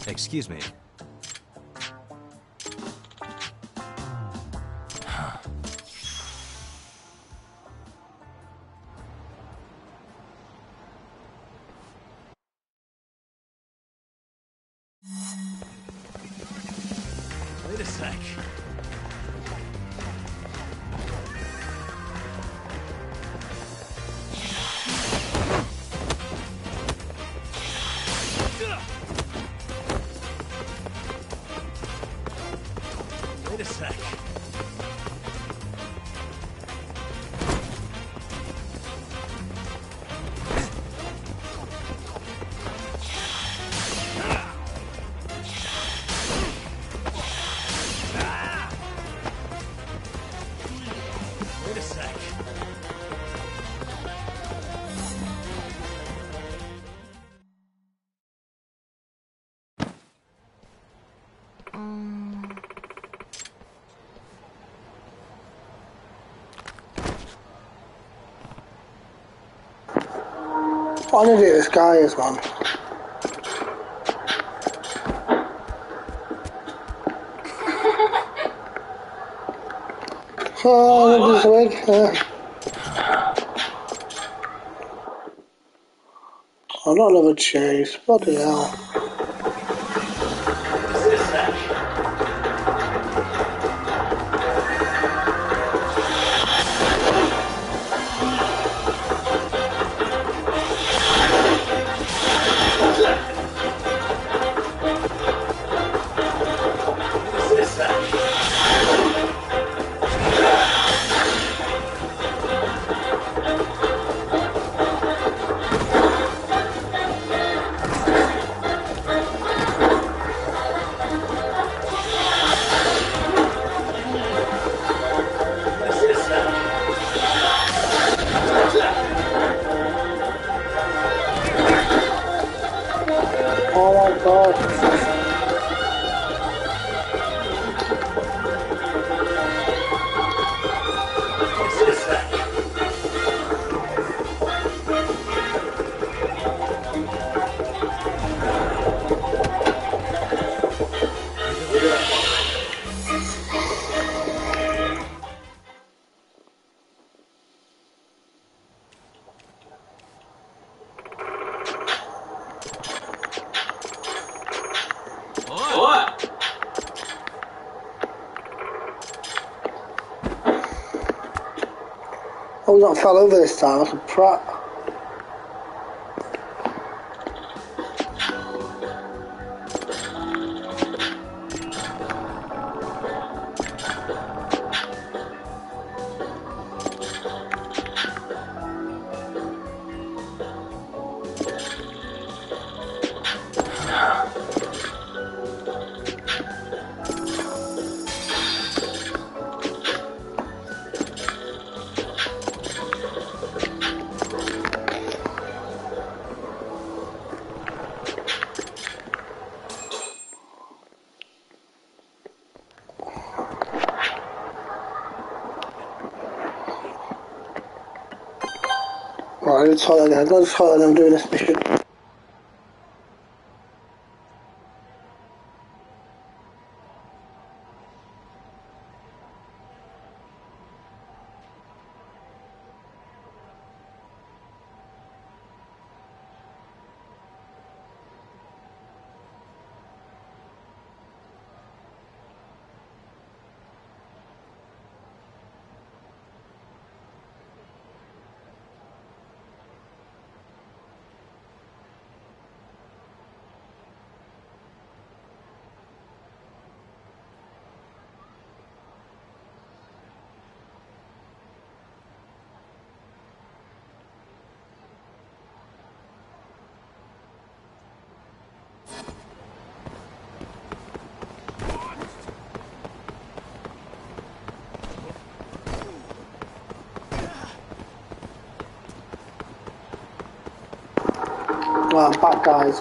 S7: Excuse me.
S4: Wait a sec. Wait a sec. Wait a sec.
S1: What an idiot this guy is, man. Oh, this wig. Oh, not another chase. Bloody hell. Oh, not fell over this time like a prat. Right, let's try that again. Let's try that again. I'm doing this mission. Well, I'm back, guys.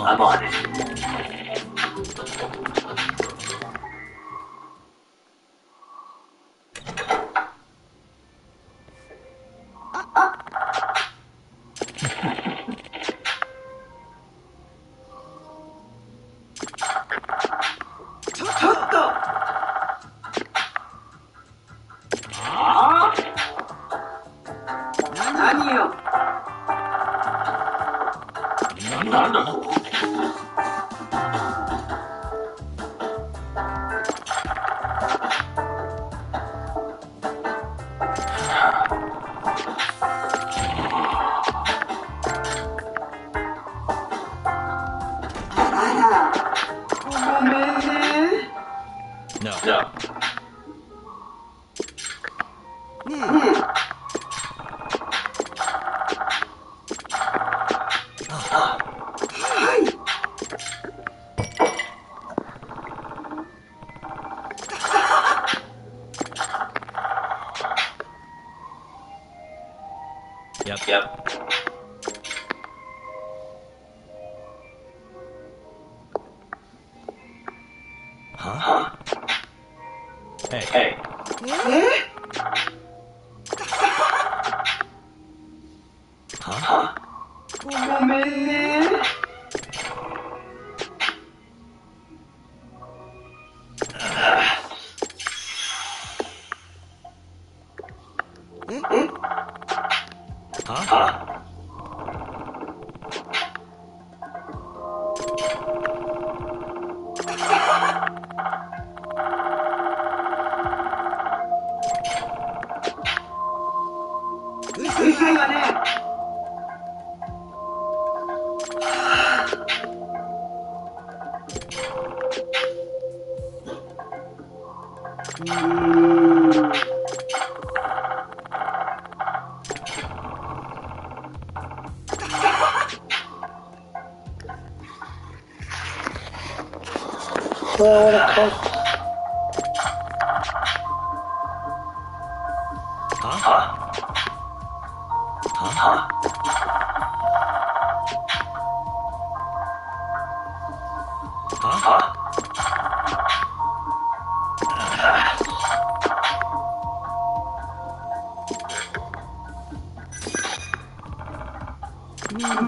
S7: I'm on it. Yep. Huh? Hey. Huh?
S8: るさいわね。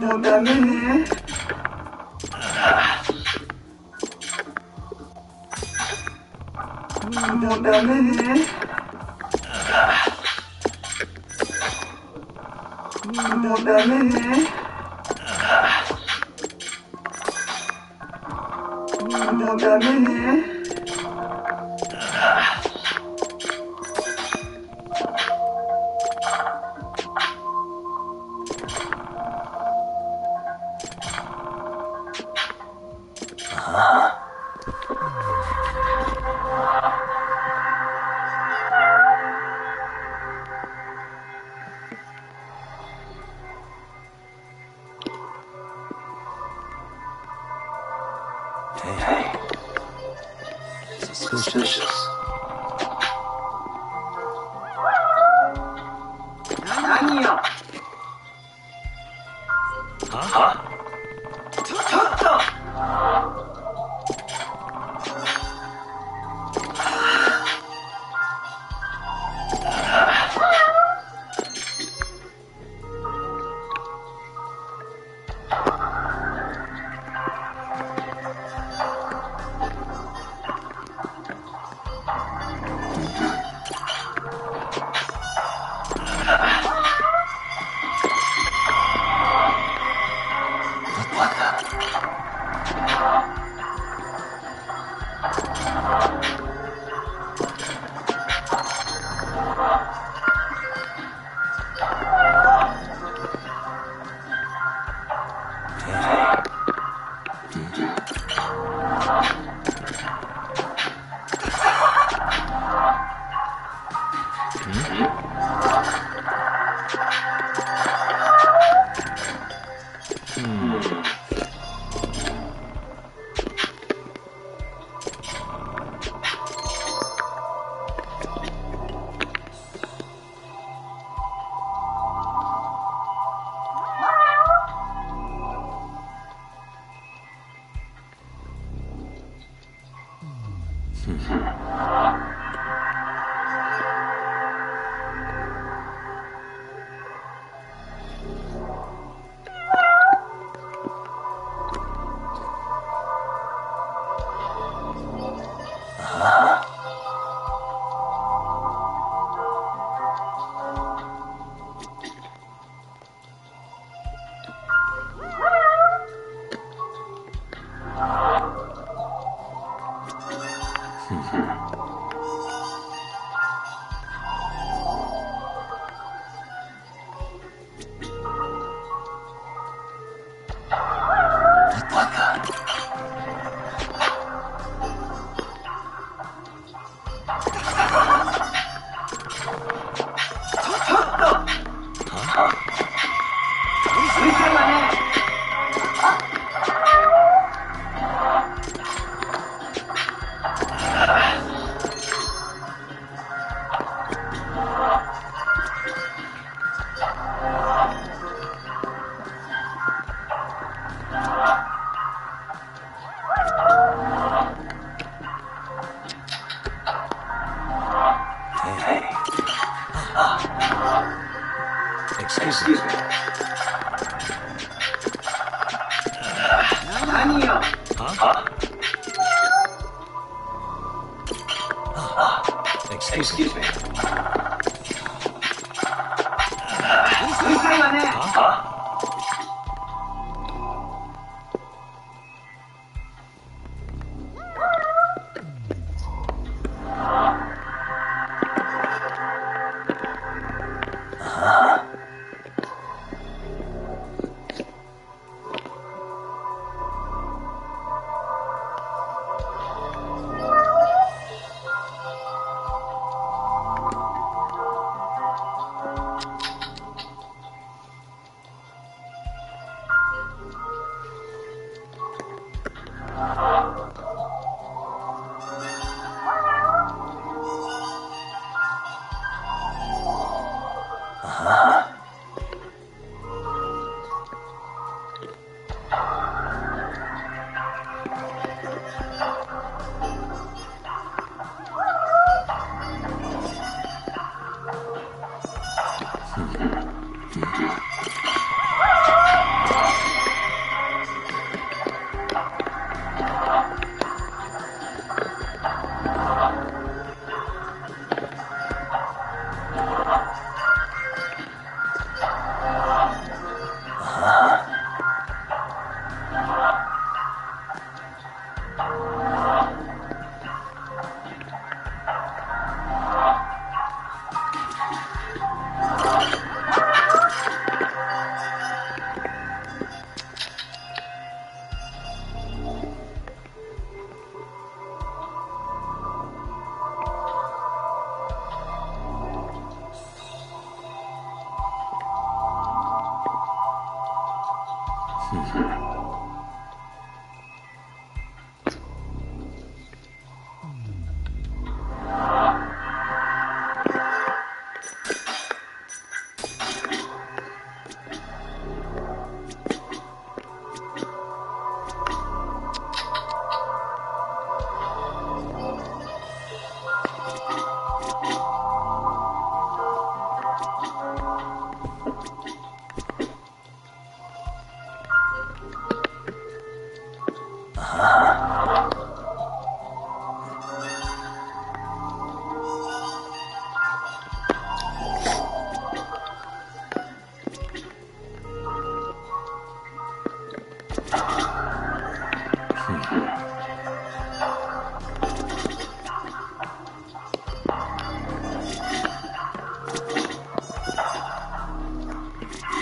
S8: もうダメね。もうダメね。もうダメね。もうダメね。Suspicious. Huh? Excuse me. 何よ。Excuse me. うるさいわね。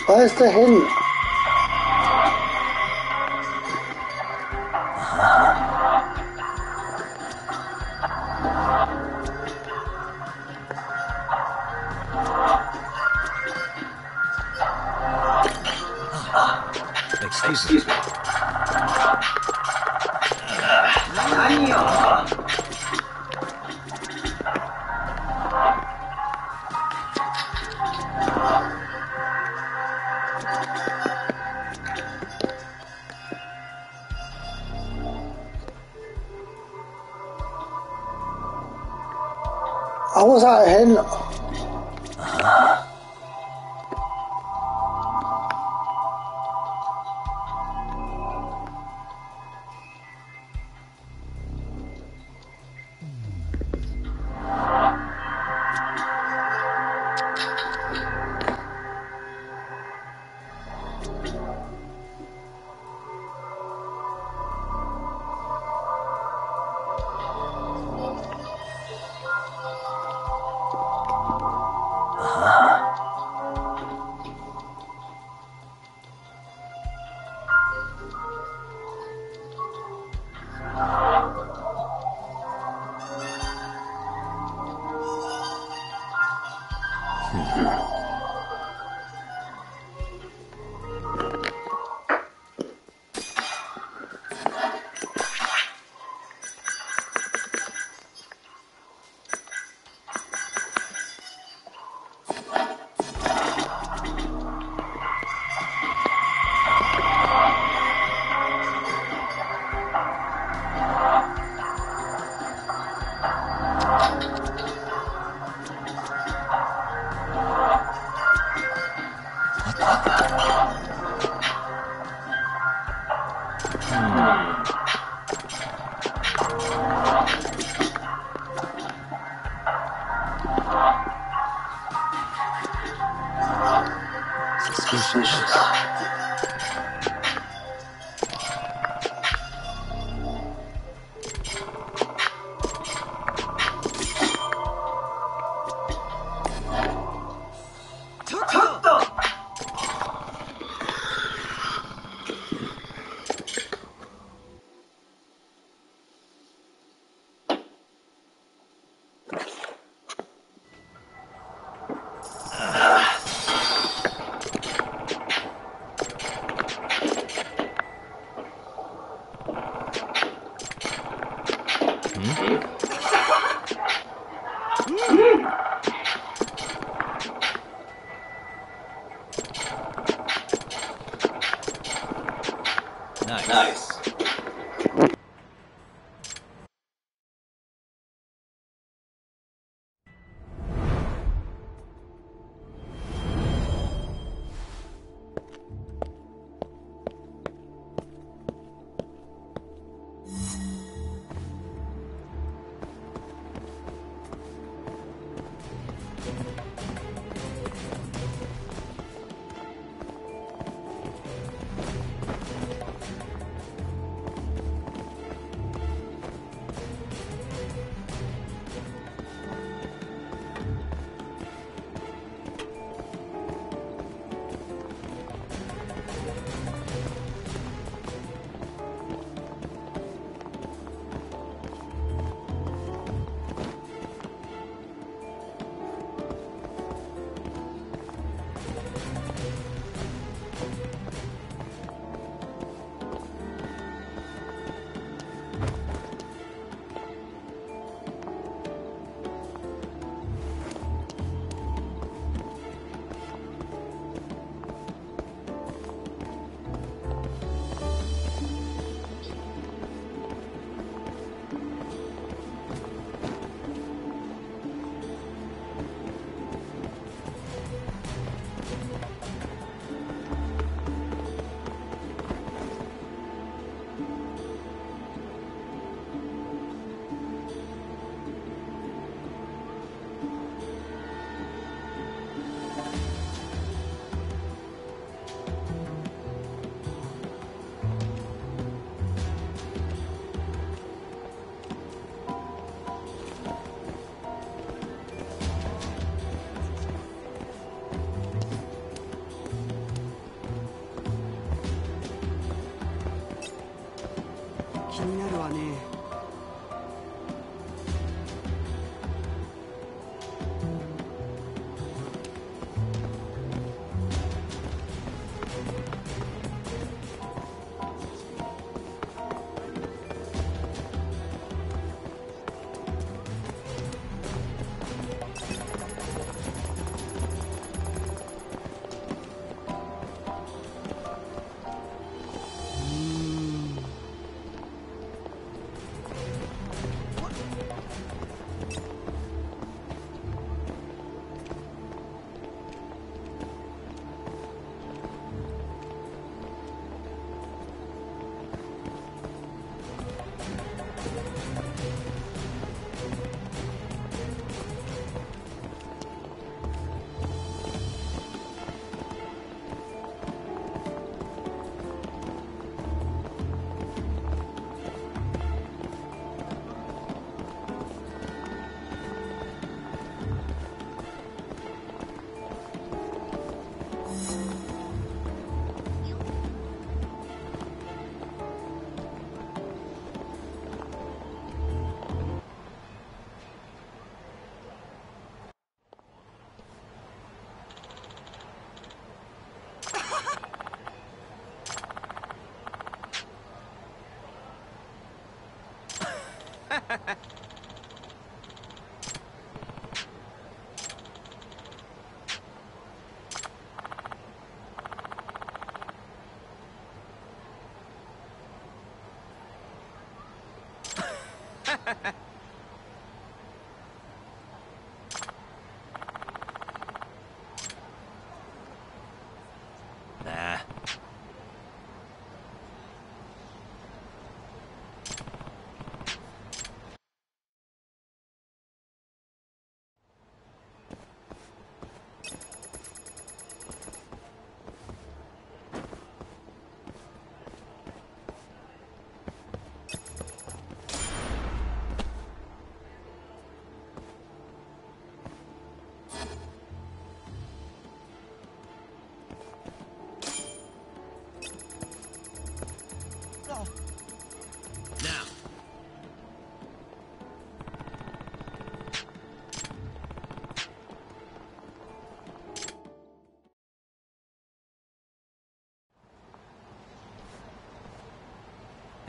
S1: Where's the hint?
S7: Excuse me.
S1: I was at a hint.
S7: Suspicious.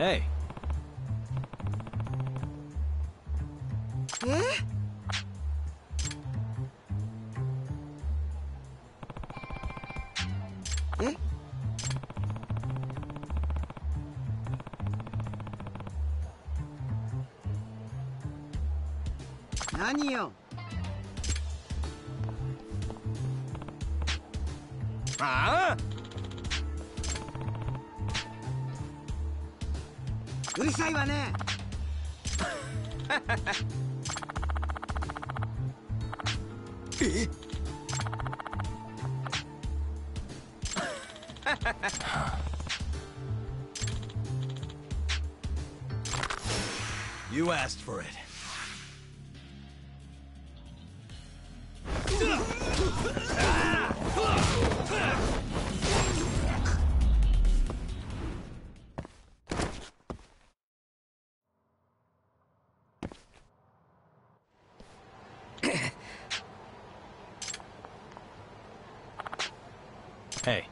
S7: Hey.
S10: 何よ。
S15: ああ、
S10: うるさいわね。
S15: え
S7: You asked for it. Hey.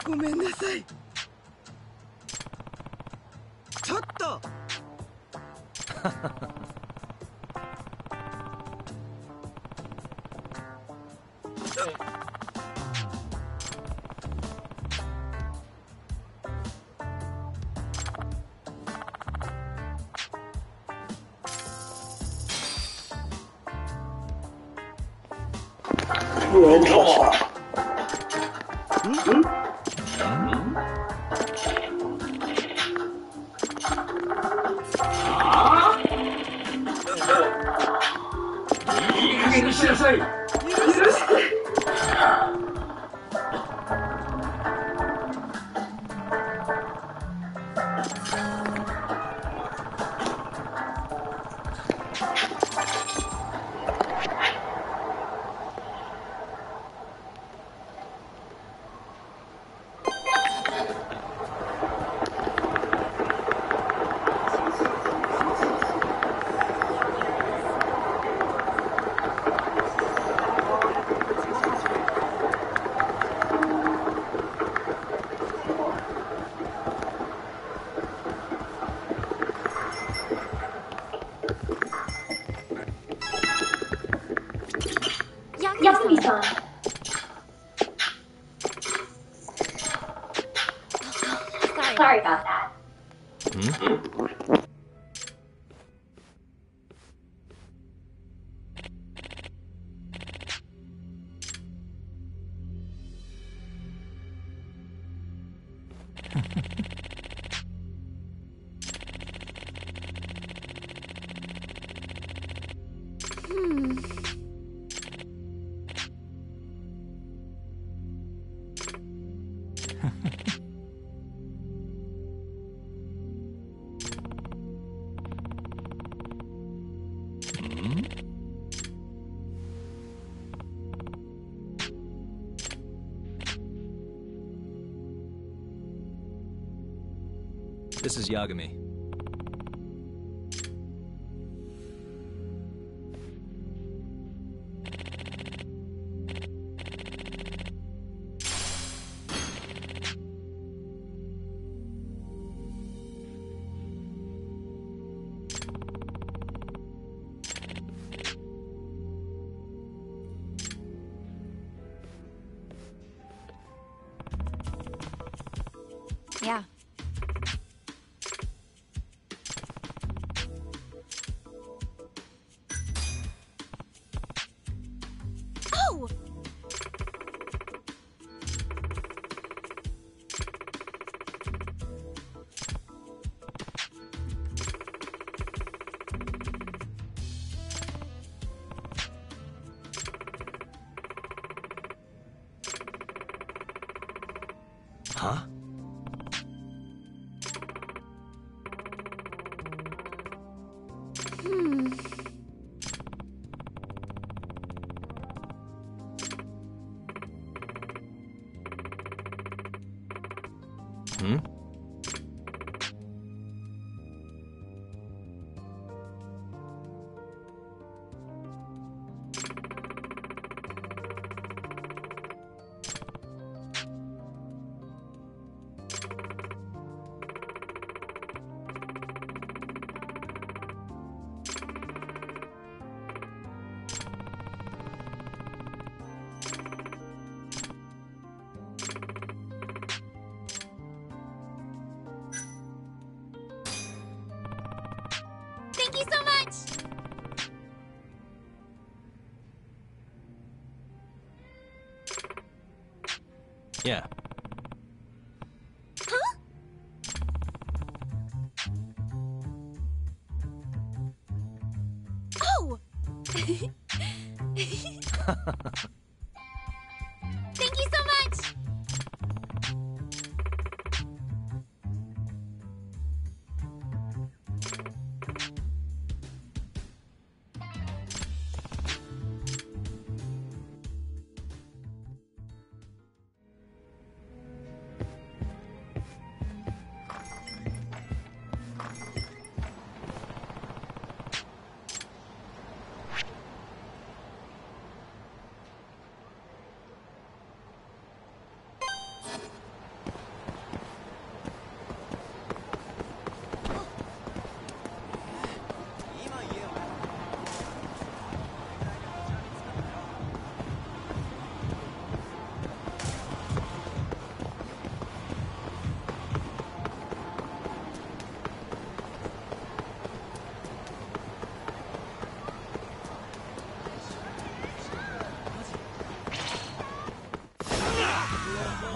S10: ごめんなさい。ちょっと。
S1: You're interesting.
S11: Yagami-san. Sorry about that.
S7: This is Yagami.
S22: Yeah. Oh!
S7: Huh? Hmm? Yeah.
S22: Huh? Oh! Thank you so much!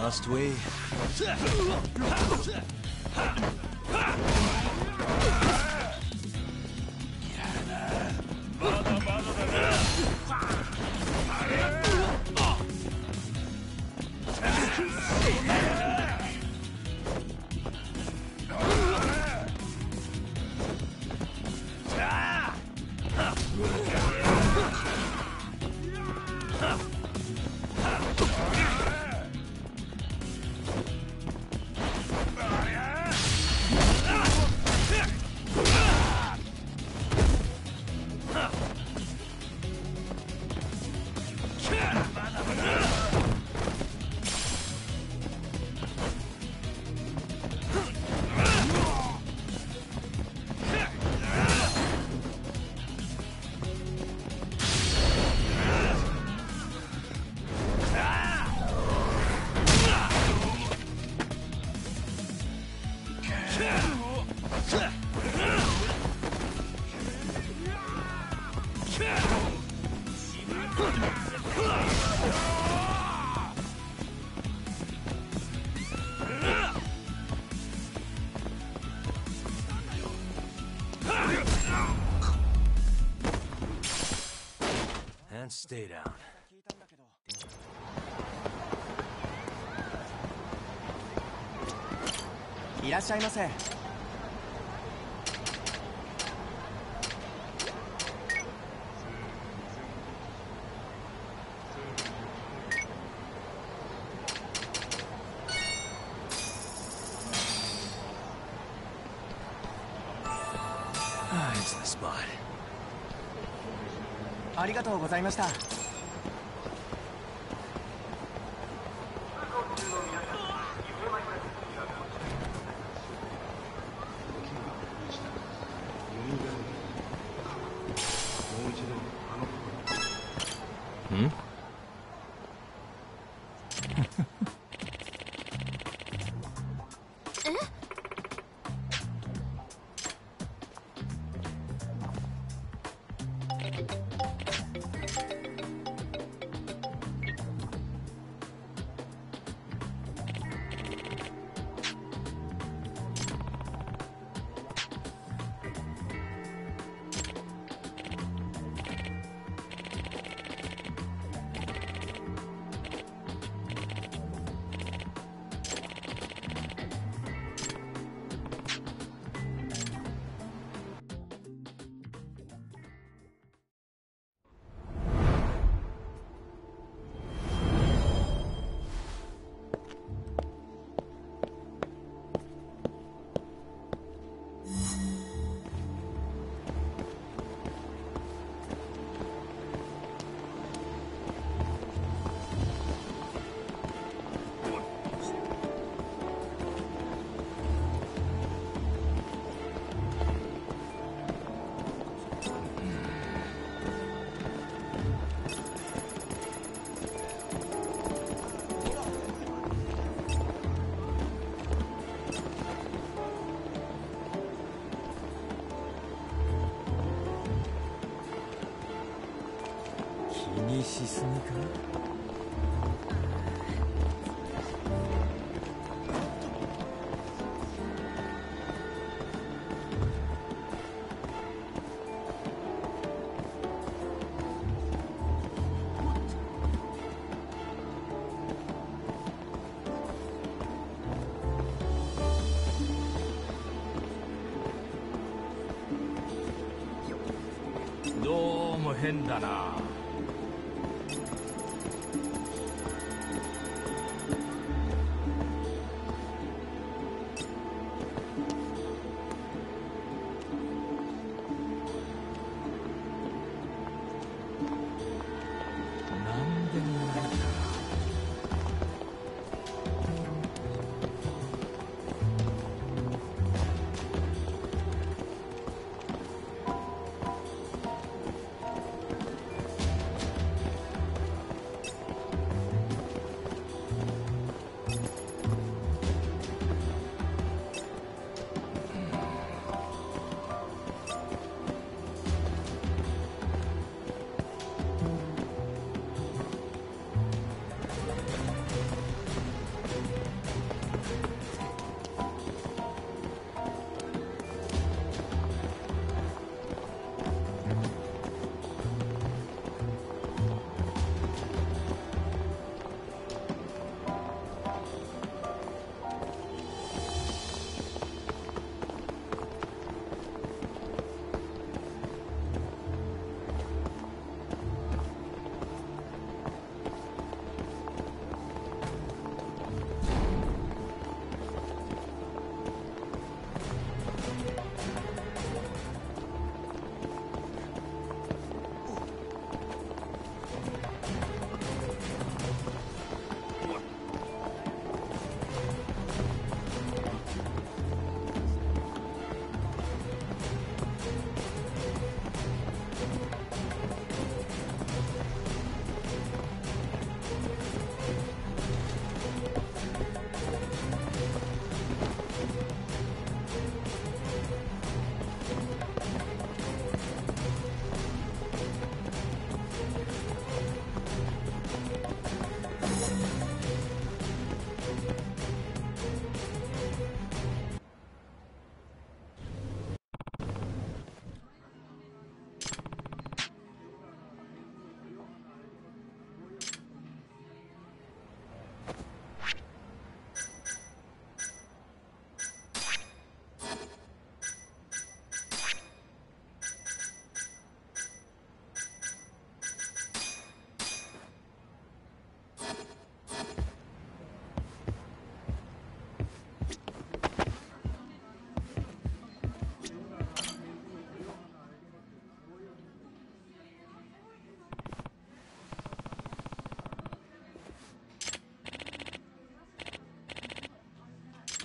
S7: Must we? And stay down. It's the spot.
S20: ありがとうございました。
S7: Hmm?
S4: 点だな。なんでもないな。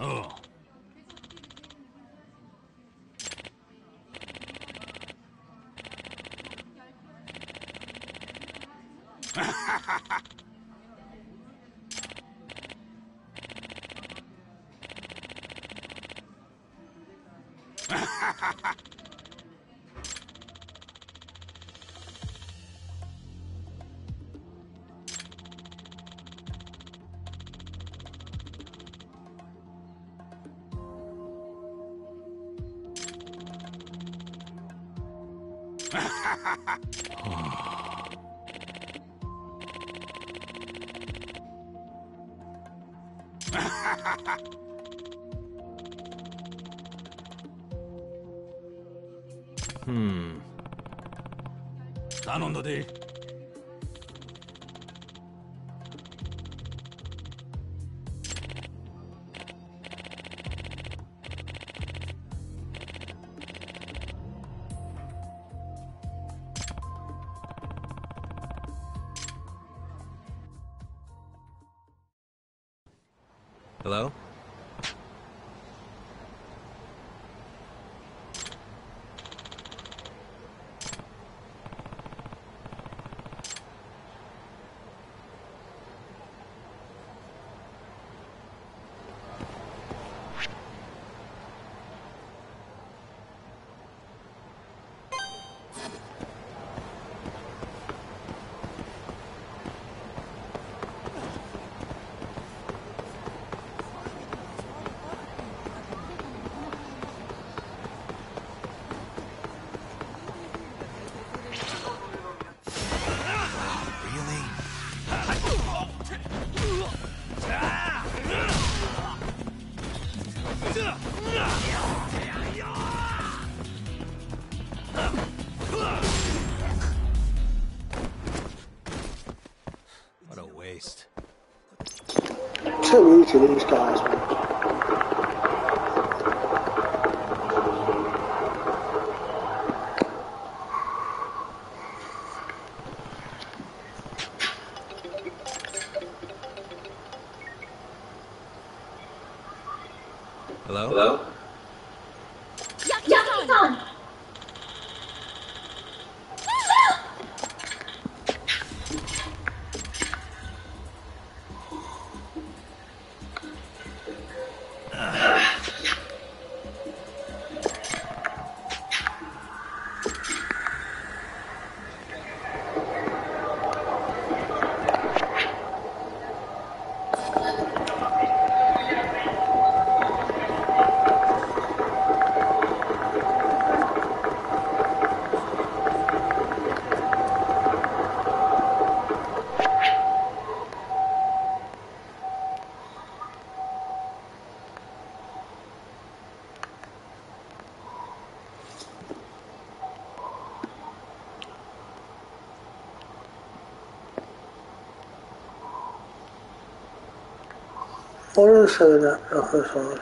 S4: Oh.頼んだで。
S7: Hello? least.
S1: Too easy, these guys, man.
S7: Hello?
S8: Hello?
S11: Yaki-san!
S1: What are they saying that officers?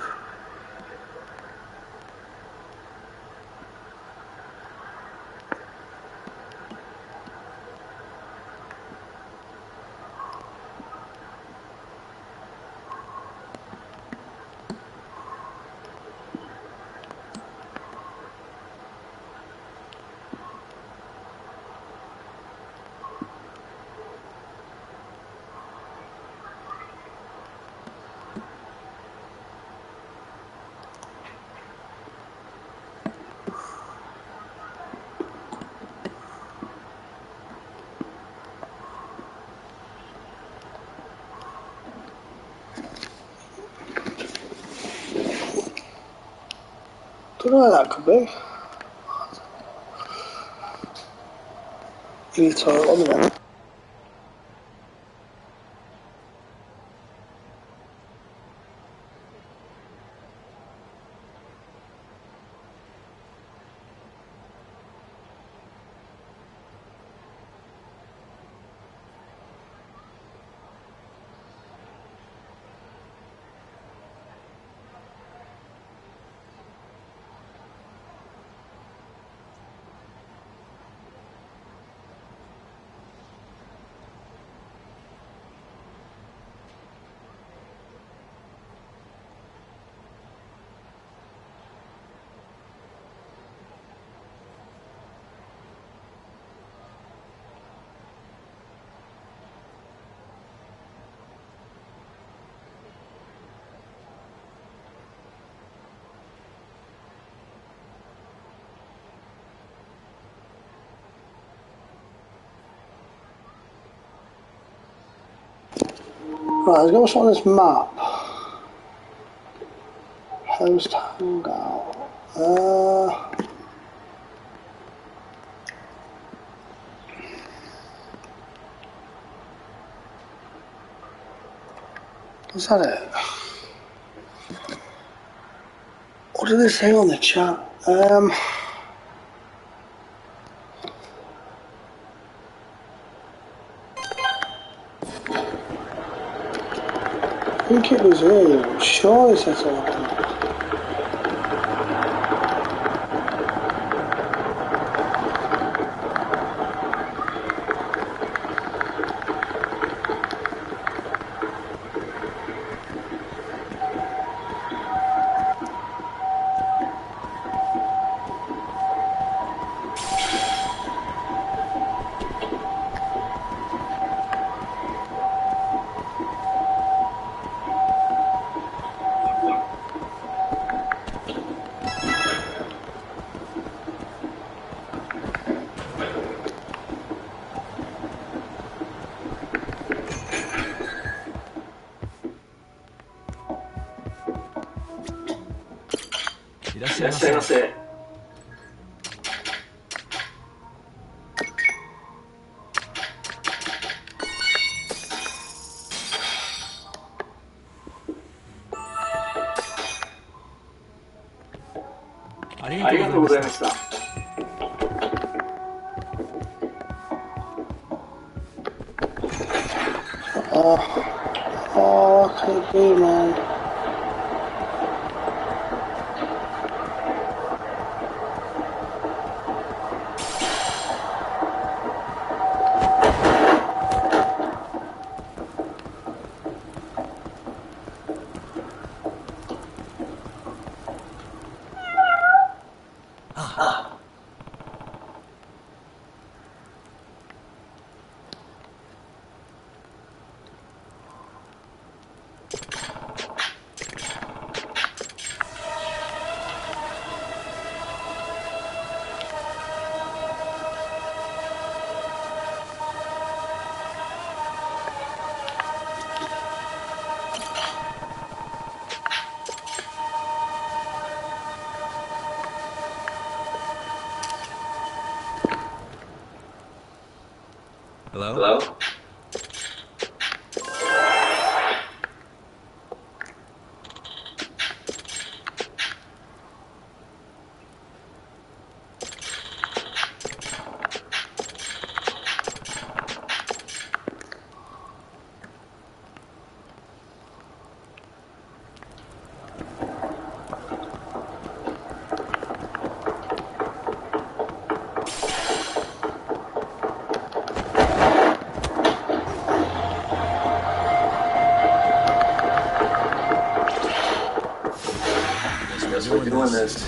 S1: Don't know what that could be. You need to tell it on there. Right, let's go what's on this map. Host hangout. Is that it? What did they say on the chat? I think it was here. I'm sure it's that all.
S8: Iらっしゃいませ。ありがとうございました。
S1: Oh, what can it be, man?
S7: Hello?
S8: Hello? Guess we're doing this.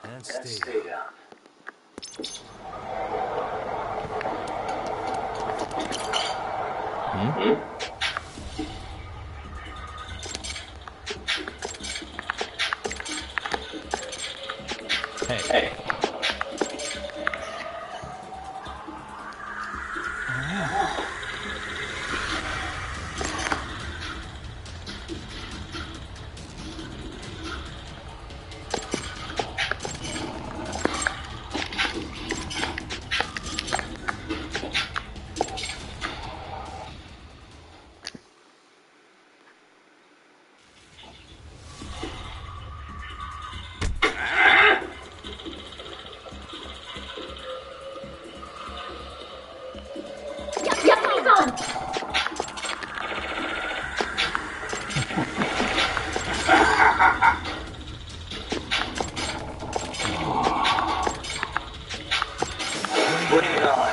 S7: And
S8: And
S7: stay
S8: stay down.
S7: Hmm?
S8: Hey. Bring it on.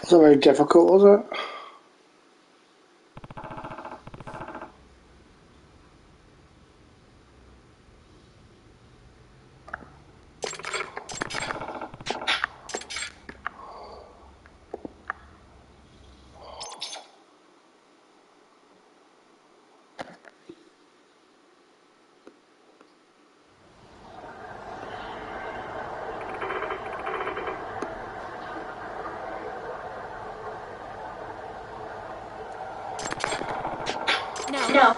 S1: It's not very difficult, was it?
S11: No.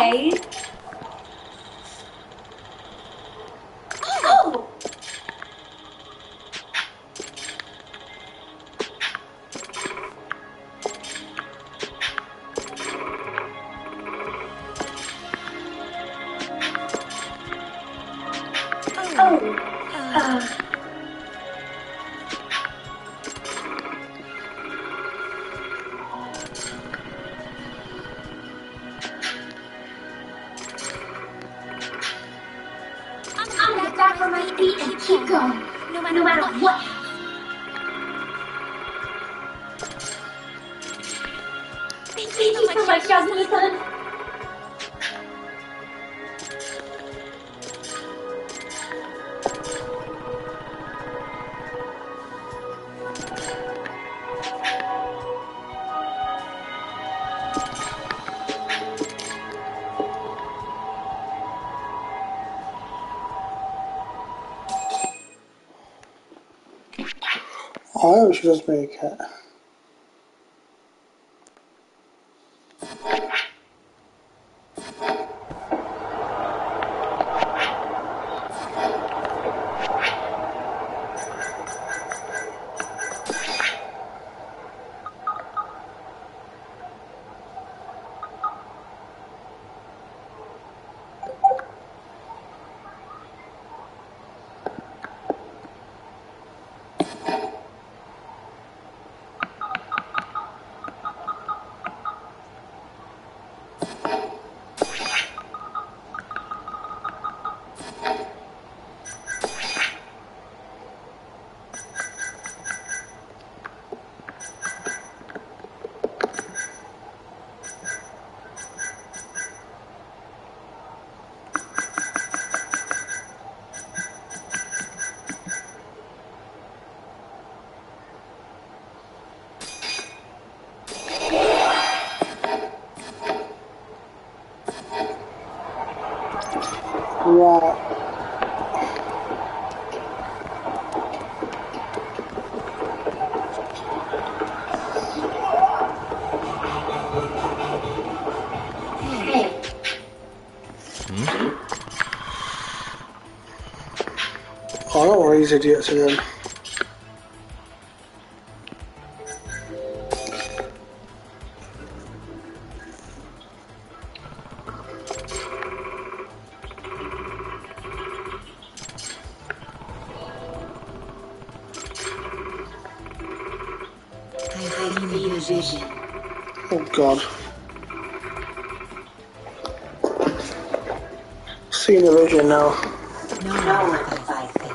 S11: okay. Oh! I'm gonna get back on my feet and keep going, no matter what. Thank you so much, Jasmine-san.
S1: I hope she does make it. Right.
S11: Hey.
S1: I don't want these idiots again. Oh God. Seen the vision now.
S11: No one can fight me.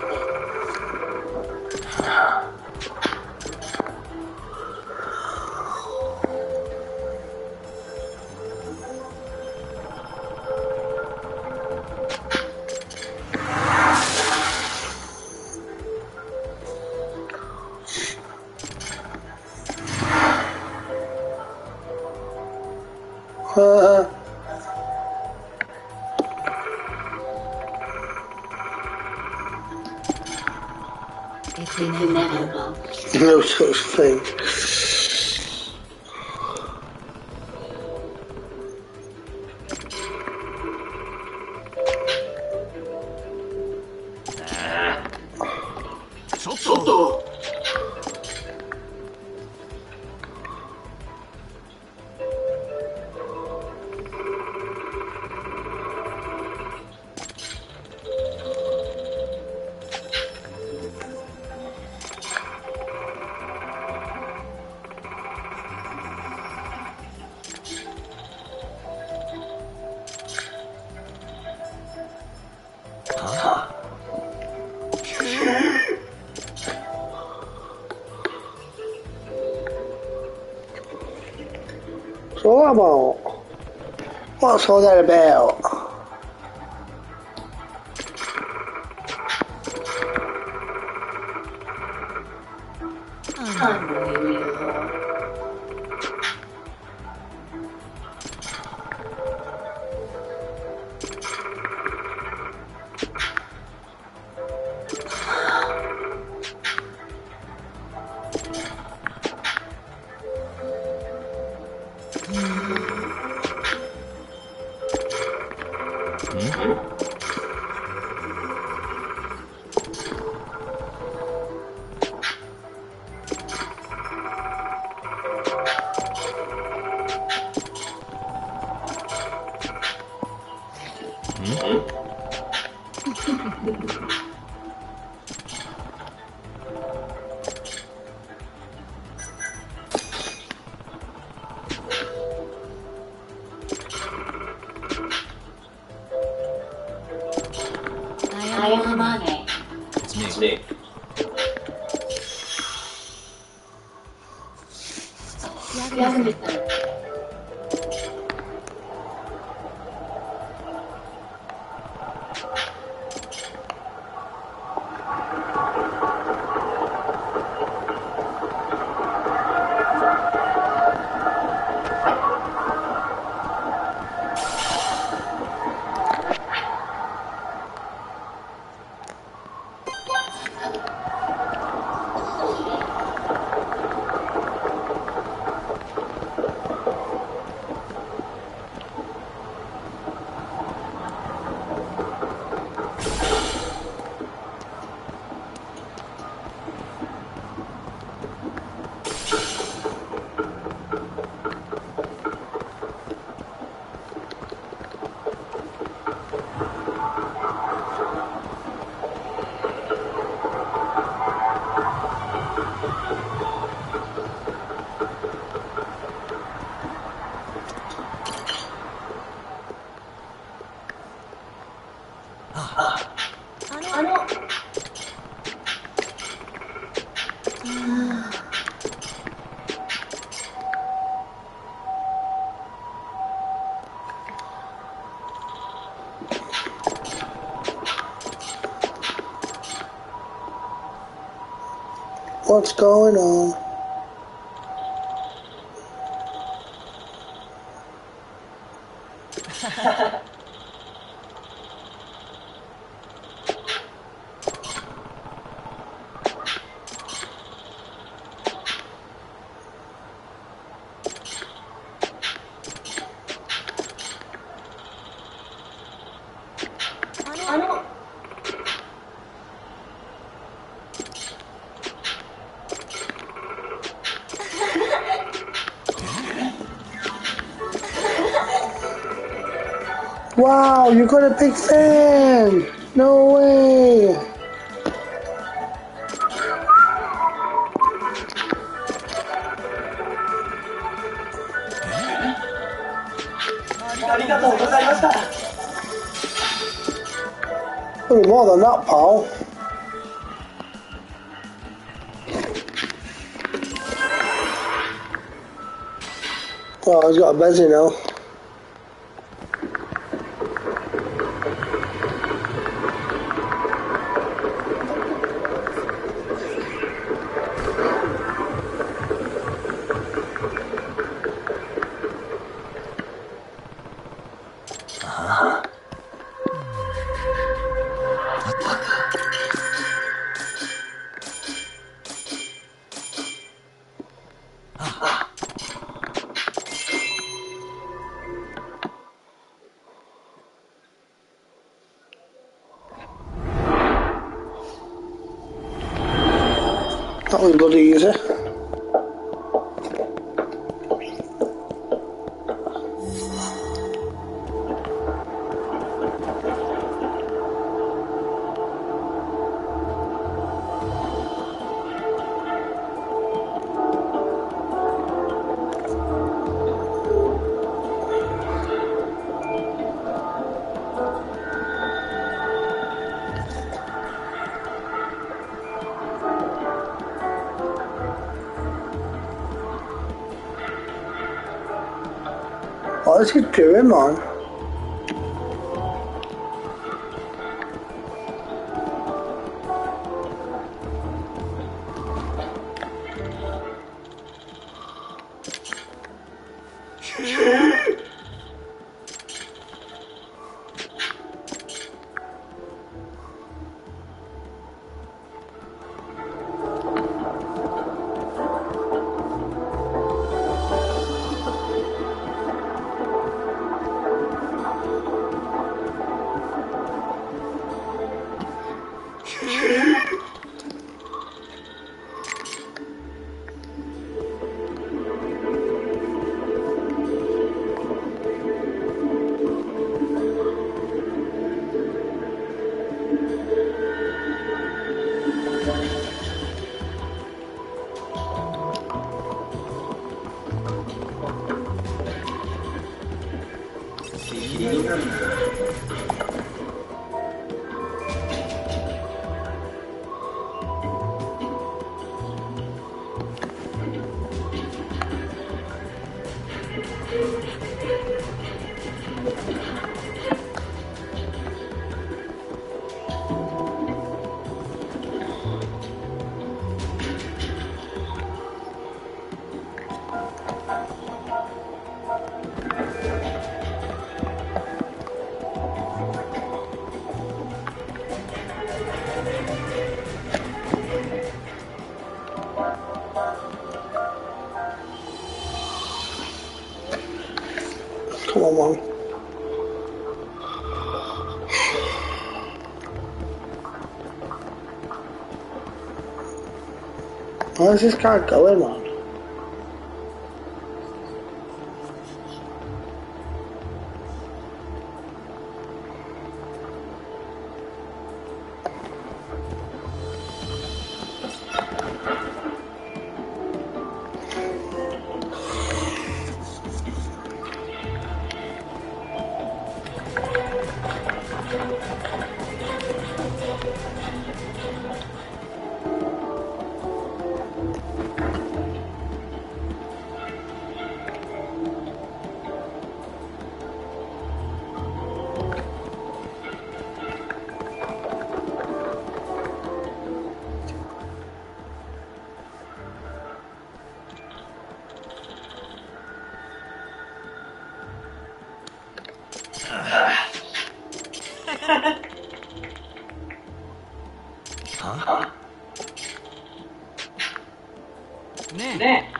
S11: It's inevitable.
S1: No such thing.
S8: Soto!
S1: So what about? What's all that about?
S11: I am Amane.
S7: It's me.
S11: Yagami-san.
S1: What's going on? Wow, you got a big fan! No way! Probably more than that, pal. Oh, he's got a busy now. That was bloody easy. What is he doing, man? Come on, Mom. Where's this guy going, man?
S7: Huh?
S17: 네.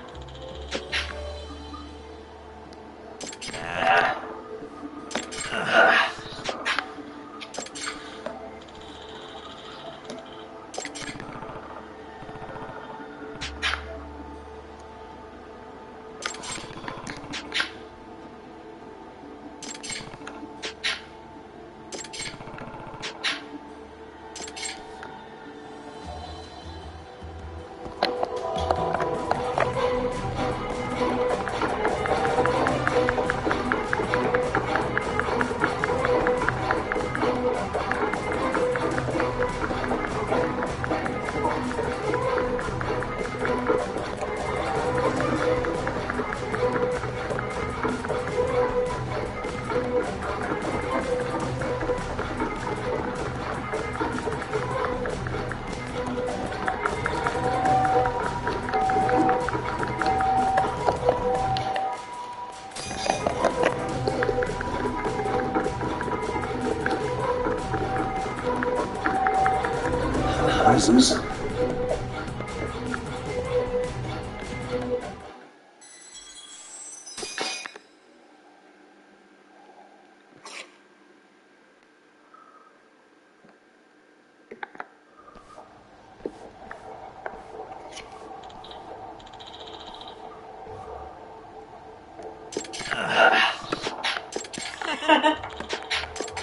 S7: Awesome.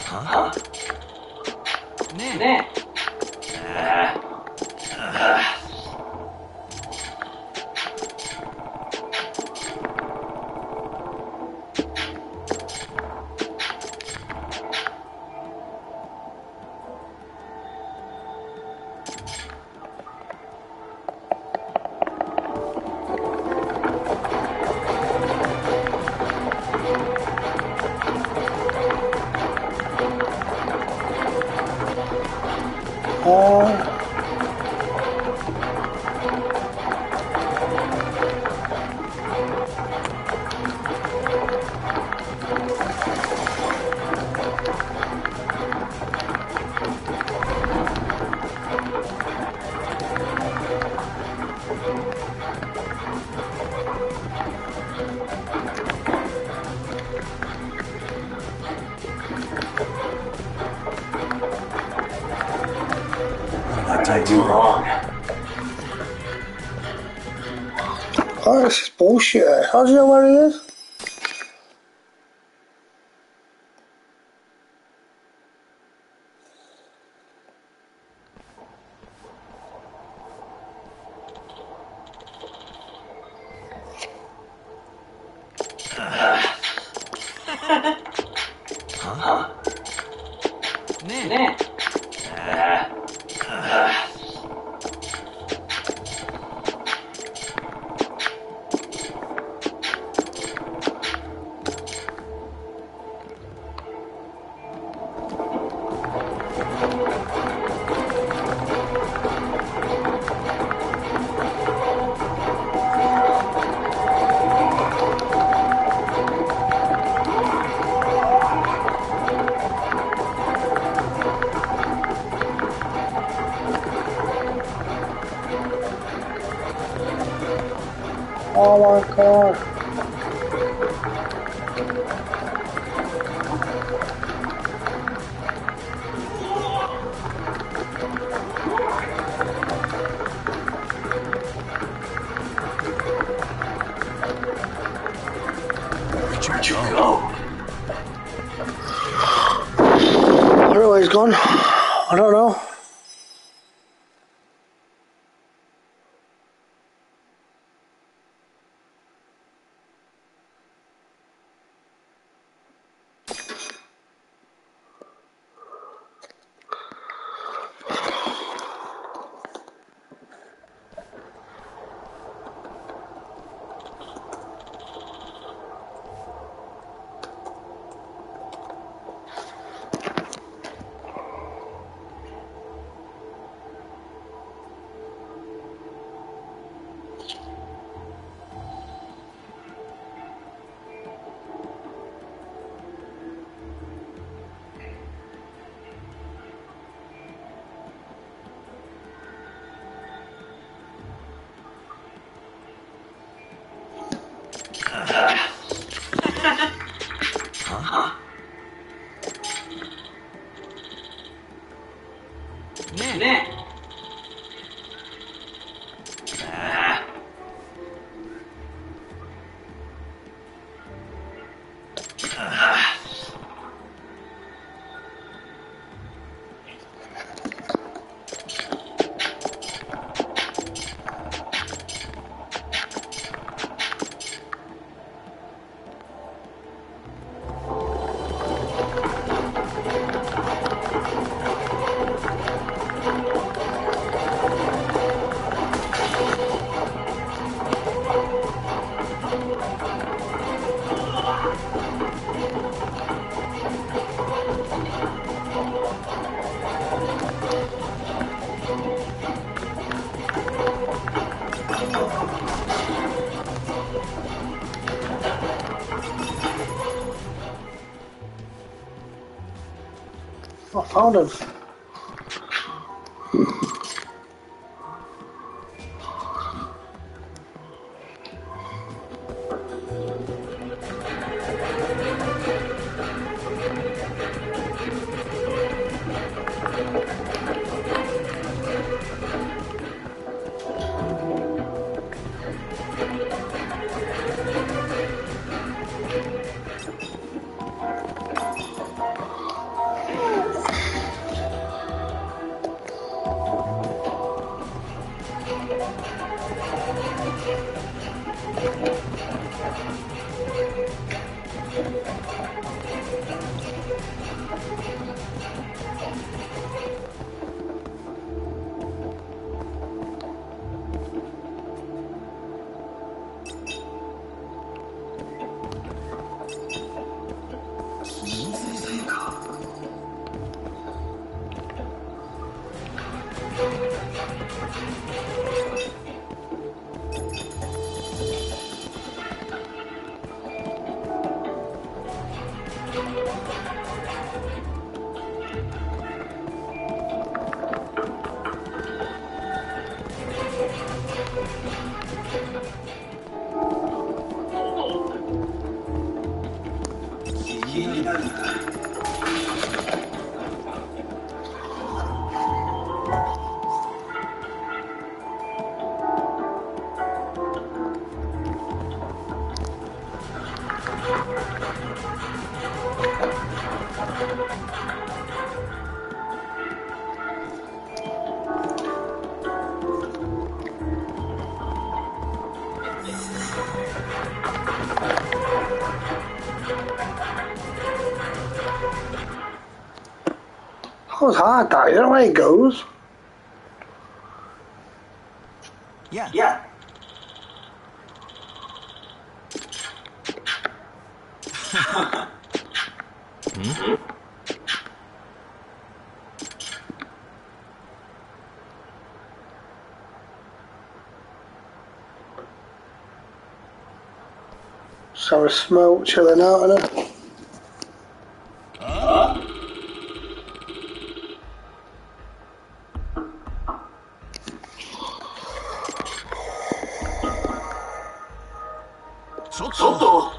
S7: Huh?
S17: 네.
S7: What did I do wrong?
S1: Oh, this is bullshit. How do you know where he is?
S8: Huh?
S17: Ne.
S1: Oh my god.
S8: Where'd you go?
S1: I don't know where he's gone. I don't know.
S8: Huh? Ne.
S1: I found him. That was hard, that. You don't know where it goes.
S10: Yeah.
S1: So a smoke chilling out in it.
S8: Soto!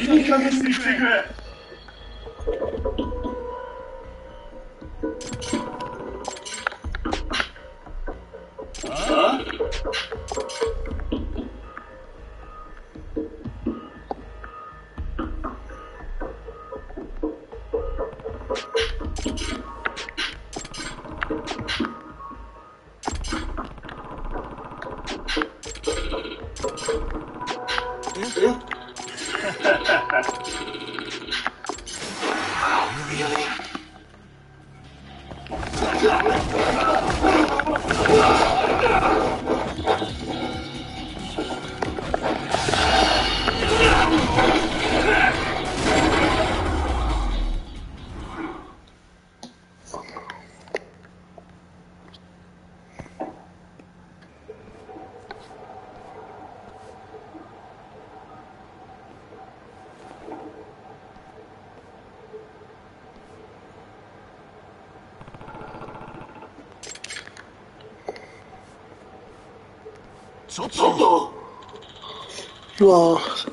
S8: いい加減にしてくれ! Soto!
S1: Lost.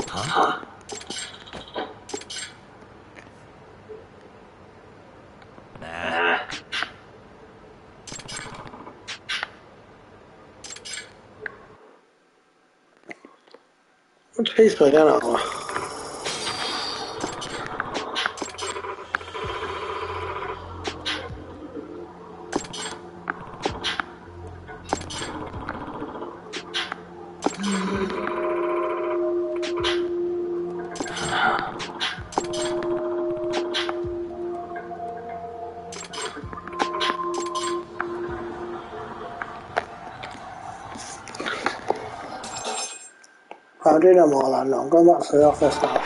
S8: Huh?
S7: Nah.
S1: What taste like that? I did them all. I'm going back to the office now.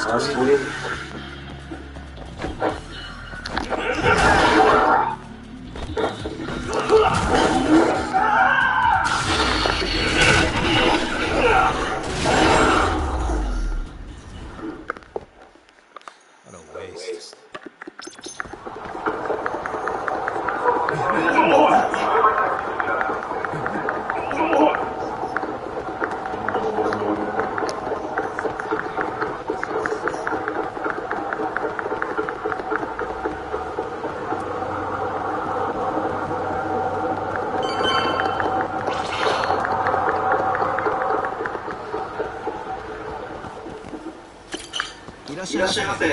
S8: Last week.
S7: What a waste.
S8: Iらっしゃいませ.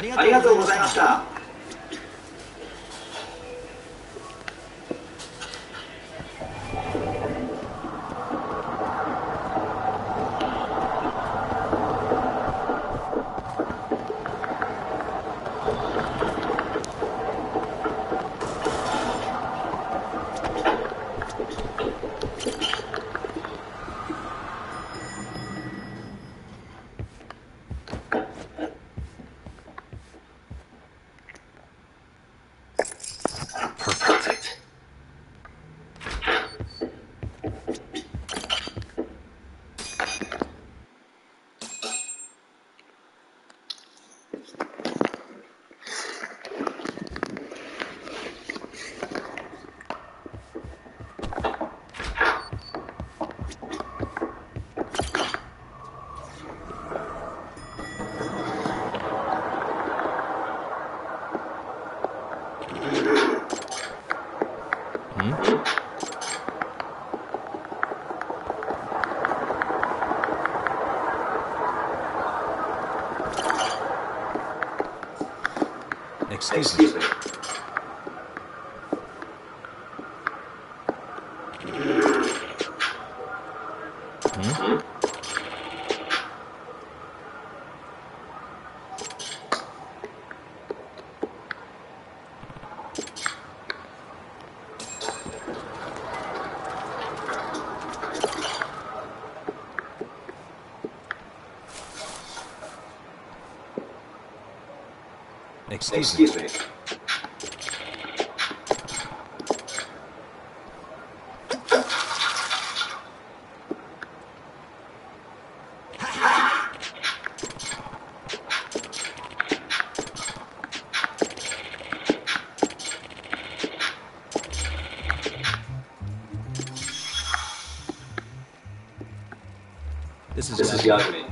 S8: ありがとうございました。
S7: Excuse me. Excuse me. This is Yagami.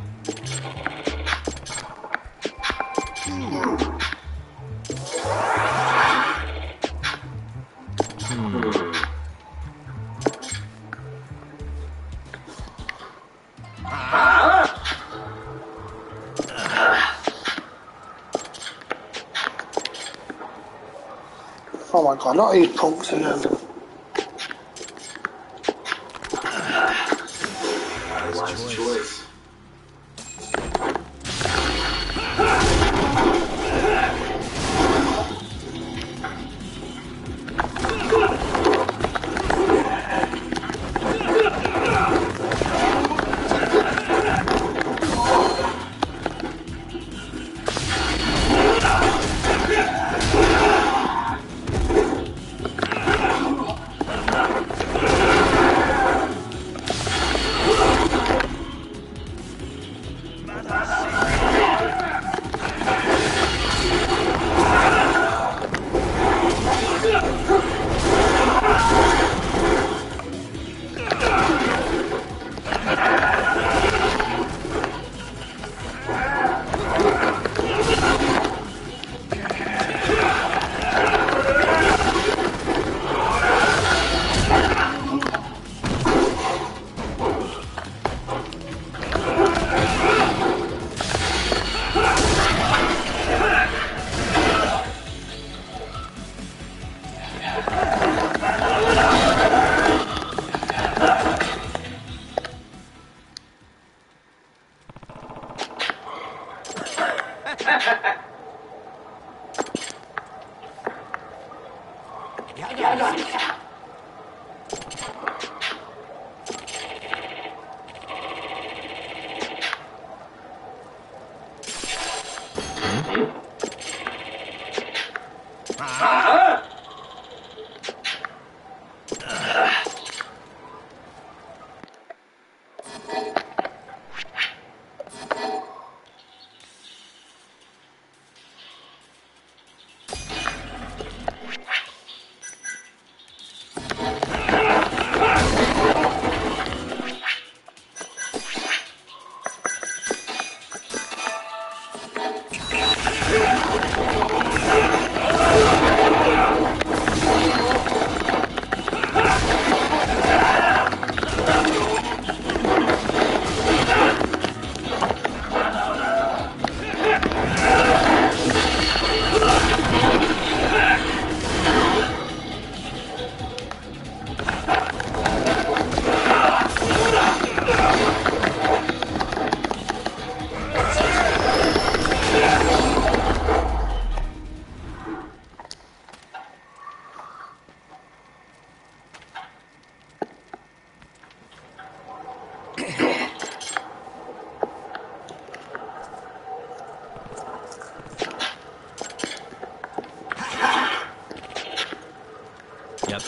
S1: Oh my god, not these punks again.
S7: Wise choice.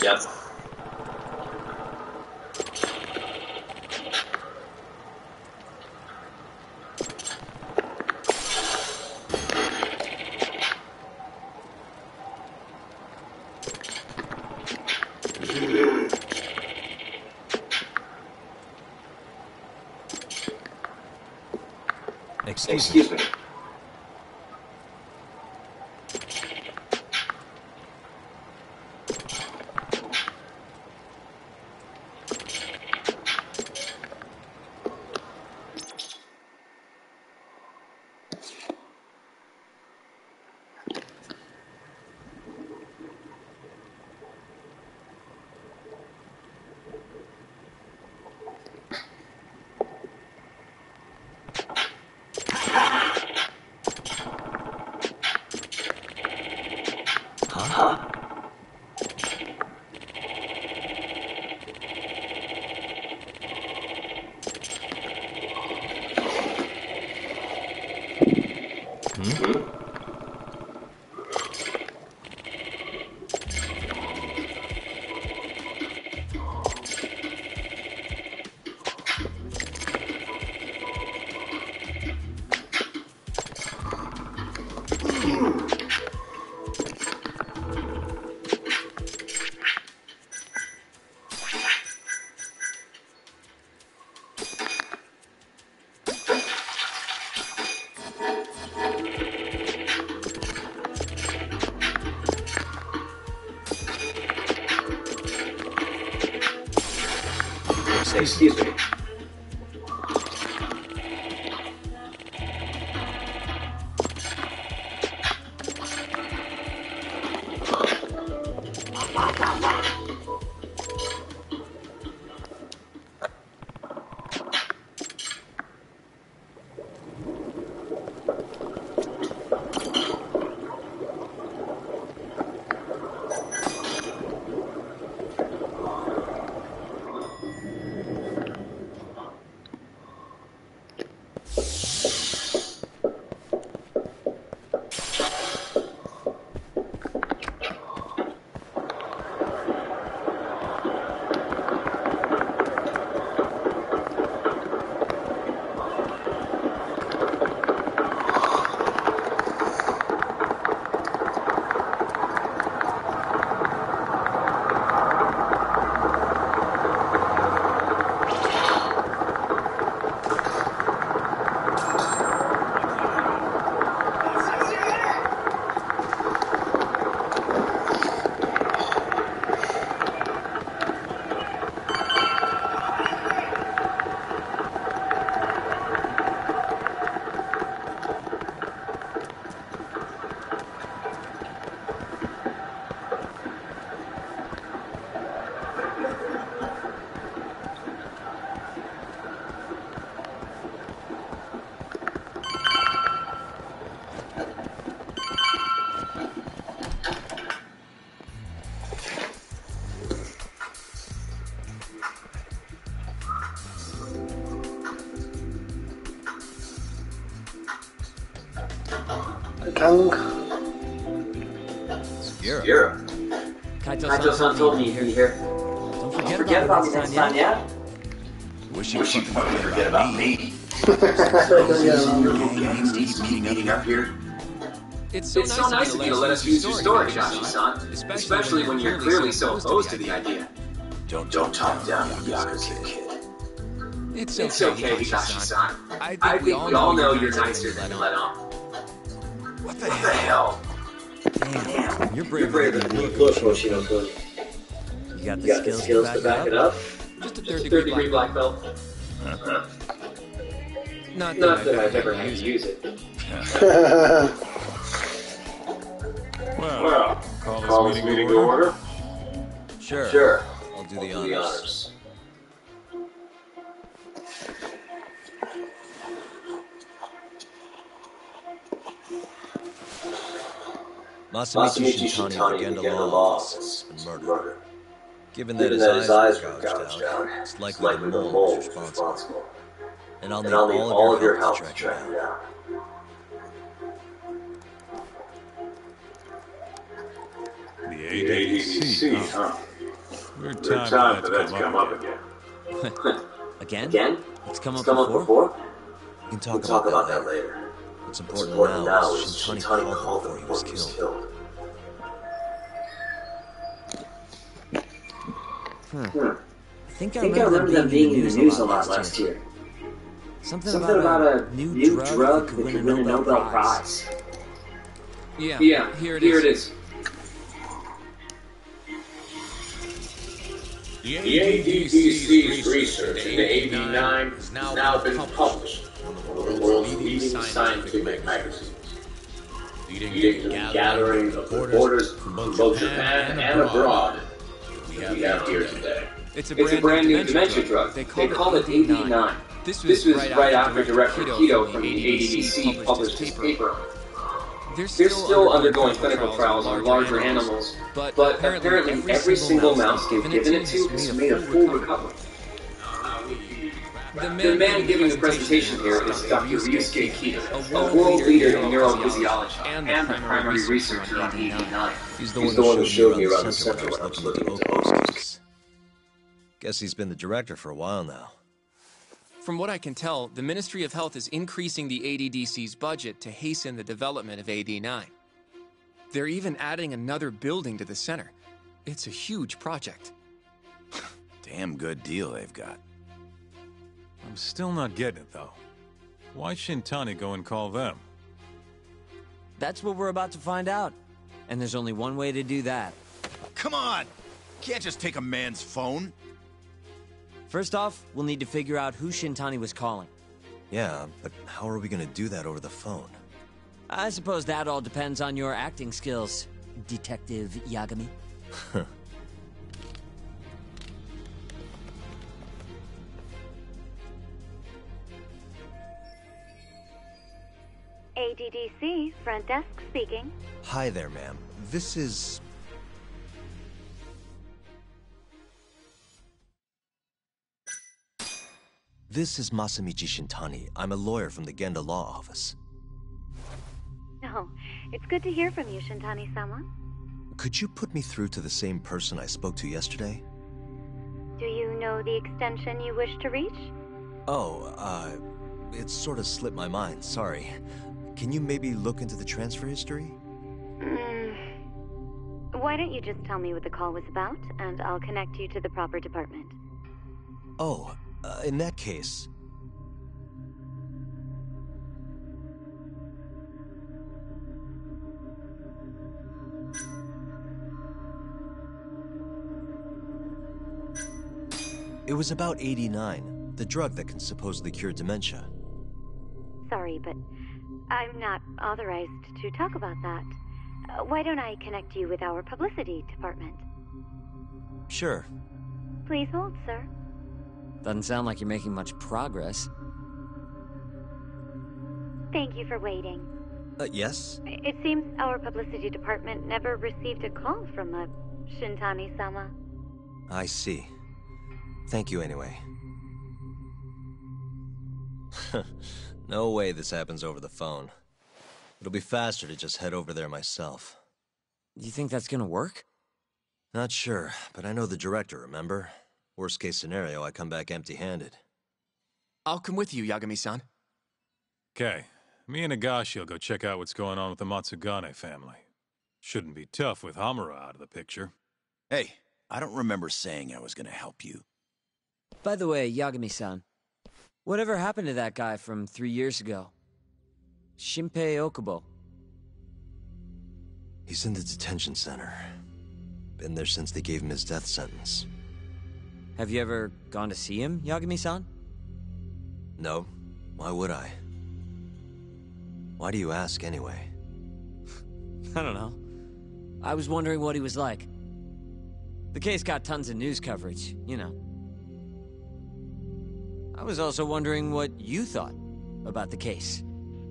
S8: Yep.
S7: Excuse me. Huh? Hmm? Excuse me. Skira. Kaito-san told me you'd be here. Don't forget about me next time, yeah?
S6: Wish you fucking forget about me. Meeting up here.
S20: It's so nice of you to let us use your story, Higashi-san. Especially when you're clearly so opposed to the idea.
S6: Don't talk down to Yakuza, kid.
S20: It's okay, Higashi-san. I think we all know you're nicer than you let on.
S6: What the hell?
S7: Damn, you're
S8: braver than you look, Hoshino-kun.
S7: You got the skills
S8: to back it up?
S20: Just a third-degree black belt. Not that I've ever had to use it.
S2: Well, call this meeting to order.
S7: Sure. I'll do the honors. Masamichi Shintani began to law office and murder. Given that his eyes were gouged out, it's likely the mole was responsible. And I'll need all of your help to track him down.
S2: The ADC, huh? Weird
S5: Good
S2: time
S5: for that to come up again.
S7: Again? It's come up before? We can talk about that later. What's important now is Shintani called him before he was killed.
S15: I think I remember them being in the news a lot last year. Something about a new drug that could win a Nobel Prize.
S20: Yeah, here it is.
S9: The ADDC's research into AD9 has now been published in the world's leading scientific magazines, leading to a gathering of reporters from both Japan and abroad that we have here today.
S20: It's a brand new dementia drug. They call it AD9. This was right after Director Keto from the ADDC published his paper. They're still undergoing clinical trials on larger animals, but apparently every single mouse they've given it to has made a full recovery. The man giving the presentation here is Dr. Ryusuke Keto, a world leader in neurophysiology and the primary researcher on AD9.
S7: He's the one who showed me around the center when I was looking into posters. Guess he's been the director for a while now.
S20: From what I can tell, the Ministry of Health is increasing the ADDC's budget to hasten the development of AD9. They're even adding another building to the center. It's a huge project.
S6: Damn good deal they've got.
S2: I'm still not getting it, though. Why Shintani go and call them?
S15: That's what we're about to find out. And there's only one way to do that.
S6: Come on! Can't just take a man's phone.
S15: First off, we'll need to figure out who Shintani was calling.
S7: Yeah, but how are we gonna do that over the phone?
S15: I suppose that all depends on your acting skills, Detective Yagami.
S13: ADDC, front desk speaking.
S7: Hi there, ma'am. This is... This is Masamichi Shintani. I'm a lawyer from the Genda Law Office.
S13: Oh, it's good to hear from you, Shintani-sama.
S7: Could you put me through to the same person I spoke to yesterday?
S13: Do you know the extension you wish to reach?
S7: Oh, it sort of slipped my mind, sorry. Can you maybe look into the transfer history?
S13: Why don't you just tell me what the call was about, and I'll connect you to the proper department.
S7: Oh, in that case... It was about 89, the drug that can supposedly cure dementia.
S13: Sorry, but I'm not authorized to talk about that. Why don't I connect you with our publicity department?
S7: Sure.
S13: Please hold, sir.
S15: Doesn't sound like you're making much progress.
S13: Thank you for waiting.
S7: Yes?
S13: It seems our publicity department never received a call from a Shintani-sama.
S7: I see. Thank you anyway. No way this happens over the phone. It'll be faster to just head over there myself.
S15: You think that's gonna work?
S7: Not sure, but I know the director, remember? Worst case scenario, I come back empty-handed.
S20: I'll come with you, Yagami-san.
S2: Okay. Me and Nagashi will go check out what's going on with the Matsugane family. Shouldn't be tough with Hamura out of the picture.
S6: Hey, I don't remember saying I was gonna help you.
S15: By the way, Yagami-san, whatever happened to that guy from 3 years ago? Shinpei Okubo.
S7: He's in the detention center. Been there since they gave him his death sentence.
S15: Have you ever gone to see him, Yagami-san?
S7: No. Why would I? Why do you ask, anyway?
S15: I don't know. I was wondering what he was like. The case got tons of news coverage, you know. I was also wondering what you thought about the case.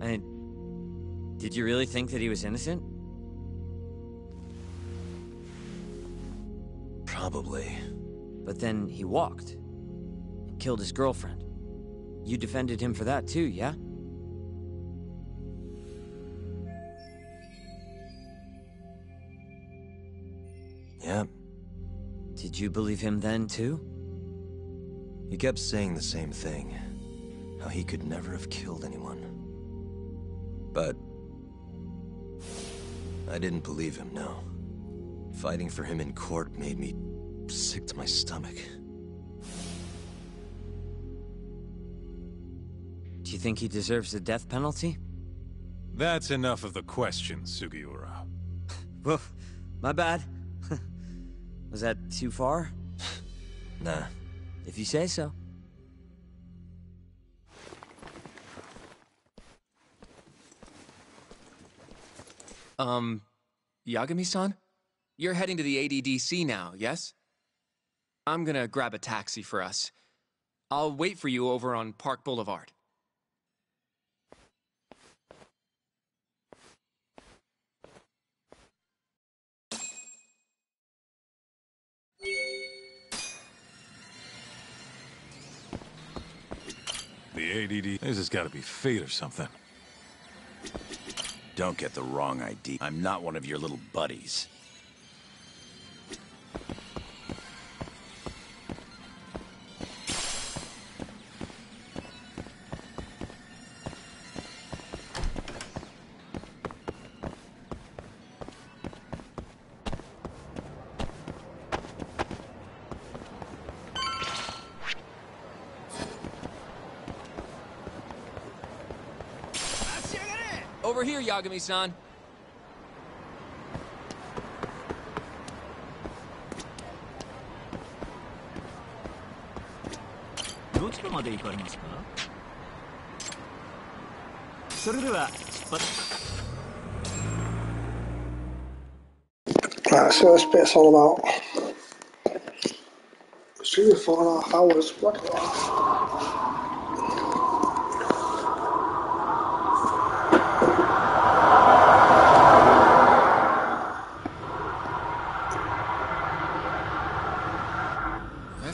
S15: I mean, did you really think that he was innocent?
S7: Probably.
S15: But then he walked and killed his girlfriend. You defended him for that too, yeah?
S7: Yeah.
S16: Did you believe him then, too?
S7: He kept saying the same thing. How he could never have killed anyone. But I didn't believe him, no. Fighting for him in court made me sick to my stomach.
S16: Do you think he deserves the death penalty?
S2: That's enough of the questions, Sugiura.
S16: Well, my bad. Was that too far?
S7: Nah.
S16: If you say so.
S20: Yagami-san? You're heading to the ADDC now, yes? I'm gonna grab a taxi for us. I'll wait for you over on Park Boulevard.
S2: The ADD... This has got to be fate or something.
S6: Don't get the wrong idea. I'm not one of your little buddies.
S20: Over here, Yagami-san.
S1: Right, so this bit's all about. 3.5 hours, what the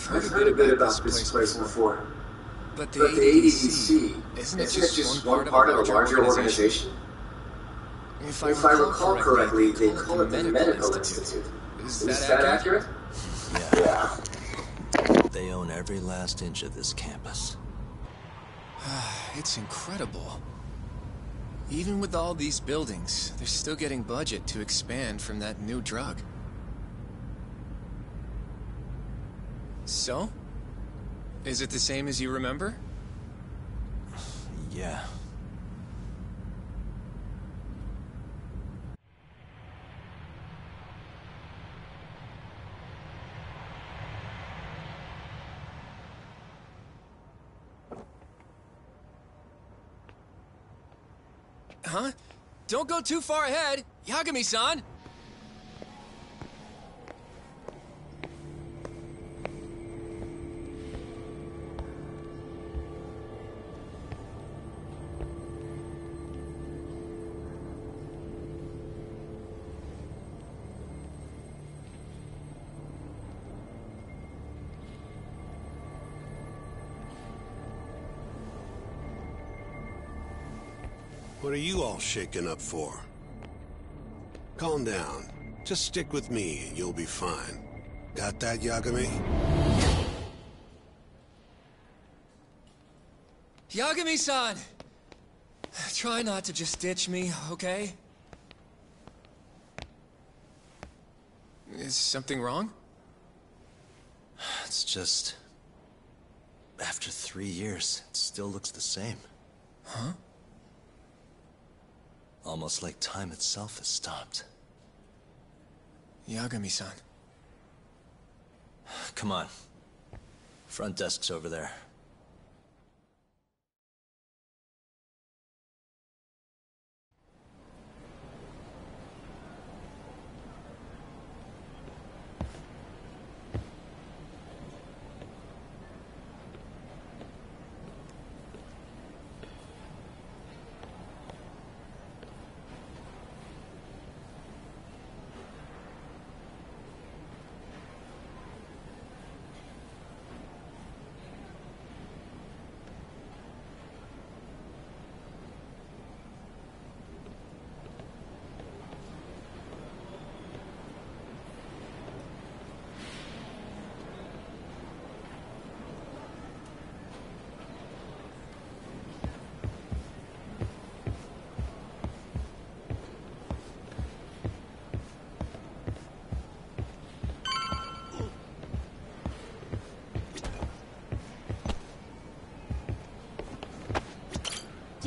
S20: I've heard a bit about this place before. But the ADDC, isn't it just one part of a larger organization? If I recall correctly, they call it the Medical Institute. Is that accurate?
S7: Yeah. They own every last inch of this campus.
S20: It's incredible. Even with all these buildings, they're still getting budget to expand from that new drug. So? Is it the same as you remember?
S7: Yeah.
S20: Huh? Don't go too far ahead, Yagami-san!
S21: What are you all shaken up for? Calm down. Just stick with me and you'll be fine. Got that, Yagami?
S20: Yagami-san! Try not to just ditch me, okay? Is something wrong?
S7: It's just... After 3 years, it still looks the same.
S20: Huh?
S7: Almost like time itself has stopped.
S20: Yagami-san.
S7: Come on. Front desk's over there.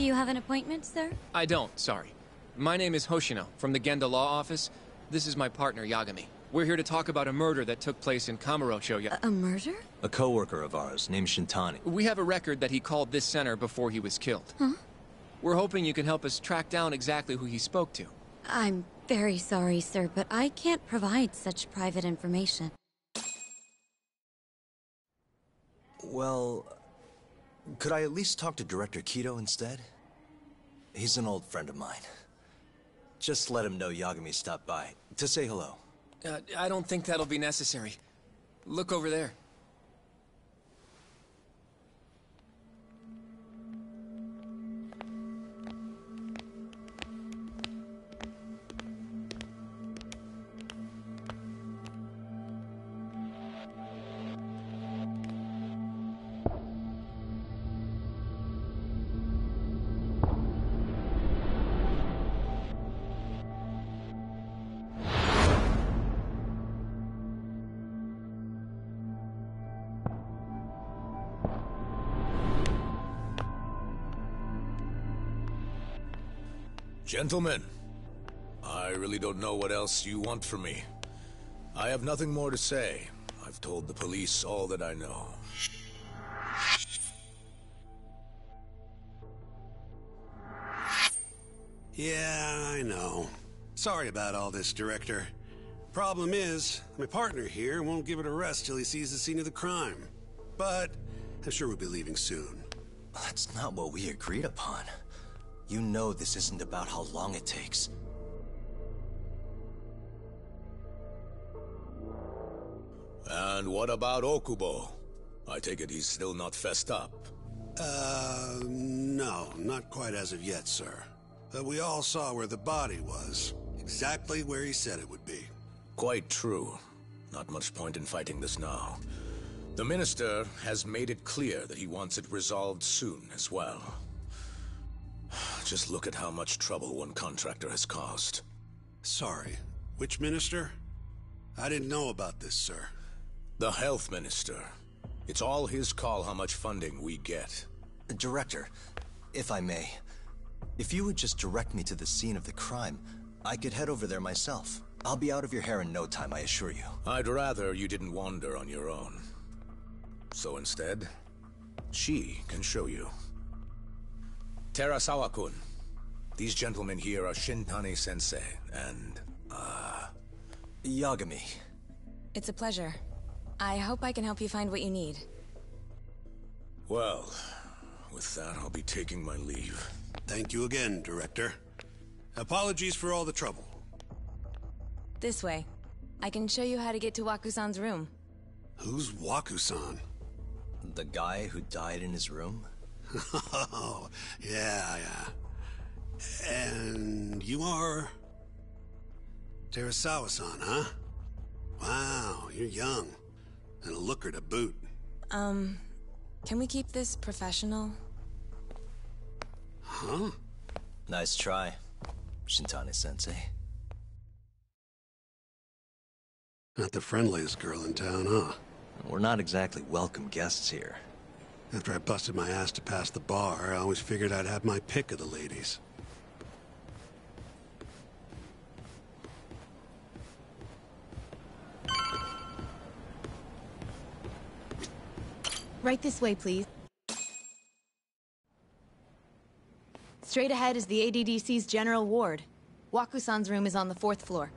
S3: Do you have an appointment, sir?
S20: I don't, sorry. My name is Hoshino, from the Genda Law Office. This is my partner, Yagami. We're here to talk about a murder that took place in Kamurocho.
S3: A murder?
S7: A coworker of ours named Shintani.
S20: We have a record that he called this center before he was killed.
S3: Huh?
S20: We're hoping you can help us track down exactly who he spoke to.
S3: I'm very sorry, sir, but I can't provide such private information.
S7: Well, could I at least talk to Director Kido instead? He's an old friend of mine. Just let him know Yagami stopped by, to say hello.
S20: I don't think that'll be necessary. Look over there.
S18: Gentlemen, I really don't know what else you want from me. I have nothing more to say. I've told the police all that I know.
S21: Yeah, I know. Sorry about all this, Director. Problem is, my partner here won't give it a rest till he sees the scene of the crime. But I'm sure we'll be leaving soon.
S7: That's not what we agreed upon. You know this isn't about how long it takes.
S18: And what about Okubo? I take it he's still not fessed up.
S21: No, not quite as of yet, sir. But we all saw where the body was. Exactly where he said it would be.
S18: Quite true. Not much point in fighting this now. The Minister has made it clear that he wants it resolved soon as well. Just look at how much trouble one contractor has caused.
S21: Sorry, which minister? I didn't know about this, sir.
S18: The Health Minister. It's all his call how much funding we get.
S7: Director, if I may, if you would just direct me to the scene of the crime, I could head over there myself. I'll be out of your hair in no time, I assure you.
S18: I'd rather you didn't wander on your own. So instead, she can show you. Terasawa-kun, these gentlemen here are Shintani-sensei and,
S23: Yagami. It's a pleasure. I hope I can help you find what you need.
S18: Well, with that, I'll be taking my leave.
S21: Thank you again, Director. Apologies for all the trouble.
S23: This way. I can show you how to get to Waku-san's room.
S21: Who's Waku-san?
S7: The guy who died in his room?
S21: Oh, yeah. And you are... Terasawa-san, huh? Wow, you're young. And a looker to boot.
S23: Can we keep this professional?
S21: Huh?
S7: Nice try, Shintani-sensei.
S21: Not the friendliest girl in town, huh?
S7: We're not exactly welcome guests here.
S21: After I busted my ass to pass the bar, I always figured I'd have my pick of the ladies.
S22: Right this way, please. Straight ahead is the ADDC's general ward. Waku-san's room is on the 4th floor.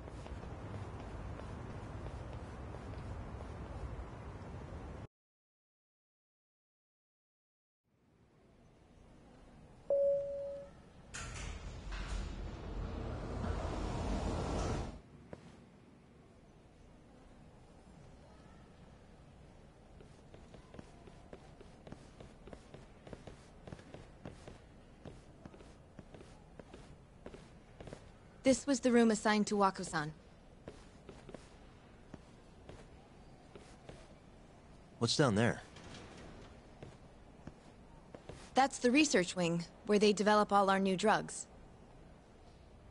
S22: This was the room assigned to Waku-san.
S7: What's down there?
S22: That's the research wing, where they develop all our new drugs.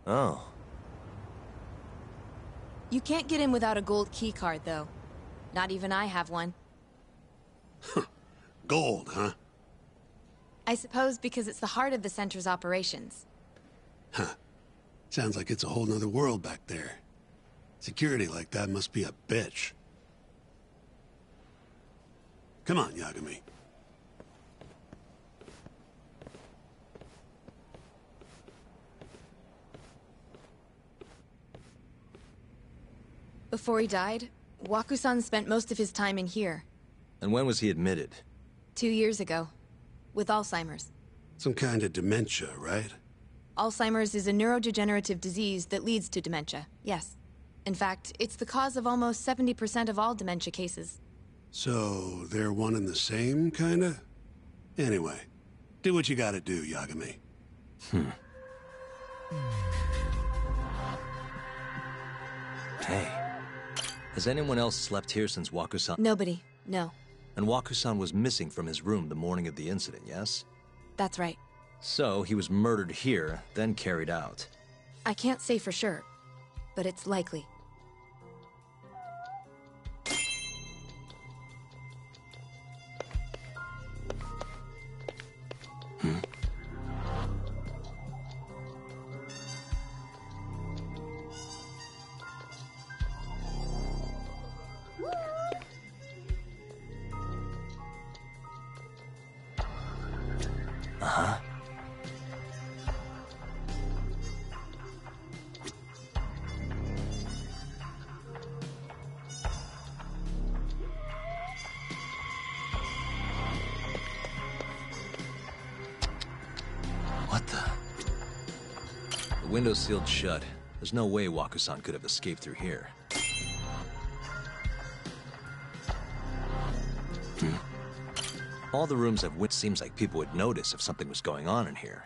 S7: Oh.
S22: You can't get in without a gold key card, though. Not even I have one.
S21: Gold, huh?
S23: I suppose because it's the heart of the center's operations.
S21: Huh. Sounds like it's a whole nother world back there. Security like that must be a bitch. Come on, Yagami.
S23: Before he died, Waku-san spent most of his time in here.
S7: And when was he admitted?
S23: 2 years ago. With Alzheimer's.
S21: Some kind of dementia, right?
S23: Alzheimer's is a neurodegenerative disease that leads to dementia, yes. In fact, it's the cause of almost 70% of all dementia cases.
S21: So, they're one and the same, kinda? Anyway, do what you gotta do, Yagami.
S7: Hey. Has anyone else slept here since Waku-san?
S23: Nobody, no.
S7: And Waku-san was missing from his room the morning of the incident, yes?
S23: That's right.
S7: So, he was murdered here, then carried out.
S23: I can't say for sure, but it's likely.
S7: Uh-huh. What the? The window's sealed shut. There's no way Waku-san could have escaped through here. All the rooms have windows. Seems like people would notice if something was going on in here.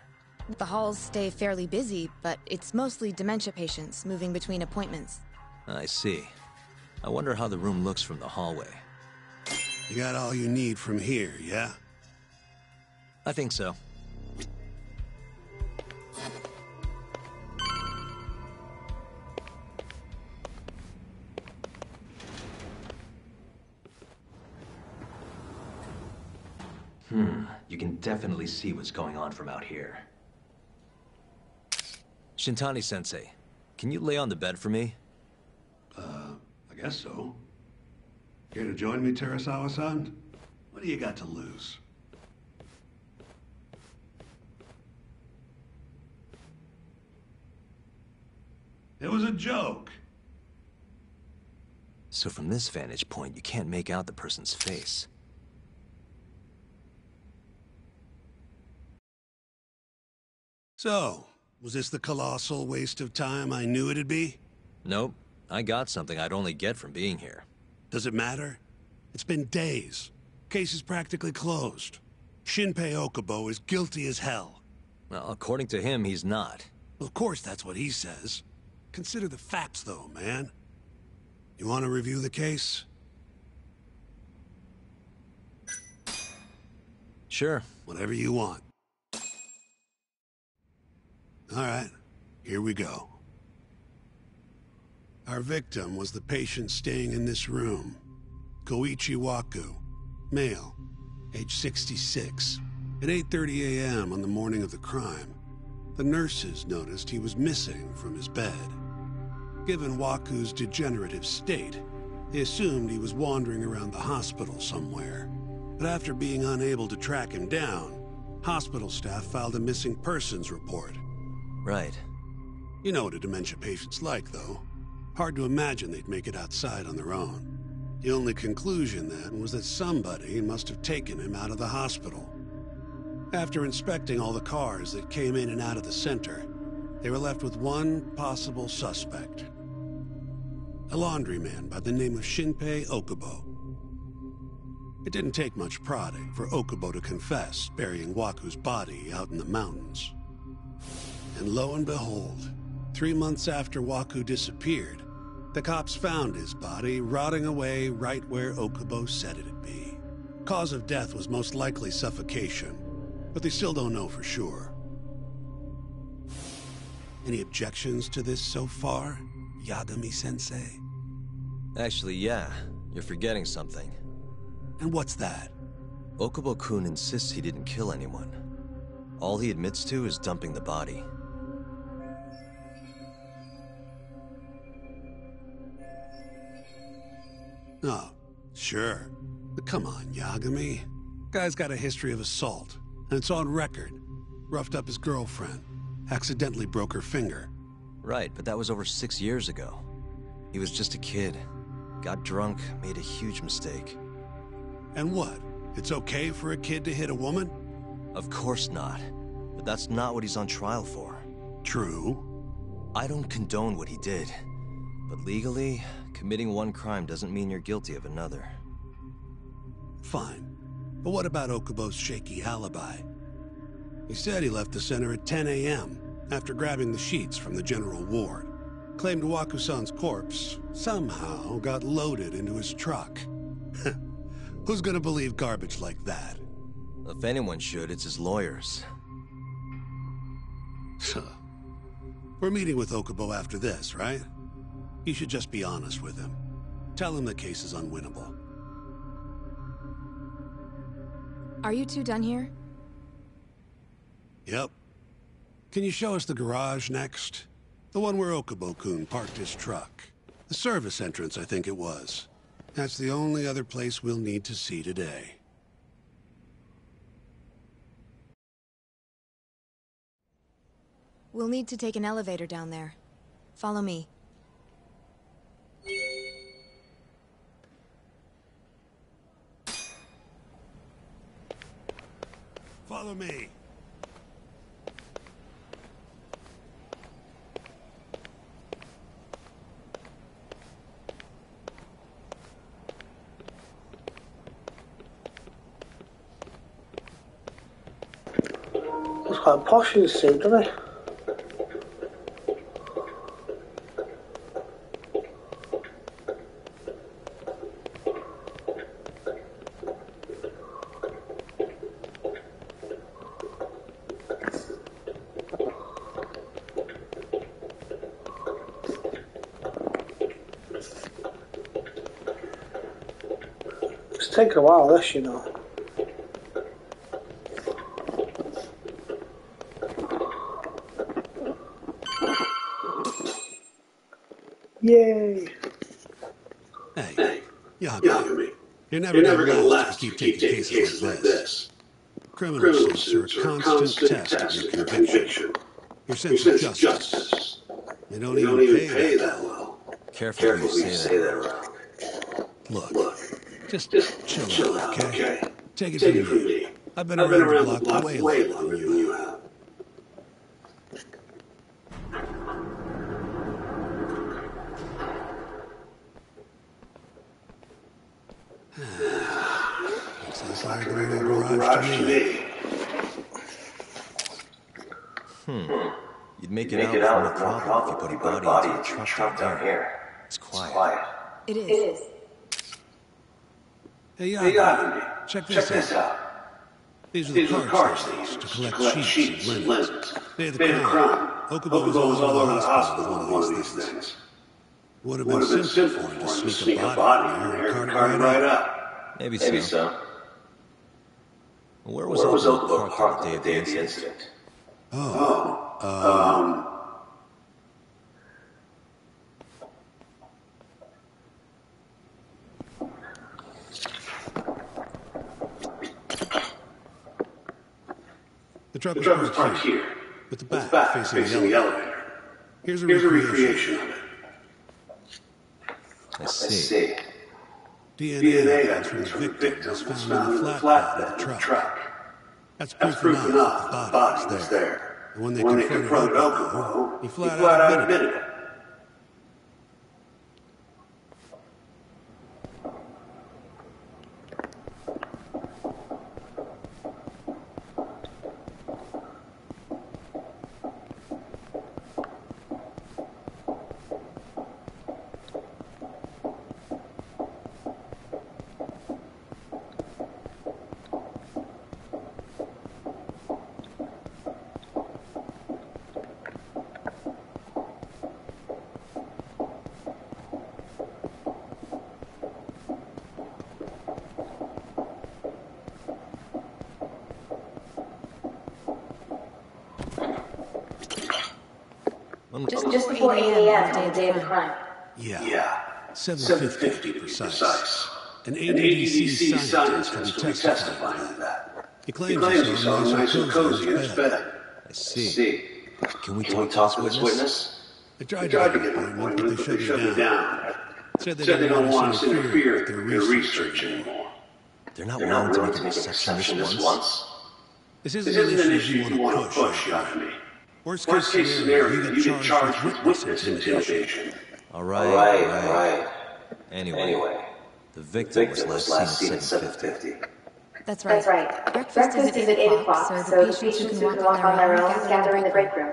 S23: The halls stay fairly busy, but it's mostly dementia patients moving between appointments.
S7: I see. I wonder how the room looks from the hallway.
S21: You got all you need from here, yeah?
S7: I think so. You can definitely see what's going on from out here. Shintani-sensei, can you lay on the bed for me?
S21: I guess so. Care to join me, Terasawa-san? What do you got to lose? It was a joke.
S7: So from this vantage point, you can't make out the person's face.
S21: So, was this the colossal waste of time I knew it'd be?
S7: Nope. I got something I'd only get from being here.
S21: Does it matter? It's been days. Case is practically closed. Shinpei Okubo is guilty as hell.
S7: Well, according to him, he's not.
S21: Of course that's what he says. Consider the facts, though, man. You want to review the case?
S7: Sure.
S21: Whatever you want. All right, here we go. Our victim was the patient staying in this room. Koichi Waku, male, age 66. At 8:30 a.m. on the morning of the crime, the nurses noticed he was missing from his bed. Given Waku's degenerative state, they assumed he was wandering around the hospital somewhere. But after being unable to track him down, hospital staff filed a missing persons report.
S7: Right.
S21: You know what a dementia patient's like, though. Hard to imagine they'd make it outside on their own. The only conclusion, then, was that somebody must have taken him out of the hospital. After inspecting all the cars that came in and out of the center, they were left with one possible suspect. A laundryman by the name of Shinpei Okubo. It didn't take much prodding for Okubo to confess burying Waku's body out in the mountains. And lo and behold, 3 months after Waku disappeared, the cops found his body rotting away right where Okubo said it'd be. Cause of death was most likely suffocation, but they still don't know for sure. Any objections to this so far, Yagami-sensei?
S7: Actually, yeah. You're forgetting something.
S21: And what's that?
S7: Okubo-kun insists he didn't kill anyone. All he admits to is dumping the body.
S21: Oh, sure. But come on, Yagami. Guy's got a history of assault, and it's on record. Roughed up his girlfriend. Accidentally broke her finger.
S7: Right, but that was over 6 years ago. He was just a kid. Got drunk, made a huge mistake.
S21: And what? It's okay for a kid to hit a woman?
S7: Of course not. But that's not what he's on trial for.
S21: True.
S7: I don't condone what he did. But legally, committing one crime doesn't mean you're guilty of another.
S21: Fine. But what about Okubo's shaky alibi? He said he left the center at 10 a.m. after grabbing the sheets from the general ward. Claimed Wakusan's corpse somehow got loaded into his truck. Who's gonna believe garbage like that?
S7: If anyone should, it's his lawyers.
S21: We're meeting with Okubo after this, right? You should just be honest with him. Tell him the case is unwinnable.
S23: Are you two done here?
S21: Yep. Can you show us the garage next? The one where Okubo-kun parked his truck. The service entrance, I think it was. That's the only other place we'll need to see today.
S23: We'll need to take an elevator down there. Follow me.
S21: Follow me.
S1: Looks quite posh in the suit, doesn't he? It's taken a while, this, you know. Yay!
S21: Hey, Yagami. You're never gonna last if you keep taking cases like this. Criminal suits are a constant test of your conviction. Your sense of justice. They don't even pay that well.
S7: Careful when you say that around.
S21: Look, just chill out, okay? Take it from me. I've been around the block way longer than you have. Looks like the garage to me.
S7: You'd make it out with no problem if you put a body into a truck down here. It's quiet.
S23: It is.
S21: Hey, Yagami, check this out. These are the cards they used to collect sheets and linens. Day of the crime. Okubo was all over the hospital with one of these things. It would have been simple for him to sneak a body in there and cart it right up.
S7: Maybe so. Where was Okubo parked the day of the incident?
S21: The truck was parked here, with the back facing the elevator. Here's a recreation of it.
S7: I see.
S21: DNA evidence from the victim was found in the flatbed of the truck. That's proof enough that the body was there. And when they confronted Okubo, he flat out admitted it.
S23: Just before 8 a.m. on the day of the crime.
S21: Yeah. 7:50 to be precise. An ADDC scientist will be testifying to that. He claims he saw him nice and cozy in his bed.
S7: I see. Can we talk to this witness?
S21: I tried to get an appointment, but they shut me down. Said they don't want us interfering with their research anymore.
S7: They're not willing to make an exception this once?
S21: This isn't an issue you want to push on me. Worst case scenario, you get charged with witness intimidation.
S7: All right. Anyway, the victim was last seen at 7:50.
S23: That's right. Breakfast is at 8 o'clock, so the patients who can walk on their own gather in the break room.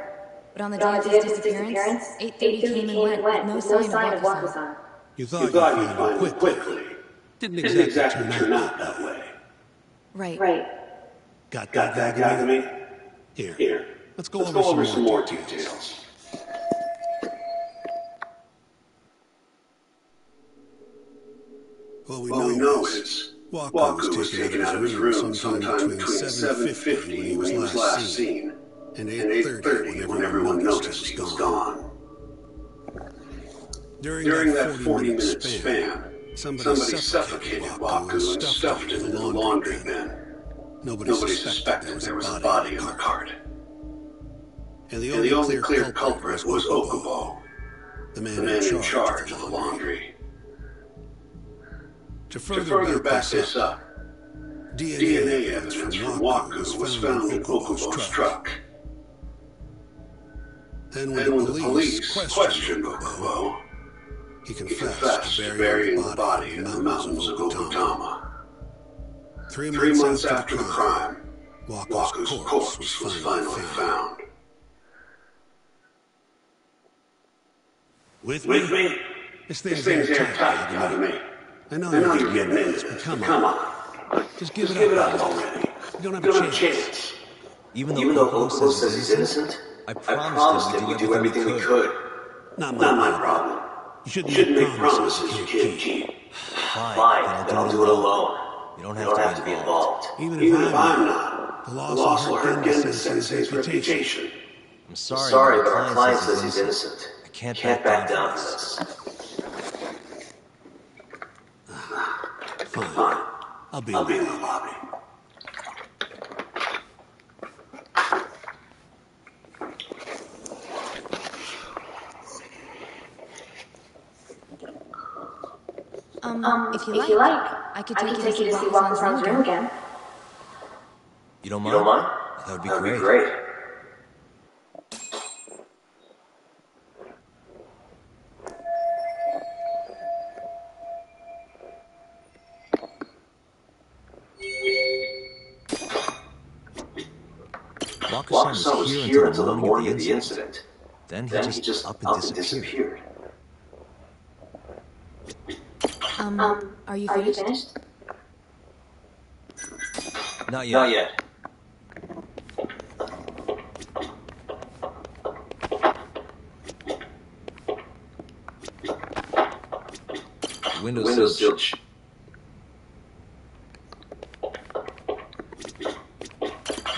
S23: But on the day of his disappearance, 8:30 came and went with no sign of Wakasan.
S21: You thought you'd find him quickly. Didn't exactly turn out that way.
S23: Right.
S21: Got that back to me? Here. Let's go over some more details. What we know is Waku was taken out of his room sometime between 7:50 when he was last seen and 8:30 when everyone noticed he was gone. During that 40-minute span, somebody suffocated Waku and stuffed him in the laundry bin. Nobody suspected there was a body in the cart. And the only clear culprit was Okubo, the man in charge of the laundry. To further back this up, DNA evidence from Waku was found in Okubo's truck. And when the police questioned Okubo, he confessed to burying the body in the mountains of Okutama. 3 months after the crime, Waku's corpse was finally found. With me? This thing's airtight, you know me. I know you're getting into this, but come on. Just give it up already. You don't have a chance.
S7: Even though
S21: Okubo
S7: says he's innocent,
S21: I promised him we'd do everything we could. Not my problem. You shouldn't make promises you can't keep.
S7: Fine, then I'll do it alone. You don't have to be involved.
S21: Even if I'm not, the loss will hurt Genda Sensei's reputation.
S7: I'm sorry, but our client says he's innocent. I can't back down from this.
S21: Fine. I'll be in the lobby.
S23: If you like, I could take you to see Wakasan's room again.
S7: You don't mind? That would be great. Wakasan was here until the morning of the incident. Then he just up and disappeared.
S23: Are you finished?
S7: Not yet. Windows still.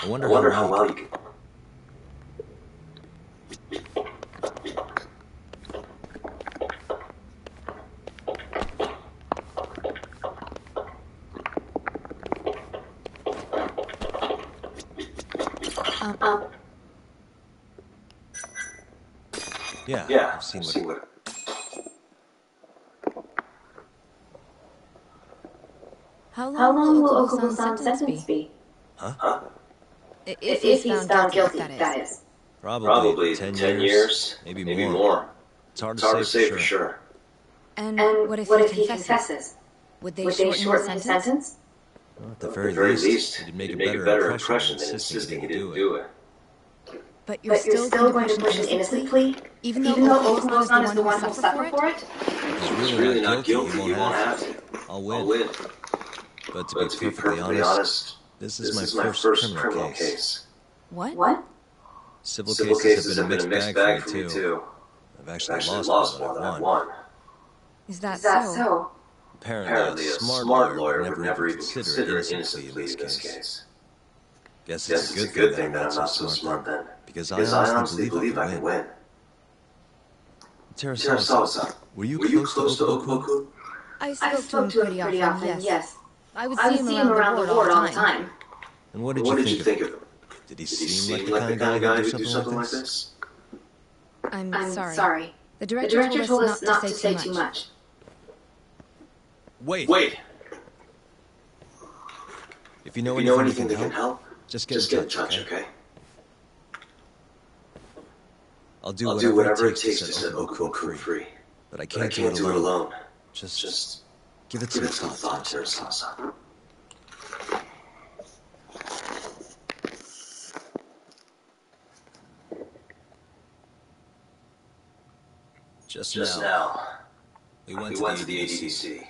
S7: I wonder how well you can. Yeah, I've seen what.
S23: How long will Okubo-san's sentence be?
S7: Huh?
S23: If he's found guilty, that is.
S7: Probably 10 years, maybe more. It's hard to say for sure.
S23: And what if he confesses? Would they shorten his sentence?
S7: Well, at the very least, it'd make a better impression than insisting he didn't do it.
S23: But you're still going to push an innocent plea? Even though Okubo-san is the one who will suffer for it?
S7: He's really not guilty, he won't have to. I'll win. But to be perfectly honest, this is my first criminal case.
S23: What?
S7: Civil cases have been a mixed bag for me, too. I've actually lost more than I've won.
S23: Is that so?
S7: Apparently, a smart lawyer would never even consider an innocent plea in this case. Guess it's a good thing that I'm not so smart then, because I honestly believe I can win. Terasawa-san, were you close to Okubo-kun?
S23: I spoke to him pretty often, yes. I would see him around the ward all the time.
S7: And what did you think of him? Did he seem like the kind of guy who'd do something like this?
S23: I'm sorry. The director told us not to say too much.
S7: Wait. If you know anything that can help, just get in touch, okay? I'll do whatever it takes to set Okubo-kun free. But I can't do it alone. Just give it some thought, Terasawa-san. Just now, we went to the ADDC.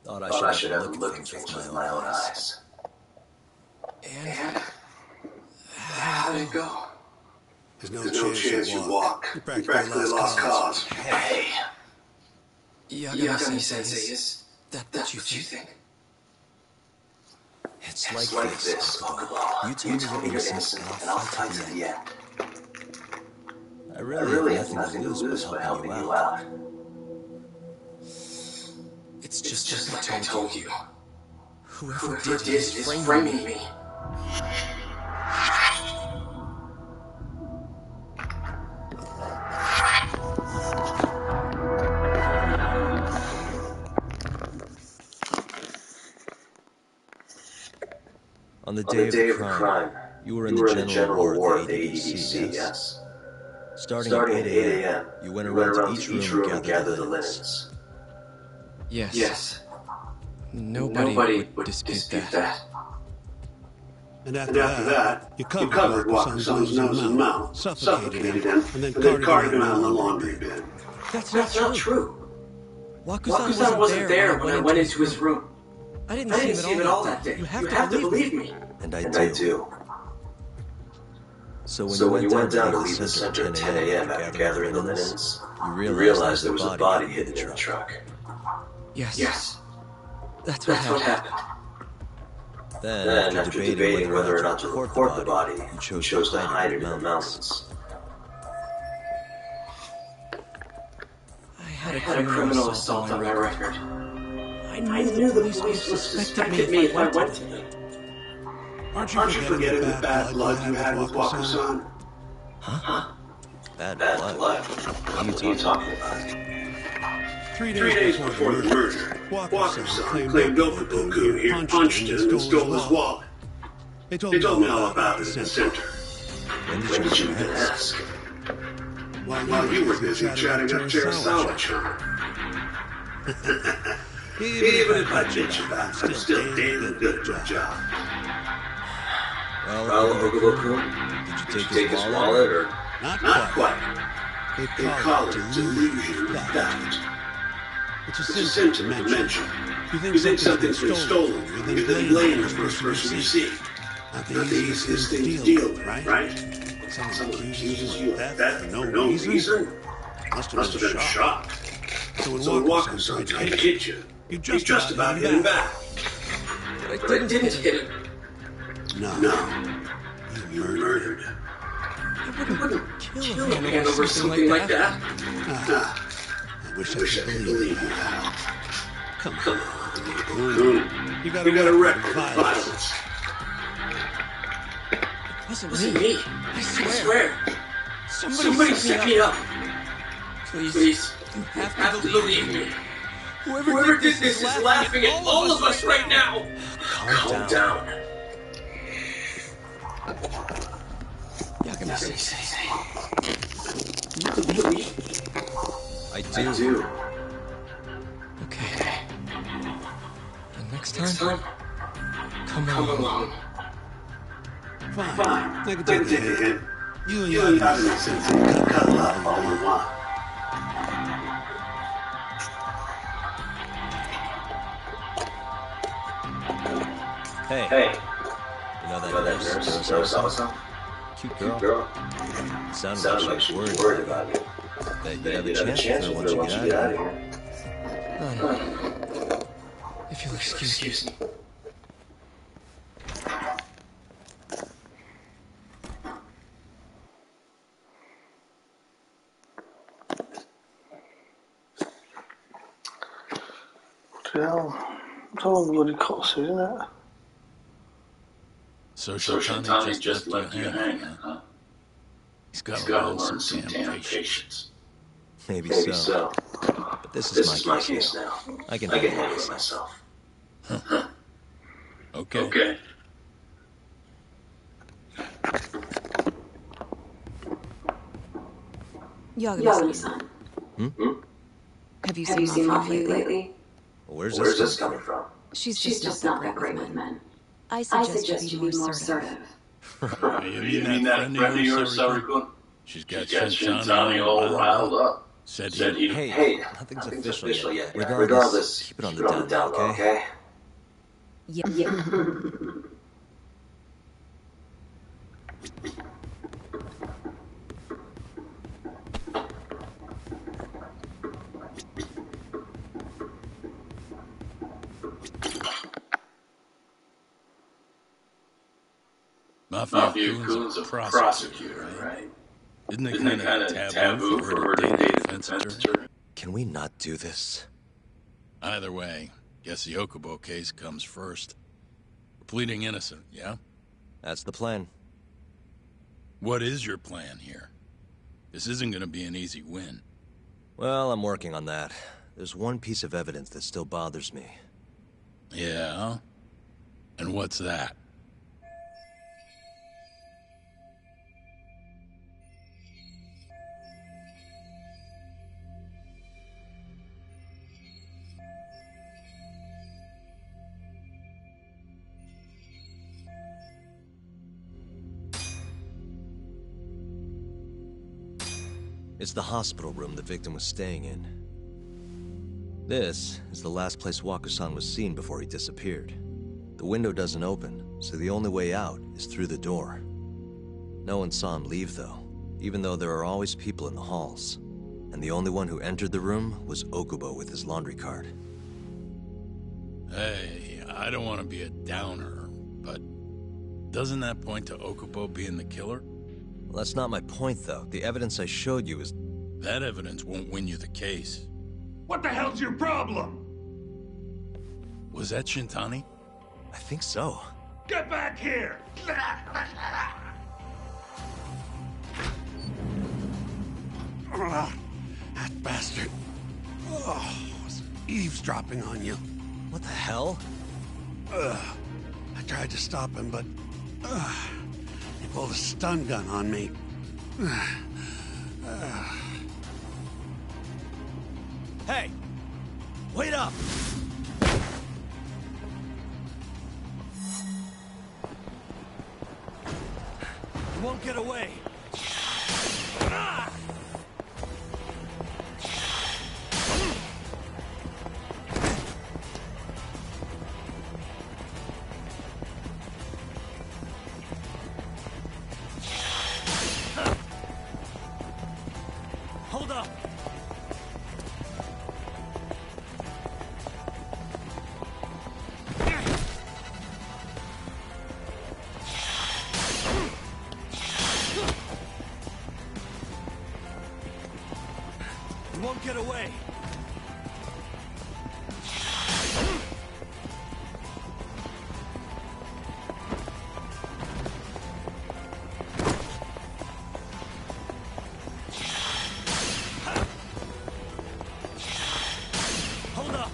S7: Thought I should have a look at things with my own eyes.
S8: And how'd it go?
S21: There's no chance you walk. You practically lost cause.
S8: Hey. Yagami-sensei, is that what you think?
S7: It's like this, Okubo. You tell me you're innocent, and I'll fight to the end. I really have nothing to lose but helping you out.
S8: It's just like I told you. Whoever did this is framing me.
S7: On the day of the crime, you were in the general ward at the ADDC, yes? Starting at 8 a.m., you went around to each room and gathered the linens.
S20: Yes. Nobody would dispute that.
S21: And after that, you covered Wakusan's nose and mouth, suffocated him, and then carted him out in the laundry bin.
S20: That's not true.
S8: Wakusan wasn't there when I went into his room. I didn't see him at all that day. You have to believe me.
S7: And I do. So when you went down to leave the center at 10 a.m. after gathering the linens, you realized there was a body hidden in the truck.
S20: Yes. That's
S8: what happened.
S7: Then, after debating whether or not to report the body, you chose to hide it in the mountains.
S8: I had a criminal assault on my record. I knew the police would suspect me if I went to them.
S21: Aren't you forgetting the bad blood you had with Wakusan?
S7: Huh? Bad blood? What are you talking about?
S21: 3 days before the murder, Wakusan claimed Okubo-kun here punched him and stole his wallet. They told me all about it at the center.
S7: When did you even ask?
S21: While you were busy chatting up Terasawa-chan. Even if I bitch about it, I'm still damn good at my job.
S7: Well, Okubo-kun, did you take his wallet or?
S21: Not quite. They call it delusion of theft. It's a sin to mention. You think something's been stolen, you then blame the first person you see. Not the easiest thing to deal with, right? Someone accuses you of theft for no reason? Must have been a shock. So when Wakusan tried to hit you, you just about hit him back.
S8: But I didn't hit him.
S21: No. You murdered.
S8: I wouldn't kill a man over something like that.
S21: I wish I could believe you, Hal. Come on. You got a record of violence.
S8: It wasn't me. I swear. Somebody set me up. Please. You have to believe me. Whoever did this is laughing at all of us right now. Calm down.
S20: Yagami-sensei.
S8: You believe?
S21: I do.
S20: Okay. And next time, come along.
S21: Fine. I can take a hit. You and Yagami-sensei cut it off all you want.
S7: Hey. You know that nurse, Terasawa-san? Cute girl. Sounded like she was worried about you. That you'd have a chance with her once you get out of here.
S20: If you'll excuse me.
S1: Hell, it's all bloody cuts, isn't it?
S9: So Shintani just left you hanging, huh? He's gotta learn some damn patience.
S7: Maybe so. But this is my case now. I can handle it myself.
S9: Huh. Okay.
S22: Yagami-san. Have you seen Mafia lately?
S7: Where's
S22: this
S7: coming from?
S22: She's just not that great with men. I suggest you be more assertive.
S9: You mean that friend of yours, Saru-kun? She's got Shintani all riled up. Said he...
S7: Hey, nothing's official yet. Regardless, keep it on the down low, okay?
S22: Yeah.
S9: Mafia Kun's a prosecutor, right? Isn't it kind of taboo for her to date a defense attorney?
S7: Can we not do this?
S9: Either way, guess the Okubo case comes first. We're pleading innocent, yeah?
S7: That's the plan.
S9: What is your plan here? This isn't gonna be an easy win.
S7: Well, I'm working on that. There's one piece of evidence that still bothers me.
S9: Yeah? And what's that?
S7: It's the hospital room the victim was staying in. This is the last place Wakusan was seen before he disappeared. The window doesn't open, so the only way out is through the door. No one saw him leave, though, even though there are always people in the halls. And the only one who entered the room was Okubo with his laundry cart.
S9: Hey, I don't want to be a downer, but doesn't that point to Okubo being the killer?
S7: Well, that's not my point, though. The evidence I showed you is...
S9: That evidence won't win you the case.
S5: What the hell's your problem?
S9: Was that Shintani?
S7: I think so.
S5: Get back here!
S21: That bastard. Oh, was eavesdropping on you.
S7: What the hell?
S21: I tried to stop him, but... he pulled a stun gun on me.
S7: Hey! Wait up! You won't get away! Hold up! You won't get away! Hold up!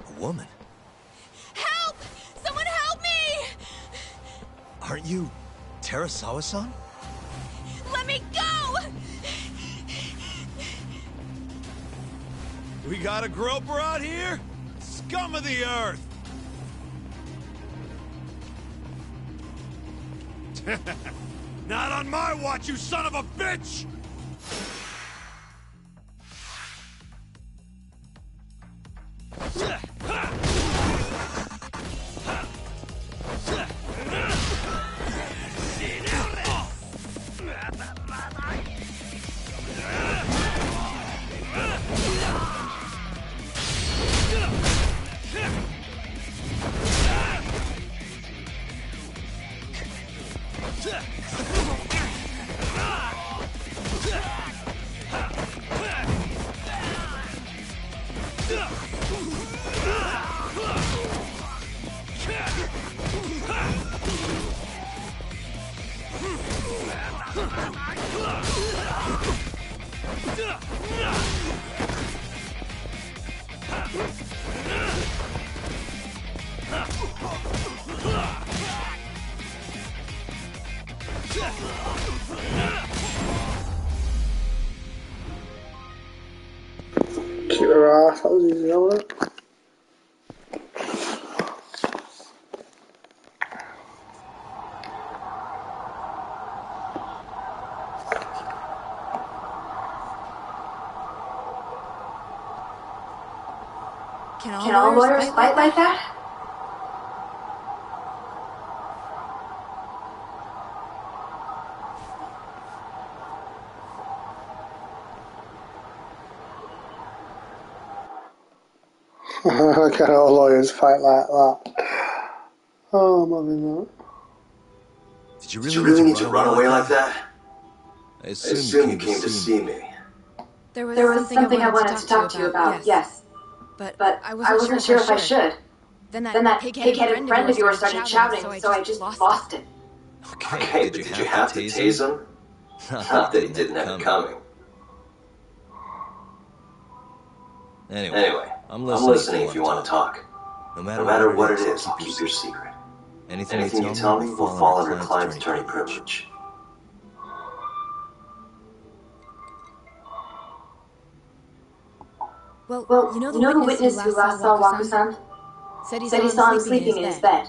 S7: A woman?
S22: Help! Someone help me!
S7: Aren't you Terasawa-san?
S22: Let me go!
S18: We got a groper out here? Scum of the earth! Not on my watch, you son of a bitch!
S1: Kick her ass, that was easy, wasn't it?
S23: Can all lawyers fight like that?
S1: Can all lawyers fight like that? Oh, I'm having that.
S6: Did you
S5: Did you really need to run away like that?
S6: I
S5: I assume you came to see me.
S23: There was something I wanted to talk to you about, yes. But I wasn't sure if I should. Then that pig-headed friend of yours started shouting, so I just lost it.
S5: Okay, but did you have to tase him? Not that he didn't have it coming.
S6: Anyway, I'm
S5: listening if you want to talk.
S6: No
S5: No matter what it is, I'll keep your secret. Anything you tell me will fall under client's attorney privilege.
S23: Well,
S1: You know the witness who last saw Waku-san?
S23: Said he
S1: saw him sleeping in his bed.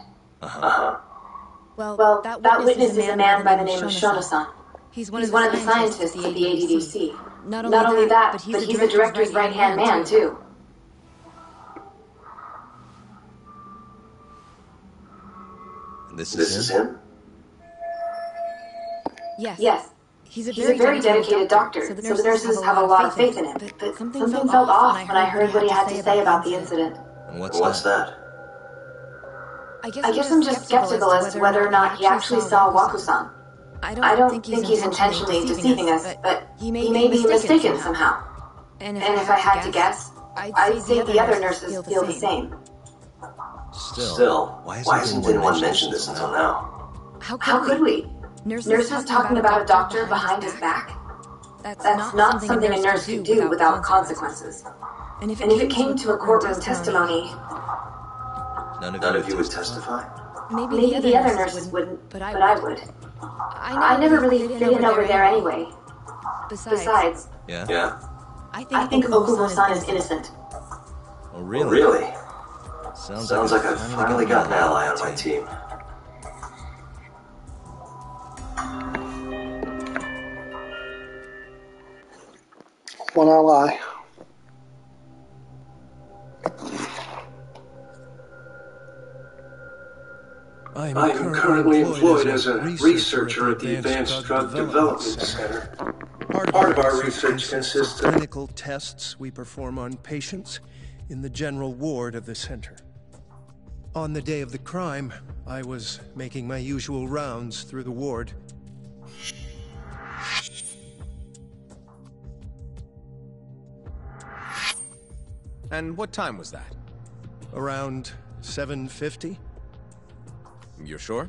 S1: Well, that witness is a man by the name of Shono-san.
S23: He's
S1: one of the scientists at the ADDC. Not only that, but he's the director's right-hand man, too.
S6: This
S5: is him?
S23: Yes.
S1: He's a very dedicated doctor, so the nurses have a lot of faith in him. But something felt off when I heard what he had to say about the incident.
S6: And
S5: What's that?
S23: I
S1: guess I'm just skeptical as to whether or not he actually saw Waku-san. I don't think he's intentionally deceiving us, but he may be mistaken somehow. And if I had to guess, I'd say the other nurses feel the same.
S5: Still, why hasn't anyone mentioned this until now?
S23: How could we?
S1: Nurses talking about a doctor behind his back? That's not something a nurse could do without consequences. And if it came to a courtroom testimony...
S6: None
S5: of you would testify?
S1: Maybe the other nurses wouldn't, but I would. I never really fit in over there anyway. Besides,
S5: Yeah?
S1: I think Okubo-san is innocent.
S6: Oh, really?
S5: Really? Sounds like I've finally got an ally on my team.
S1: One ally.
S8: I'm currently employed as a researcher at the Advanced Drug Development Center. Part of our research consists of
S12: clinical tests we perform on patients in the general ward of the center. On the day of the crime, I was making my usual rounds through the ward.
S18: And what time was that?
S12: Around 7:50?
S18: You're sure?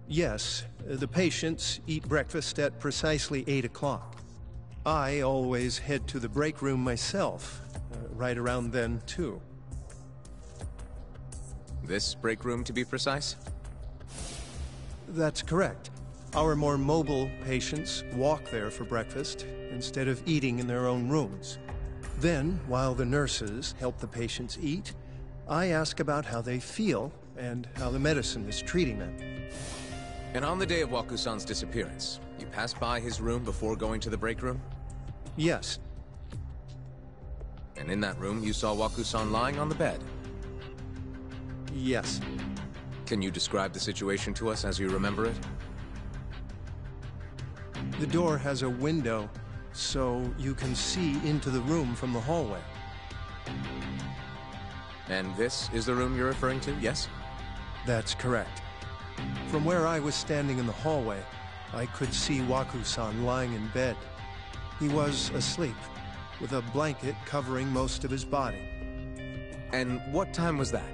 S12: Yes. The patients eat breakfast at precisely 8 o'clock. I always head to the break room myself, right around then, too.
S18: This break room, to be precise?
S12: That's correct. Our more mobile patients walk there for breakfast instead of eating in their own rooms. Then, while the nurses help the patients eat, I ask about how they feel and how the medicine is treating them.
S18: And on the day of Waku-san's disappearance, you passed by his room before going to the break room?
S12: Yes.
S18: And in that room, you saw Waku-san lying on the bed?
S12: Yes.
S18: Can you describe the situation to us as you remember it?
S12: The door has a window, so you can see into the room from the hallway.
S18: And this is the room you're referring to, yes?
S12: That's correct. From where I was standing in the hallway, I could see Waku-san lying in bed. He was asleep, with a blanket covering most of his body.
S4: And what time was that?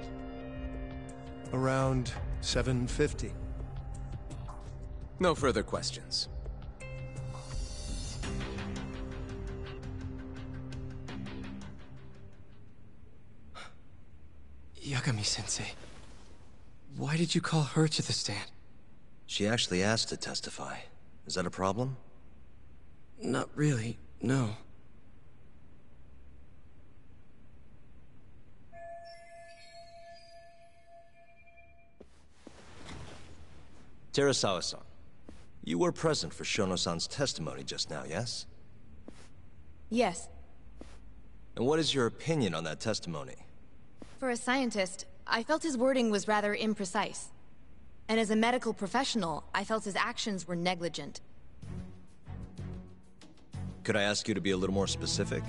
S12: Around 7:50.
S4: No further questions.
S20: Yagami-sensei, why did you call her to the stand?
S7: She actually asked to testify. Is that a problem?
S20: Not really, no.
S7: Terasawa-san, you were present for Shono-san's testimony just now, yes?
S23: Yes.
S7: And what is your opinion on that testimony?
S23: For a scientist, I felt his wording was rather imprecise. And as a medical professional, I felt his actions were negligent.
S7: Could I ask you to be a little more specific?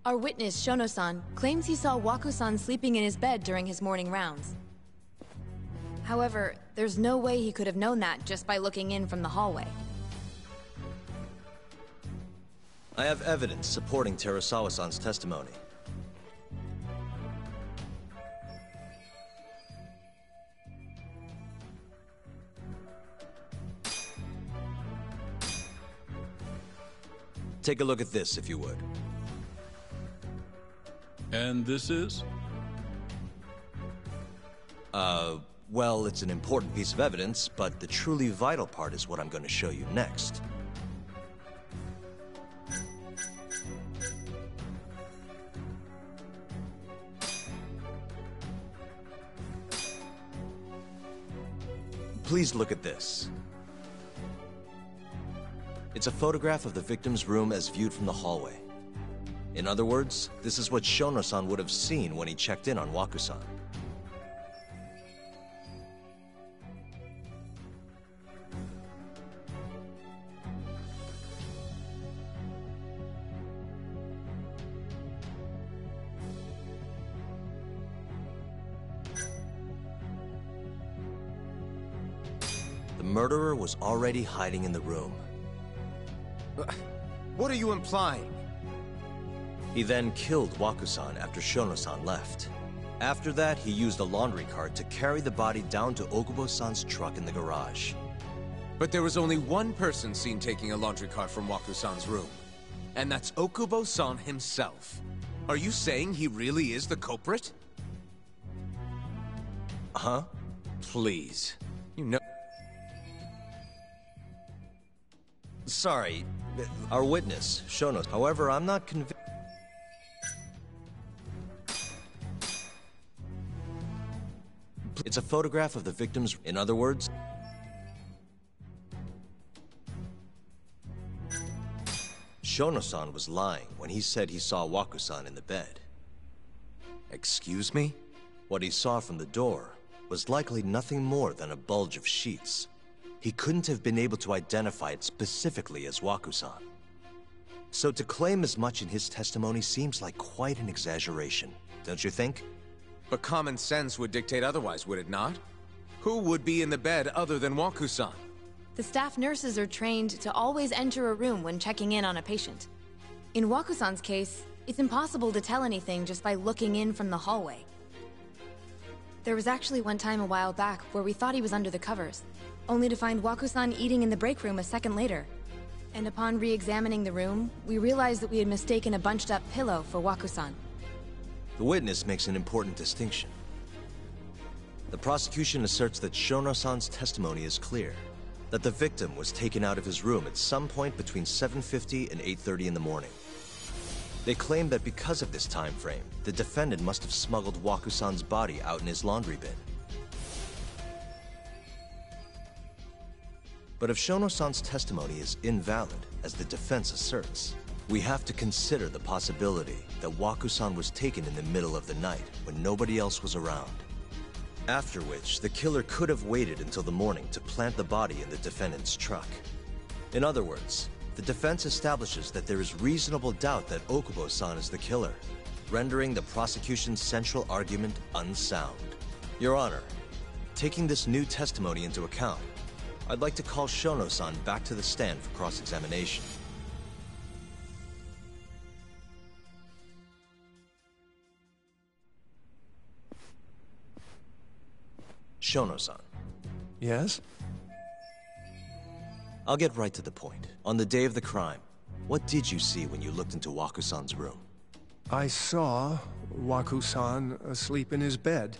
S23: Our witness, Shono-san, claims he saw Waku-san sleeping in his bed during his morning rounds. However, there's no way he could have known that just by looking in from the hallway.
S7: I have evidence supporting Terasawa-san's testimony. Take a look at this, if you would.
S2: And this is?
S7: Well, it's an important piece of evidence, but the truly vital part is what I'm going to show you next. Please look at this. It's a photograph of the victim's room as viewed from the hallway. In other words, this is what Shono-san would have seen when he checked in on Waku-san. The murderer was already hiding in the room.
S4: What are you implying?
S7: He then killed Waku-san after Shono-san left. After that, he used a laundry cart to carry the body down to Okubo-san's truck in the garage.
S4: But there was only one person seen taking a laundry cart from Waku-san's room. And that's Okubo-san himself. Are you saying he really is the culprit?
S7: Huh?
S4: Please. You know...
S7: Sorry, our witness, Shono. However, I'm not convinced. It's a photograph of the victim's... In other words... Shono-san was lying when he said he saw Waku-san in the bed.
S4: Excuse me?
S7: What he saw from the door was likely nothing more than a bulge of sheets. He couldn't have been able to identify it specifically as Waku-san. So to claim as much in his testimony seems like quite an exaggeration, don't you think?
S4: But common sense would dictate otherwise, would it not? Who would be in the bed other than Waku-san?
S23: The staff nurses are trained to always enter a room when checking in on a patient. In Waku-san's case, it's impossible to tell anything just by looking in from the hallway. There was actually one time a while back where we thought he was under the covers, only to find Waku-san eating in the break room a second later. And upon re-examining the room, we realized that we had mistaken a bunched-up pillow for Waku-san.
S7: The witness makes an important distinction. The prosecution asserts that Shono-san's testimony is clear, that the victim was taken out of his room at some point between 7:50 and 8:30 in the morning. They claim that because of this time frame, the defendant must have smuggled Waku-san's body out in his laundry bin. But if Shono-san's testimony is invalid, as the defense asserts, we have to consider the possibility that Waku-san was taken in the middle of the night when nobody else was around. After which, the killer could have waited until the morning to plant the body in the defendant's truck. In other words, the defense establishes that there is reasonable doubt that Okubo-san is the killer, rendering the prosecution's central argument unsound. Your Honor, taking this new testimony into account, I'd like to call Shono-san back to the stand for cross-examination. Shono-san.
S12: Yes?
S7: I'll get right to the point. On the day of the crime, what did you see when you looked into Waku-san's room?
S12: I saw Waku-san asleep in his bed,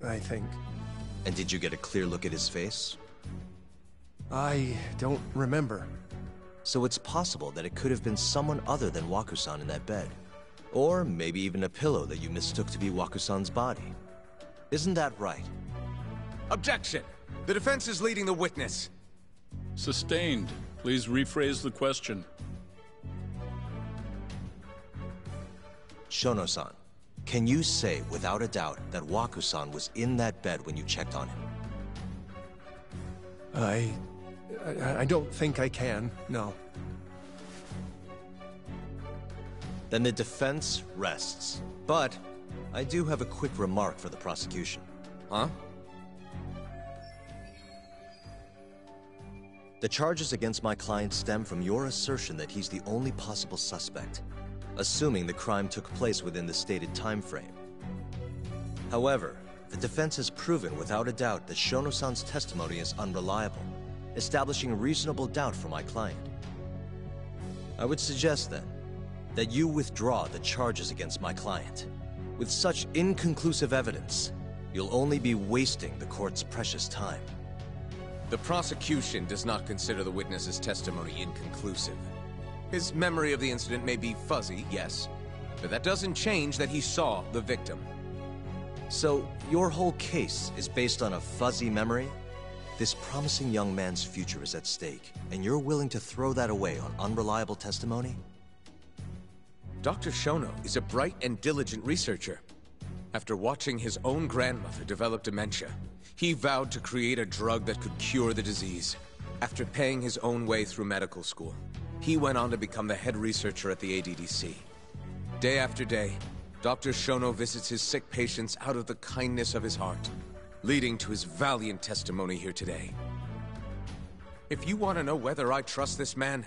S12: I think.
S7: And did you get a clear look at his face?
S12: I don't remember.
S7: So it's possible that it could have been someone other than Waku-san in that bed. Or maybe even a pillow that you mistook to be Waku-san's body. Isn't that right?
S4: Objection! The defense is leading the witness.
S11: Sustained. Please rephrase the question.
S7: Shono-san, can you say without a doubt that Waku-san was in that bed when you checked on him?
S12: I don't think I can, no.
S7: Then the defense rests. But I do have a quick remark for the prosecution.
S4: Huh?
S7: The charges against my client stem from your assertion that he's the only possible suspect, assuming the crime took place within the stated time frame. However, the defense has proven without a doubt that Shono-san's testimony is unreliable, establishing reasonable doubt for my client. I would suggest, then, that you withdraw the charges against my client. With such inconclusive evidence, you'll only be wasting the court's precious time.
S4: The prosecution does not consider the witness's testimony inconclusive. His memory of the incident may be fuzzy, yes, but that doesn't change that he saw the victim.
S7: So, your whole case is based on a fuzzy memory? This promising young man's future is at stake, and you're willing to throw that away on unreliable testimony?
S4: Dr. Shono is a bright and diligent researcher. After watching his own grandmother develop dementia, he vowed to create a drug that could cure the disease. After paying his own way through medical school, he went on to become the head researcher at the ADDC. Day after day, Dr. Shono visits his sick patients out of the kindness of his heart, leading to his valiant testimony here today. If you want to know whether I trust this man,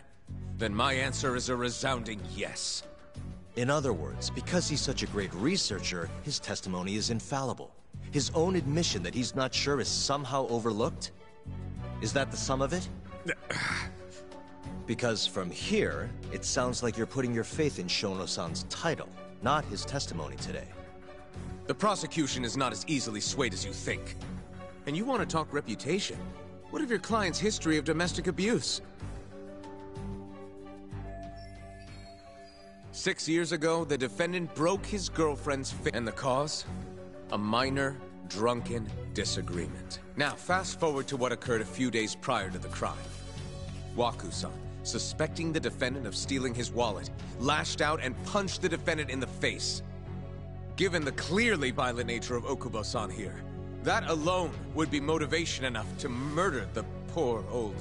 S4: then my answer is a resounding yes.
S7: In other words, because he's such a great researcher, his testimony is infallible. His own admission that he's not sure is somehow overlooked? Is that the sum of it? Because from here, it sounds like you're putting your faith in Shono-san's title, not his testimony today.
S4: The prosecution is not as easily swayed as you think. And you want to talk reputation? What of your client's history of domestic abuse? 6 years ago, the defendant broke his girlfriend's face, and the cause? A minor, drunken disagreement. Now, fast forward to what occurred a few days prior to the crime. Waku-san, suspecting the defendant of stealing his wallet, lashed out and punched the defendant in the face. Given the clearly violent nature of Okubo-san here, that alone would be motivation enough to murder the poor old...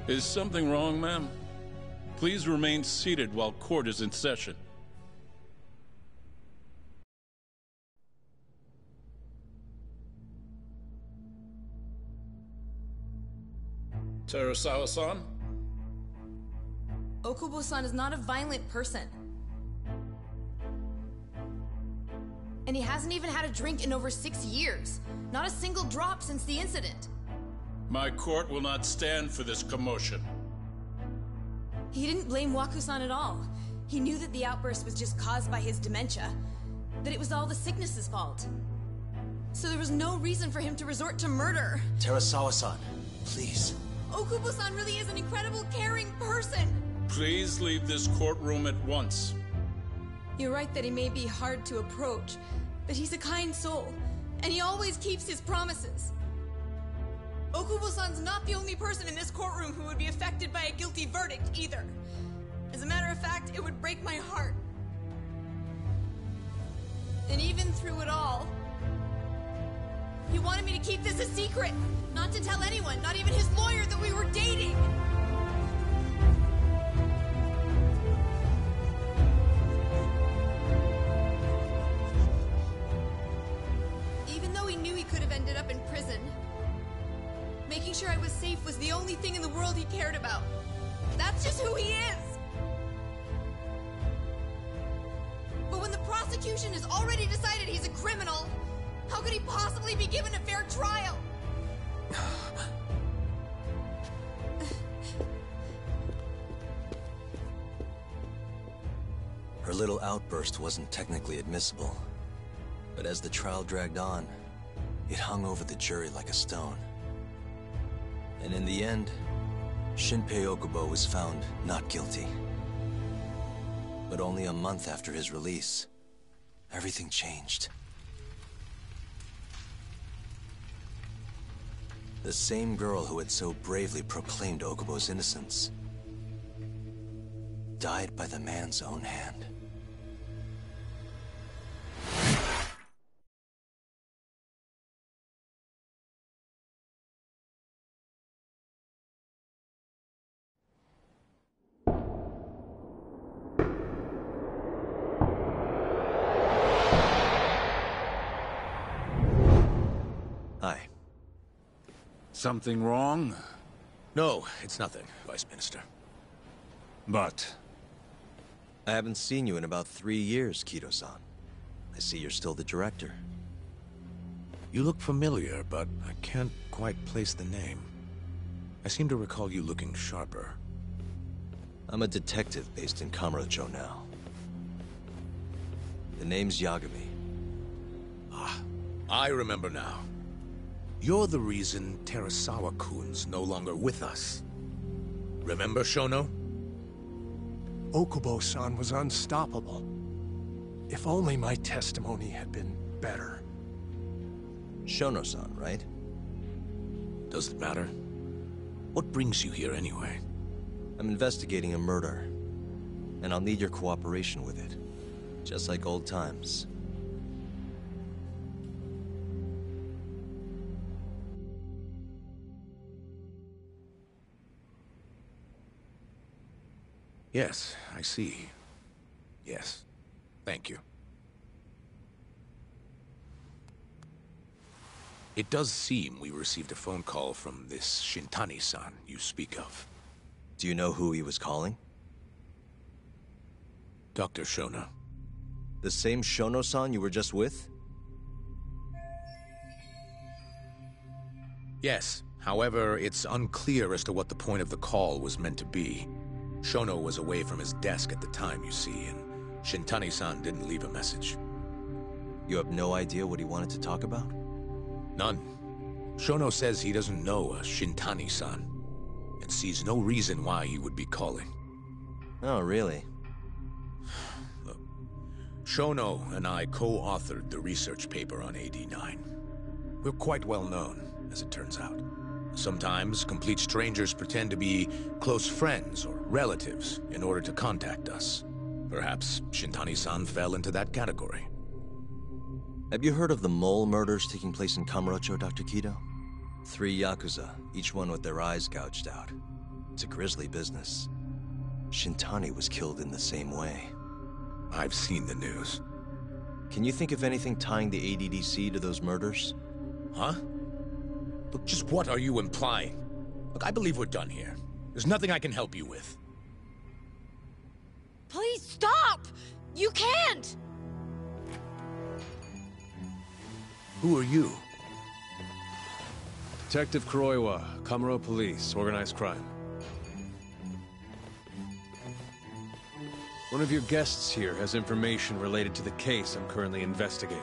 S11: Is something wrong, ma'am? Please remain seated while court is in session. Terasawa-san?
S23: Okubo-san is not a violent person. And he hasn't even had a drink in over 6 years. Not a single drop since the incident.
S11: My court will not stand for this commotion.
S23: He didn't blame Waku-san at all. He knew that the outburst was just caused by his dementia, that it was all the sickness's fault. So there was no reason for him to resort to murder.
S7: Terasawa-san, please.
S23: Okubo-san really is an incredible, caring person.
S11: Please leave this courtroom at once.
S23: You're right that he may be hard to approach, but he's a kind soul, and he always keeps his promises. Okubo-san's not the only person in this courtroom who would be affected by a guilty verdict, either. As a matter of fact, it would break my heart. And even through it all, he wanted me to keep this a secret, not to tell anyone, not even his lawyer, that we were dating. could have ended up in prison. Making sure I was safe was the only thing in the world he cared about. That's just who he is! But when the prosecution has already decided he's a criminal, how could he possibly be given a fair trial?
S7: Her little outburst wasn't technically admissible, but as the trial dragged on, it hung over the jury like a stone. And in the end, Shinpei Okubo was found not guilty. But only a month after his release, everything changed. The same girl who had so bravely proclaimed Okubo's innocence died by the man's own hand. Hi.
S18: Something wrong? No, it's nothing, Vice Minister. But?
S7: I haven't seen you in about 3 years, Kido-san. I see you're still the director.
S18: You look familiar, but I can't quite place the name. I seem to recall you looking sharper.
S7: I'm a detective based in Kamurocho now. The name's Yagami.
S18: Ah, I remember now. You're the reason Terasawa-kun's no longer with us. Remember, Shono?
S12: Okubo-san was unstoppable. If only my testimony had been better.
S7: Shono-san, right?
S18: Does it matter? What brings you here anyway?
S7: I'm investigating a murder, and I'll need your cooperation with it. Just like old times.
S18: Yes, I see. Yes. Thank you. It does seem we received a phone call from this Shintani-san you speak of.
S7: Do you know who he was calling?
S18: Dr. Shono.
S7: The same Shono-san you were just with?
S18: Yes. However, it's unclear as to what the point of the call was meant to be. Shono was away from his desk at the time, you see, and Shintani-san didn't leave a message.
S7: You have no idea what he wanted to talk about?
S18: None. Shono says he doesn't know a Shintani-san, and sees no reason why he would be calling.
S7: Oh, really?
S18: Look, Shono and I co-authored the research paper on AD9. We're quite well known, as it turns out. Sometimes, complete strangers pretend to be close friends or relatives in order to contact us. Perhaps Shintani-san fell into that category.
S7: Have you heard of the mole murders taking place in Kamurocho, Dr. Kido? 3 Yakuza, each one with their eyes gouged out. It's a grisly business. Shintani was killed in the same way.
S18: I've seen the news.
S7: Can you think of anything tying the ADDC to those murders?
S18: Huh? Look, just what are you implying? Look, I believe we're done here. There's nothing I can help you with.
S23: Please stop! You can't!
S18: Who are you?
S14: Detective Kuroiwa, Kamuro Police, Organized Crime. One of your guests here has information related to the case I'm currently investigating.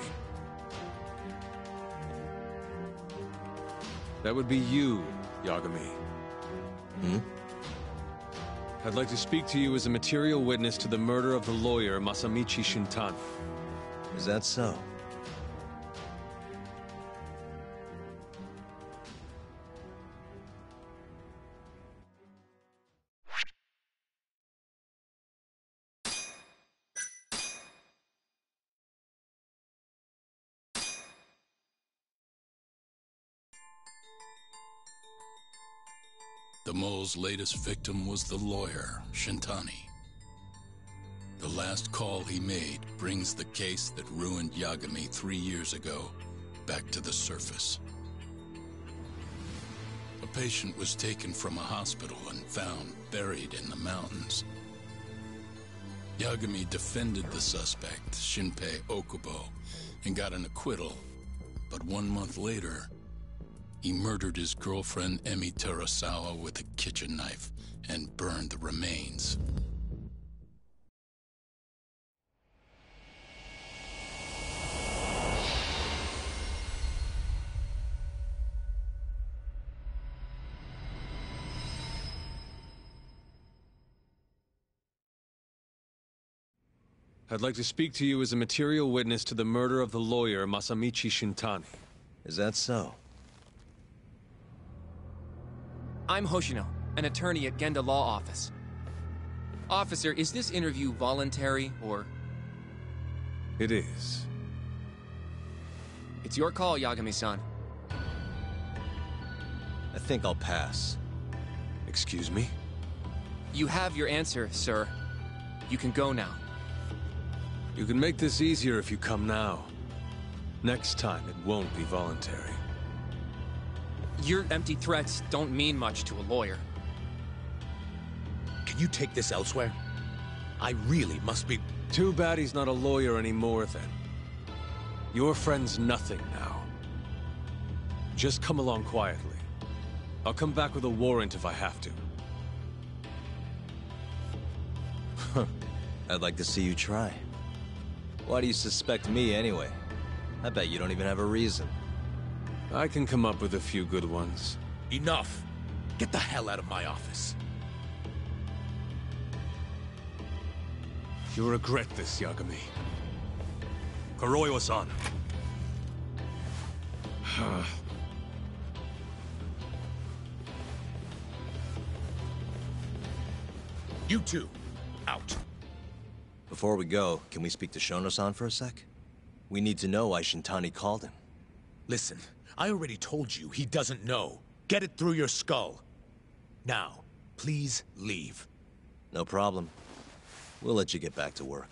S14: That would be you, Yagami.
S7: Hmm?
S14: I'd like to speak to you as a material witness to the murder of the lawyer Masamichi Shintani.
S7: Is that so?
S11: The mole's latest victim was the lawyer, Shintani. The last call he made brings the case that ruined Yagami 3 years ago back to the surface. A patient was taken from a hospital and found buried in the mountains. Yagami defended the suspect, Shinpei Okubo, and got an acquittal. But 1 month later, he murdered his girlfriend Emi Terasawa with a kitchen knife and burned the remains.
S14: I'd like to speak to you as a material witness to the murder of the lawyer Masamichi Shintani.
S7: Is that so?
S20: I'm Hoshino, an attorney at Genda Law Office. Officer, is this interview voluntary, or...?
S14: It is.
S20: It's your call, Yagami-san.
S7: I think I'll pass.
S14: Excuse me?
S20: You have your answer, sir. You can go now.
S14: You can make this easier if you come now. Next time, it won't be voluntary.
S20: Your empty threats don't mean much to a lawyer.
S18: Can you take this elsewhere? I really must be...
S14: Too bad he's not a lawyer anymore, then. Your friend's nothing now. Just come along quietly. I'll come back with a warrant if I have to.
S7: I'd like to see you try. Why do you suspect me anyway? I bet you don't even have a reason.
S14: I can come up with a few good ones.
S18: Enough! Get the hell out of my office.
S14: You'll regret this, Yagami.
S10: Kuroiwa-san.
S18: You two, out.
S7: Before we go, can we speak to Shono-san for a sec? We need to know why Shintani called him.
S18: Listen, I already told you he doesn't know. Get it through your skull. Now, please leave.
S7: No problem. We'll let you get back to work.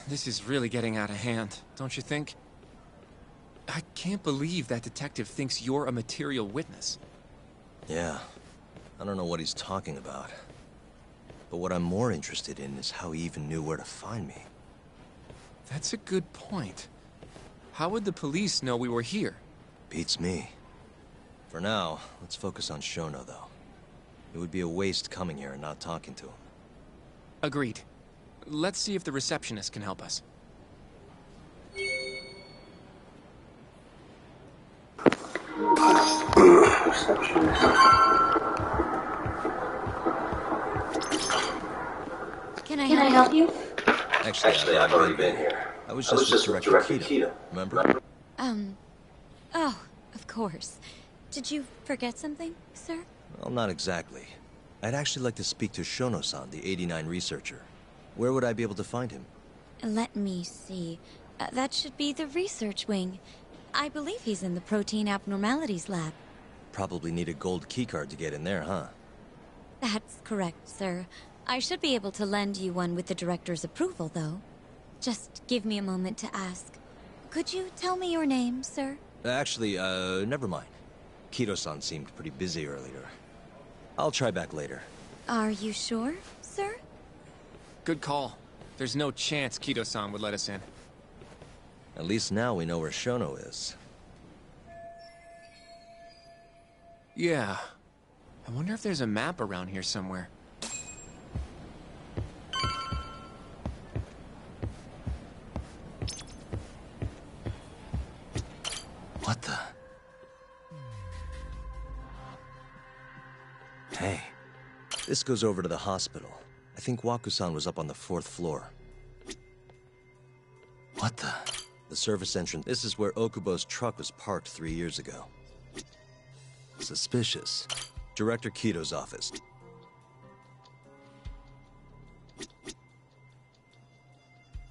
S20: This is really getting out of hand, don't you think? I can't believe that detective thinks you're a material witness.
S7: Yeah. I don't know what he's talking about. But what I'm more interested in is how he even knew where to find me.
S20: That's a good point. How would the police know we were here?
S7: Beats me. For now, let's focus on Shono, though. It would be a waste coming here and not talking to him.
S20: Agreed. Let's see if the receptionist can help us.
S3: Can I help you?
S7: Actually, I've already been here. I was just with Director Keto, remember?
S3: Oh, of course. Did you forget something, sir?
S7: Well, not exactly. I'd actually like to speak to Shono-san, the 89 researcher. Where would I be able to find him?
S3: Let me see. That should be the research wing. I believe he's in the protein abnormalities lab.
S7: Probably need a gold keycard to get in there, huh?
S3: That's correct, sir. I should be able to lend you one with the director's approval, though. Just give me a moment to ask. Could you tell me your name, sir?
S7: Actually, never mind. Keto-san seemed pretty busy earlier. I'll try back later.
S3: Are you sure, sir?
S20: Good call. There's no chance Keto-san would let us in.
S7: At least now we know where Shono is.
S20: Yeah. I wonder if there's a map around here somewhere.
S7: What the? Hey. This goes over to the hospital. I think Waku-san was up on the 4th floor. What the? The service entrance. This is where Okubo's truck was parked 3 years ago. Suspicious. Director Kito's office.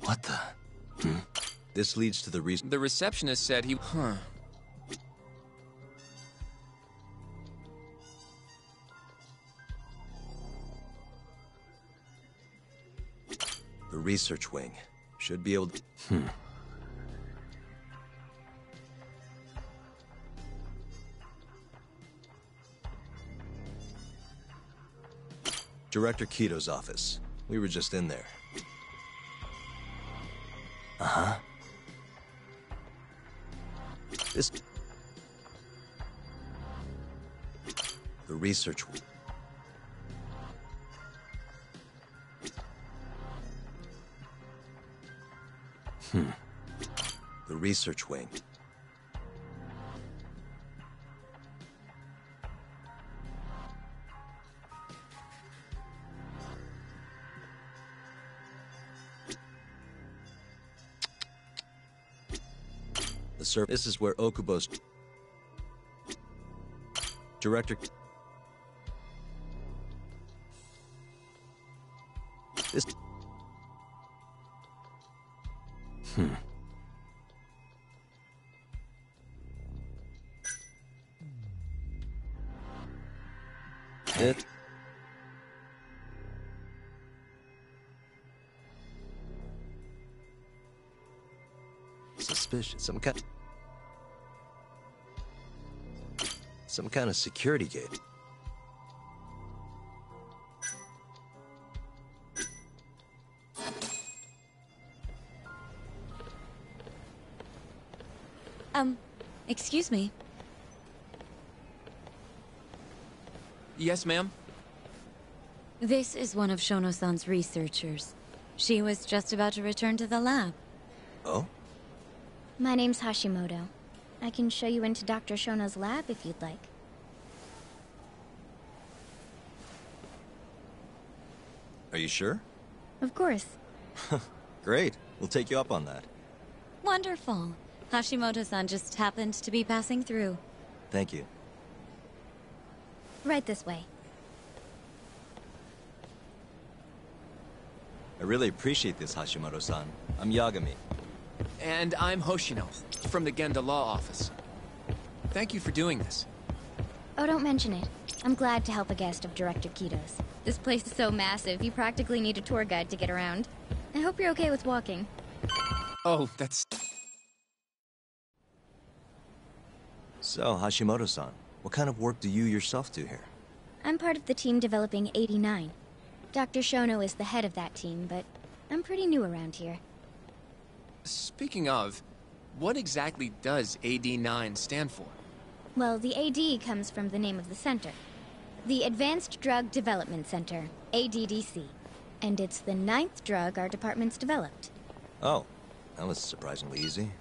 S7: What the? This leads to the reason.
S20: The receptionist said he... Huh.
S7: The research wing. Should be able to... Director Keto's office. We were just in there. Uh-huh. This... The research wing. The research wing. This is where Okubo's... Director... This... It... Suspicious. Some kind of security gate.
S3: Excuse me.
S20: Yes, ma'am?
S3: This is one of Shono-san's researchers. She was just about to return to the lab.
S7: Oh?
S10: My name's Hashimoto. I can show you into Dr. Shono's lab if you'd like.
S7: Are you sure?
S10: Of course.
S7: Great. We'll take you up on that.
S3: Wonderful. Hashimoto-san just happened to be passing through.
S7: Thank you.
S10: Right this way.
S7: I really appreciate this, Hashimoto-san. I'm Yagami.
S20: And I'm Hoshino, from the Genda Law Office. Thank you for doing this.
S10: Oh, don't mention it. I'm glad to help a guest of Director Keto's. This place is so massive, you practically need a tour guide to get around. I hope you're okay with walking.
S20: Oh, that's...
S7: So, Hashimoto-san, what kind of work do you yourself do here?
S10: I'm part of the team developing 89. Dr. Shono is the head of that team, but I'm pretty new around here.
S20: Speaking of, what exactly does AD9 stand for?
S10: Well, the AD comes from the name of the center. The Advanced Drug Development Center, ADDC. And it's the 9th drug our department's developed.
S7: Oh, that was surprisingly easy.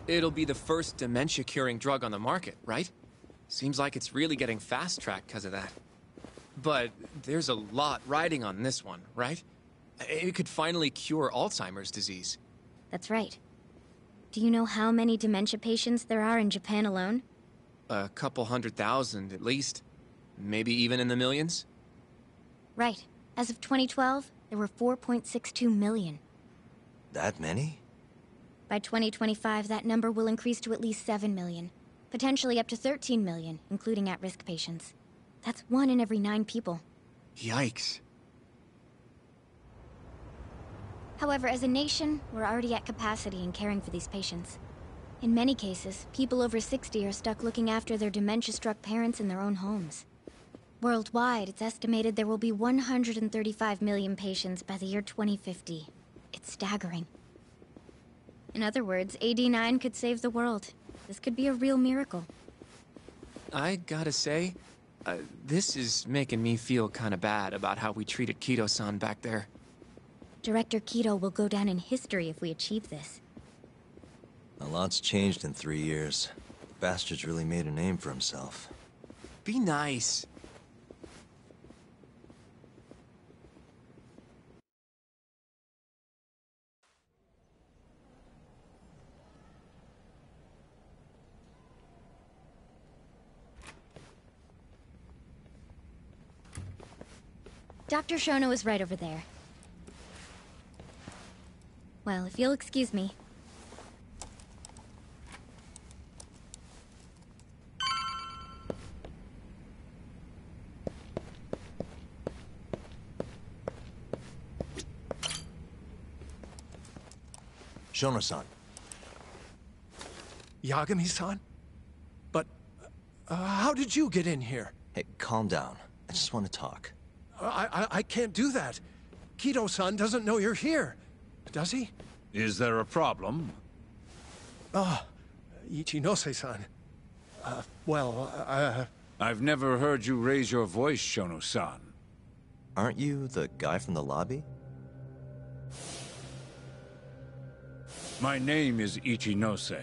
S20: It'll be the first dementia-curing drug on the market, right? Seems like it's really getting fast-tracked because of that. But there's a lot riding on this one, right? It could finally cure Alzheimer's disease.
S10: That's right. Do you know how many dementia patients there are in Japan alone?
S20: A couple 100,000 at least. Maybe even in the millions?
S10: Right. As of 2012, there were 4.62 million.
S7: That many?
S10: By 2025, that number will increase to at least 7 million. Potentially up to 13 million, including at-risk patients. That's 1 in every 9 people.
S20: Yikes.
S10: However, as a nation, we're already at capacity in caring for these patients. In many cases, people over 60 are stuck looking after their dementia-struck parents in their own homes. Worldwide, it's estimated there will be 135 million patients by the year 2050. It's staggering. In other words, AD9 could save the world. This could be a real miracle.
S20: I gotta say, this is making me feel kinda bad about how we treated Keto-san back there.
S10: Director Keto will go down in history if we achieve this.
S7: A lot's changed in 3 years. The bastard's really made a name for himself.
S20: Be nice.
S10: Dr. Shono is right over there. Well, if you'll excuse me.
S7: Shono-san.
S12: Yagami-san? But, how did you get in here?
S7: Hey, calm down. I just want to talk.
S12: I can't do that. Kido-san doesn't know you're here. Does he?
S13: Is there a problem?
S12: Ichinose-san.
S13: I've never heard you raise your voice, Shono-san.
S7: Aren't you the guy from the lobby?
S13: My name is Ichinose.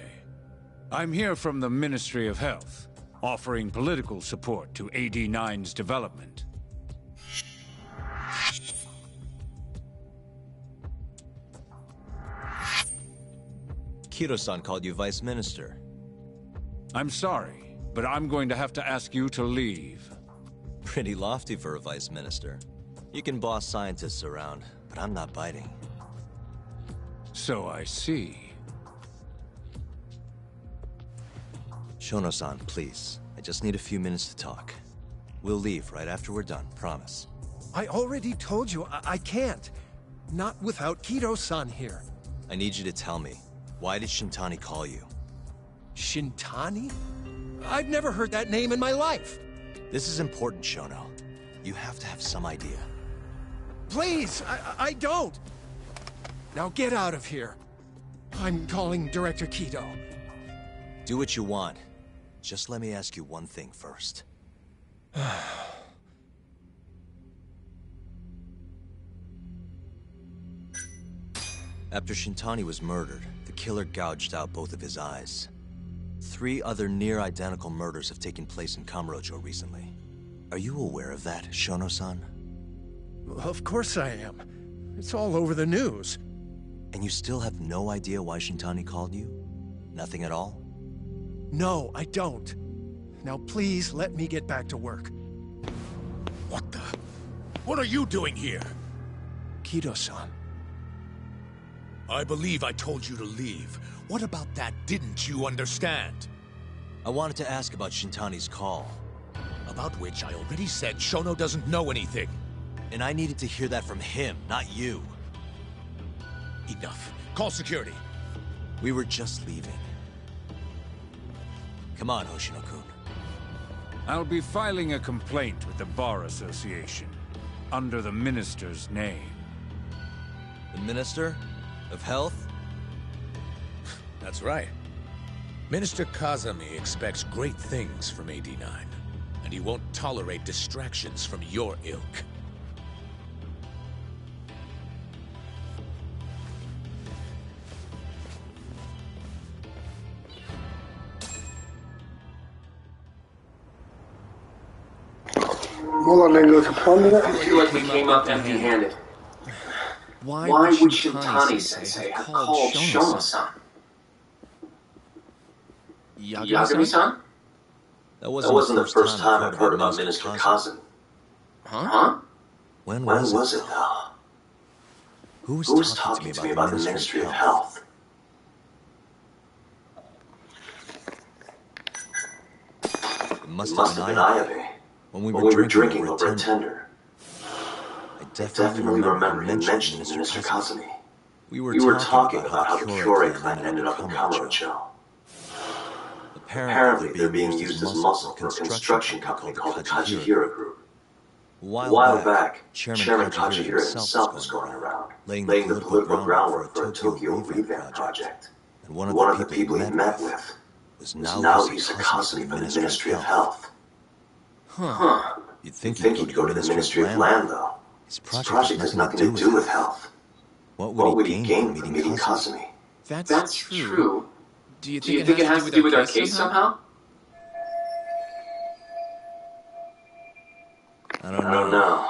S13: I'm here from the Ministry of Health, offering political support to AD9's development.
S7: Kido-san called you Vice Minister.
S13: I'm sorry, but I'm going to have to ask you to leave.
S7: Pretty lofty for a Vice Minister. You can boss scientists around, but I'm not biting.
S13: So I see.
S7: Shono-san, please. I just need a few minutes to talk. We'll leave right after we're done, promise.
S12: I already told you, I can't. Not without Kido-san here.
S7: I need you to tell me, why did Shintani call you?
S12: Shintani? I've never heard that name in my life.
S7: This is important, Shono. You have to have some idea.
S12: Please, I don't. Now get out of here. I'm calling Director Kido.
S7: Do what you want. Just let me ask you one thing first. After Shintani was murdered, the killer gouged out both of his eyes. 3 other near-identical murders have taken place in Kamurocho recently. Are you aware of that, Shono-san?
S12: Of course I am. It's all over the news.
S7: And you still have no idea why Shintani called you? Nothing at all?
S12: No, I don't. Now please let me get back to work.
S18: What the? What are you doing here?
S12: Kido-san.
S18: I believe I told you to leave. What about that didn't you understand?
S7: I wanted to ask about Shintani's call.
S18: About which I already said Shono doesn't know anything.
S7: And I needed to hear that from him, not you.
S18: Enough. Call security.
S7: We were just leaving. Come on, Hoshino-kun.
S13: I'll be filing a complaint with the Bar Association, under the Minister's name.
S7: The Minister? Of Health?
S18: That's right. Minister Kazami expects great things from AD9, and he won't tolerate distractions from your ilk.
S8: I feel like we came up empty-handed. Why would Shintani-sensei have called Shono-san? Yagami-san? That wasn't the first time I've heard about Minister Kazami. Huh?
S7: When was it,
S8: though? Who was talking to me about the Ministry of Health?
S7: It must
S8: have been Ayabe.
S7: When we were drinking
S8: over a tender. I definitely remember him mentioning Minister Kazami. We were talking about how the Kyorei clan ended up in Kamurocho. Apparently, they're being used as muscle for a construction company called the Kajihira Group. A while back, Chairman Kajihira himself was going around, laying the political groundwork for a Tokyo revamp project. And one of the people he met with was now Lisa Kazami from the Ministry of Health. Huh.
S7: You'd think
S8: he'd go to the Ministry of Land, though. His project has nothing to do with health. What would he gain from meeting Kazami? That's true. Do you think it has to do with our case somehow?
S7: I don't know.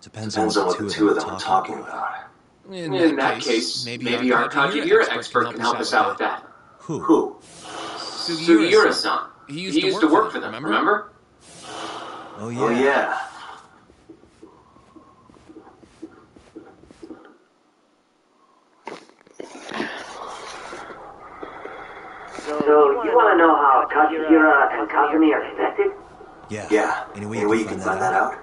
S7: Depends on what the two of them are talking about.
S8: In that case, maybe our Kajihira expert can help us out with that.
S7: Who?
S8: Sugiura-san. He used to work for them, remember?
S7: Oh, yeah.
S8: So, you want to know how Katsuhira and Kazumi are connected?
S7: Yeah. Any way you can find that out?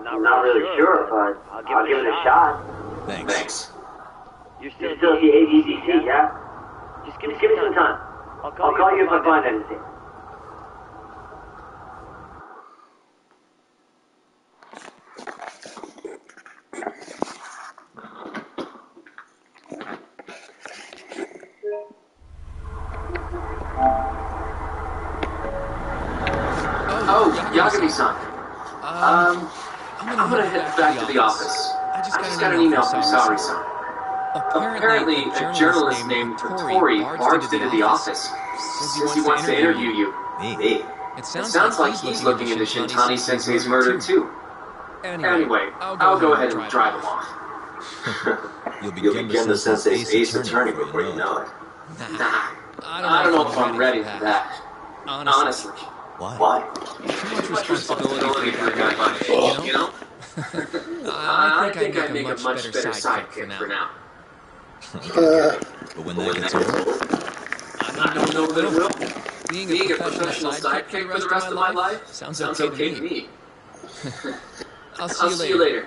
S8: I'm not really sure, but I'll give it a shot.
S7: Thanks.
S8: You're still at the ADDC, yeah? Just give me some time. I'll call you if I find anything. Oh, Yagami-san. I'm gonna head back to the office. I just got an email from Sari-san. Apparently, a journalist named Tori barged into the office. Says he wants to interview you. Me? It sounds like he's looking into Shintani-sensei's murder, too. Anyway, I'll go ahead and drive him off.
S7: You'll be Gemba-sensei's ace attorney before you know it.
S8: Nah, I don't know if I'm ready for that. Honestly.
S7: Why?
S8: Too much responsibility for a guy my age, you know? I think I'd make a much better sidekick for now.
S7: But when that gets old?
S8: I don't know that it will. Being a professional sidekick for the rest of my life sounds okay to me. I'll see you later.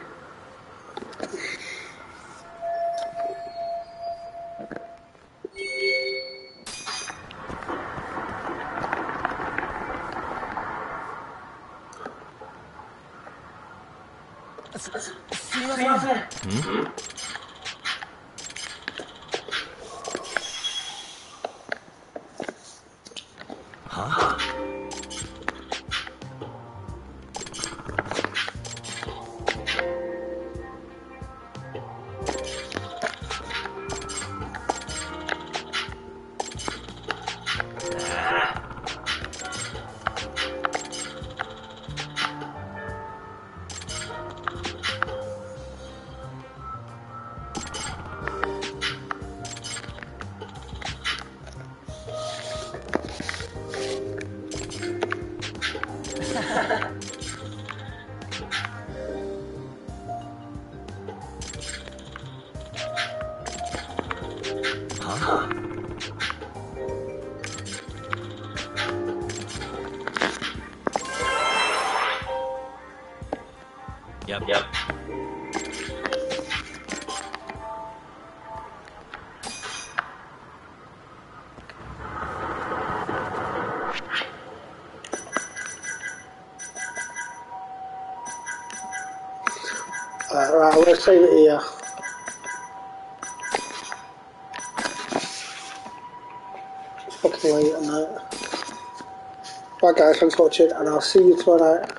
S7: Huh? Yep.
S15: Right, I'm going to save it here. It's fucking late at night. Right guys, thanks for watching and I'll see you tomorrow night.